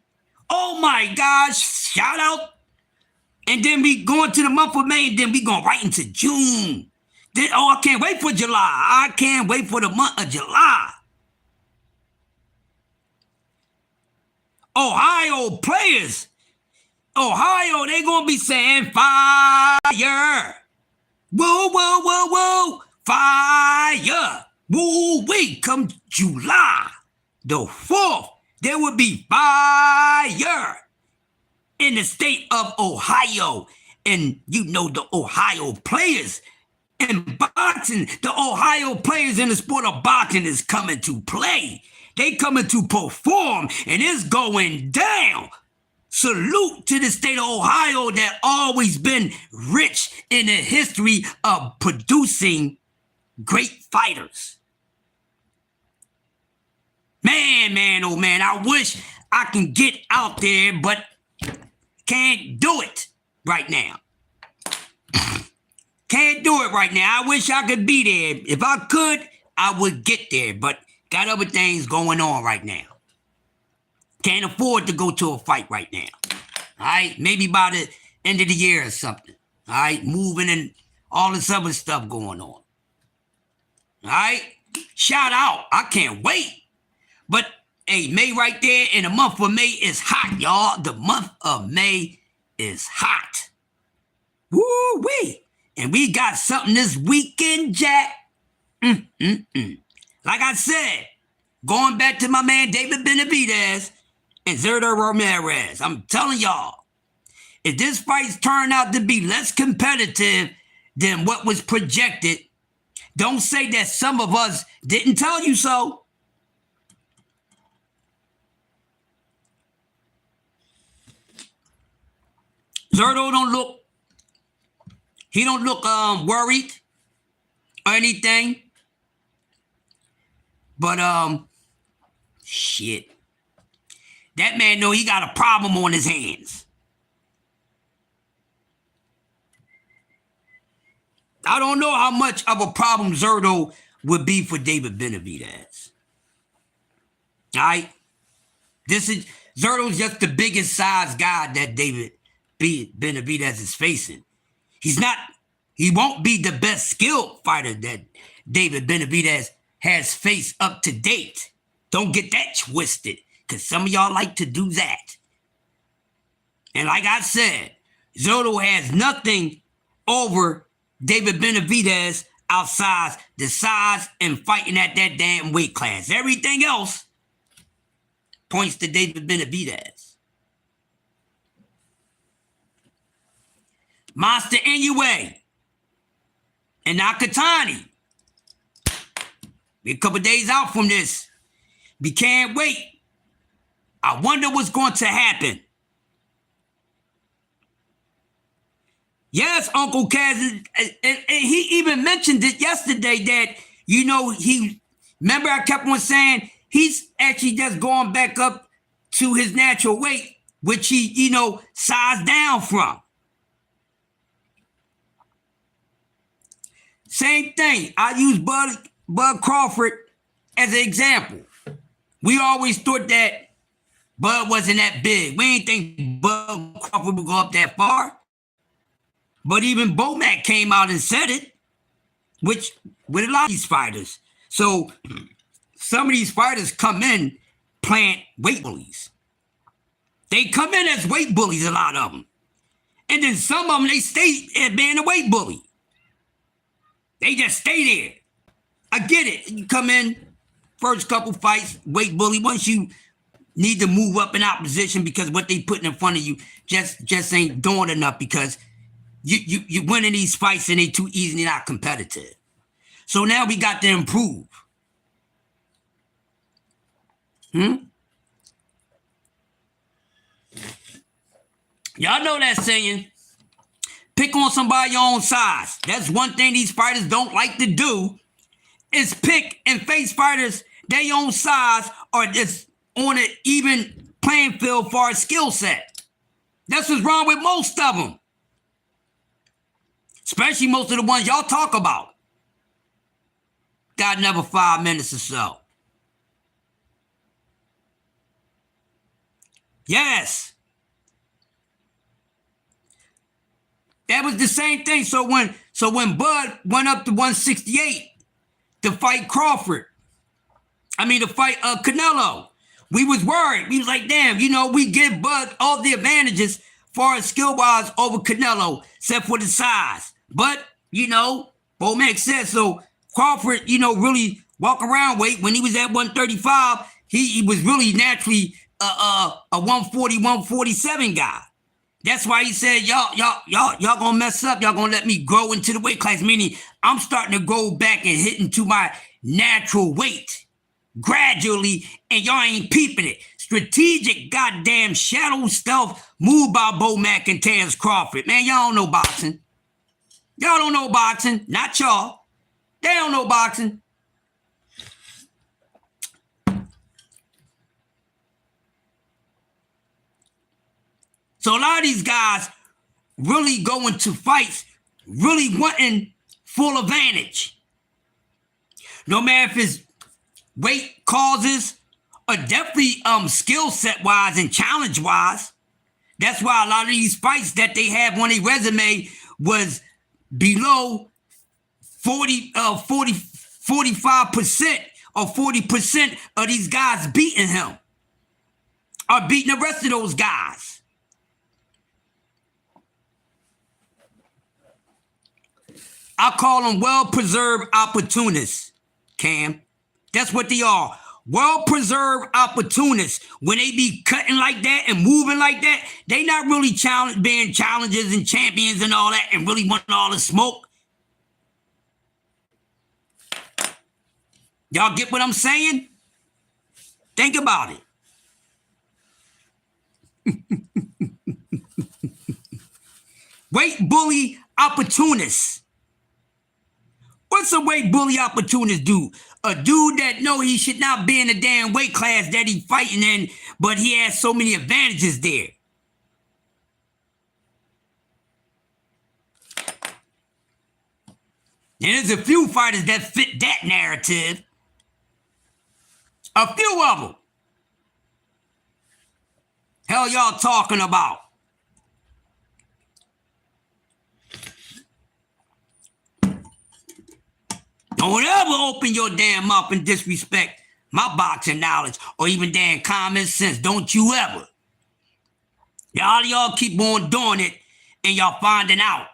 Oh, my gosh. Shout out. And then we going to the month of May, and then we going right into June. Then, I can't wait for July. I can't wait for the month of July. Ohio players. Ohio, they gonna be saying fire. Whoa, whoa, whoa, whoa. Fire. Woo-wee. Come July the 4th, there will be fire in the state of Ohio. And you know the Ohio players in boxing, the Ohio players in the sport of boxing is coming to play. They coming to perform, and it's going down. Salute to the state of Ohio that always been rich in the history of producing great fighters. Man, oh man, I wish I can get out there, but can't do it right now. Can't do it right now. I wish I could be there. If I could, I would get there, but got other things going on right now. Can't afford to go to a fight right now. All right? Maybe by the end of the year or something. All right? Moving and all this other stuff going on. All right? Shout out. I can't wait. But, hey, May right there in the month of May is hot, y'all. The month of May is hot. Woo-wee. And we got something this weekend, Jack. Like I said, going back to my man David Benavidez and Zerdo Ramirez, I'm telling y'all, if this fight turned out to be less competitive than what was projected, don't say that some of us didn't tell you so. Zerdo don't look worried or anything. But, shit. That man know he got a problem on his hands. I don't know how much of a problem Zerdo would be for David Benavidez. All right? This is, Zerto's just the biggest size guy that David Benavidez is facing. He won't be the best skilled fighter that David Benavidez has faced up to date. Don't get that twisted, because some of y'all like to do that. And like I said, Zotto has nothing over David Benavidez outside the size and fighting at that damn weight class. Everything else points to David Benavidez. Monster Inoue and Nakatani. We're a couple days out from this. We can't wait. I wonder what's going to happen. Yes, Uncle Kaz, and he even mentioned it yesterday that, remember I kept on saying he's actually just going back up to his natural weight, which he, sized down from. Same thing. I use Bud Crawford as an example. We always thought that Bud wasn't that big. We didn't think Bud Crawford would go up that far. But even Bomac came out and said it, which with a lot of these fighters. So some of these fighters come in playing weight bullies. They come in as weight bullies, a lot of them. And then some of them, they stay at being a weight bully. They just stay there. I get it. You come in, first couple fights, weight bully. Once you need to move up in opposition because what they putting in front of you just ain't doing enough because you winning these fights and they too easily not competitive. So now we got to improve. Y'all know that saying, pick on somebody your own size. That's one thing these fighters don't like to do, is pick and face fighters their own size or just on an even playing field for a skill set. That's what's wrong with most of them. Especially most of the ones y'all talk about. Got another 5 minutes or so. Yes. That was the same thing. So when Bud went up to 168 to fight Canelo, we was worried. We was like, damn, we give Bud all the advantages far as skill-wise over Canelo, except for the size. But, Bomac said so. Crawford, really walk around weight. When he was at 135, he was really naturally a 140, 147 guy. That's why he said, y'all gonna mess up. Y'all gonna let me grow into the weight class, meaning I'm starting to go back and hit into my natural weight gradually, and y'all ain't peeping it. Strategic goddamn shadow stealth move by Bomac and Terrence Crawford. Man, y'all don't know boxing. Y'all don't know boxing. Not y'all. They don't know boxing. So a lot of these guys really go into fights really wanting full advantage. No matter if it's weight causes or definitely skill set wise and challenge wise. That's why a lot of these fights that they have on their resume was below 45% or 40% of these guys beating him or beating the rest of those guys. I call them well-preserved opportunists, Cam. That's what they are. Well-preserved opportunists. When they be cutting like that and moving like that, they not really being challengers and champions and all that and really wanting all the smoke. Y'all get what I'm saying? Think about it. Weight bully opportunists. What's a weight bully opportunist do? A dude that know he should not be in the damn weight class that he fighting in, but he has so many advantages there. And there's a few fighters that fit that narrative. A few of them. Hell y'all talking about? Don't ever open your damn mouth and disrespect my boxing knowledge or even damn common sense. Don't you ever. Y'all keep on doing it and y'all finding out.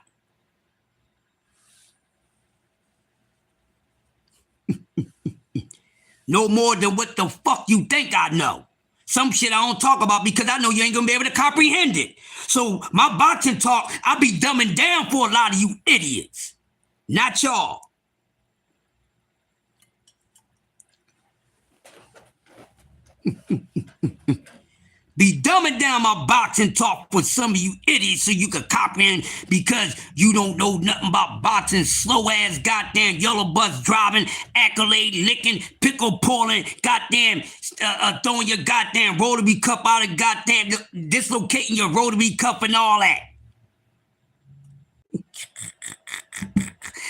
No more than what the fuck you think I know. Some shit I don't talk about because I know you ain't gonna be able to comprehend it. So my boxing talk, I be dumbing down for a lot of you idiots. Not y'all. Be dumbing down my boxing talk for some of you idiots so you can comprehend because you don't know nothing about boxing, slow ass goddamn yellow bus driving, accolade licking, pickle pulling, goddamn throwing your goddamn rotary cup out of goddamn dislocating your rotary cup and all that.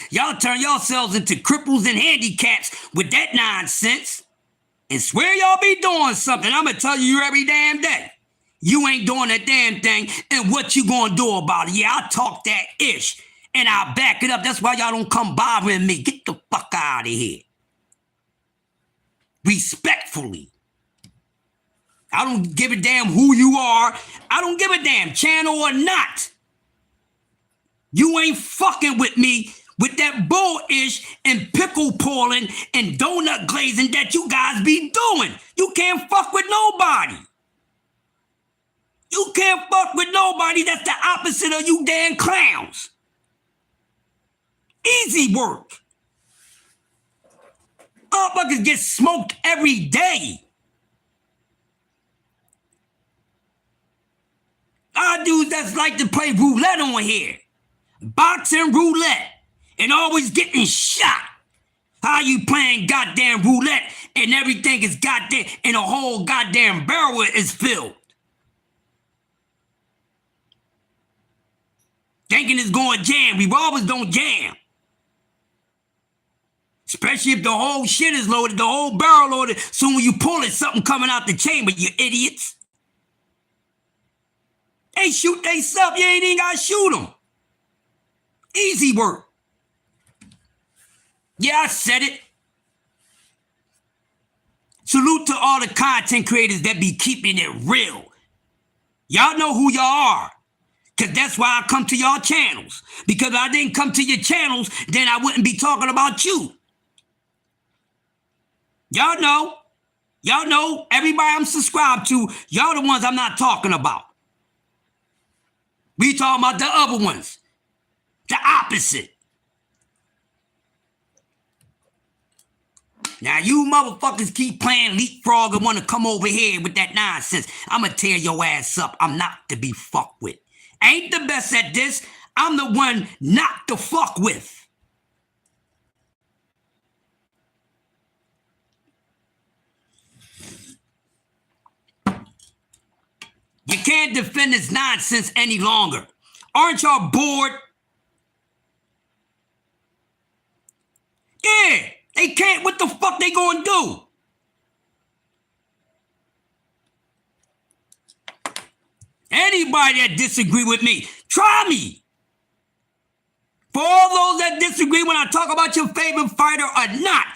Y'all turn yourselves into cripples and handicaps with that nonsense. And swear y'all be doing something. I'm going to tell you every damn day. You ain't doing a damn thing, and what you going to do about it? Yeah, I talk that ish, and I'll back it up. That's why y'all don't come bothering me. Get the fuck out of here. Respectfully. I don't give a damn who you are. I don't give a damn, channel or not. You ain't fucking with me with that bull-ish and pickle pulling and donut glazing that you guys be doing. You can't fuck with nobody. You can't fuck with nobody. That's the opposite of you damn clowns. Easy work. Motherfuckers get smoked every day. Our dudes that's like to play roulette on here. Boxing roulette. And always getting shot. How you playing goddamn roulette and everything is goddamn, and a whole goddamn barrel is filled. Thinking it's going jam. Revolvers don't jam. Especially if the whole shit is loaded, the whole barrel loaded. So when you pull it, something coming out the chamber, you idiots. They shoot they self, you ain't even gotta shoot them. Easy work. Yeah, I said it. Salute to all the content creators that be keeping it real. Y'all know who y'all are. Because that's why I come to y'all channels. Because if I didn't come to your channels, then I wouldn't be talking about you. Y'all know. Y'all know. Everybody I'm subscribed to, y'all the ones I'm not talking about. We talking about the other ones. The opposite. Now, you motherfuckers keep playing leapfrog and want to come over here with that nonsense. I'm going to tear your ass up. I'm not to be fucked with. Ain't the best at this. I'm the one not to fuck with. You can't defend this nonsense any longer. Aren't y'all bored? Yeah. They can't. What the fuck they gonna do? Anybody that disagree with me, try me. For all those that disagree when I talk about your favorite fighter or not,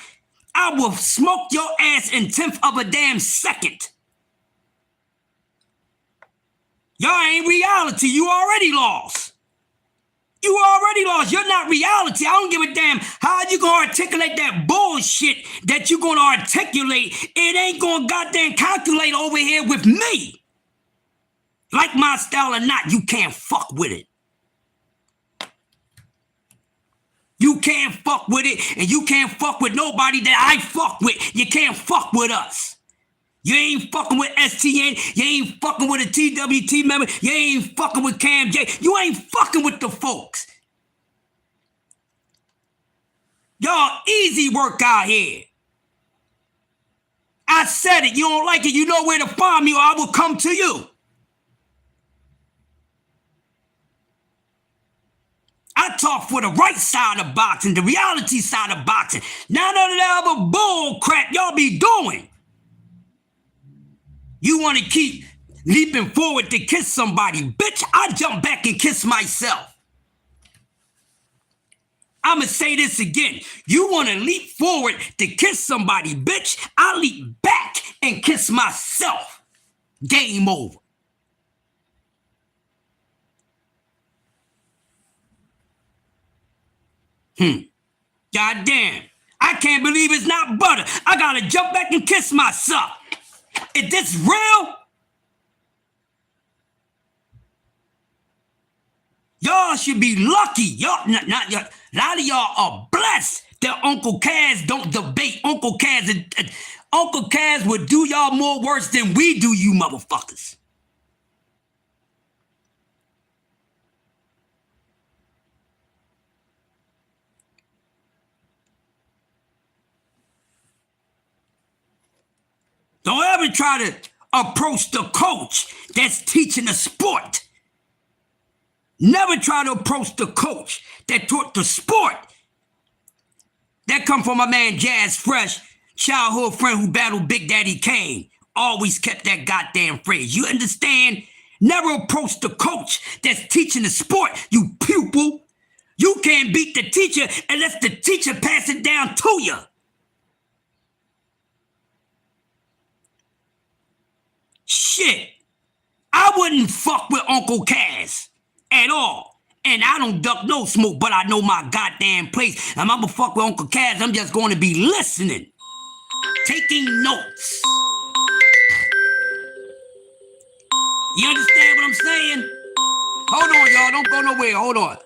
I will smoke your ass in 10th of a damn second. Y'all ain't reality. You already lost. You already lost. You're not reality. I don't give a damn how you gonna articulate that bullshit that you gonna articulate. It ain't gonna goddamn calculate over here with me. Like my style or not, you can't fuck with it. You can't fuck with it, and you can't fuck with nobody that I fuck with. You can't fuck with us. You ain't fucking with STN. You ain't fucking with a TWT member. You ain't fucking with Cam J. You ain't fucking with the folks. Y'all easy work out here. I said it. You don't like it. You know where to find me or I will come to you. I talk for the right side of boxing, the reality side of boxing. None of that other bull crap y'all be doing. You want to keep leaping forward to kiss somebody. Bitch, I jump back and kiss myself. I'ma say this again. You wanna leap forward to kiss somebody, bitch? I leap back and kiss myself. Game over. Goddamn. I can't believe it's not butter. I gotta jump back and kiss myself. Is this real? Y'all should be lucky. Y'all, not y'all. A lot of y'all are blessed that Uncle Kaz don't debate. Uncle Kaz would do y'all more worse than we do, you motherfuckers. Don't ever try to approach the coach that's teaching the sport. Never try to approach the coach that taught the sport. That come from my man Jazz Fresh, childhood friend who battled Big Daddy Kane. Always kept that goddamn phrase. You understand? Never approach the coach that's teaching the sport, you pupil. You can't beat the teacher unless the teacher pass it down to you. Shit. I wouldn't fuck with Uncle Kaz at all. And I don't duck no smoke, but I know my goddamn place. And I'ma fuck with Uncle Kaz. I'm just going to be listening. Taking notes. You understand what I'm saying? Hold on, y'all. Don't go nowhere. Hold on.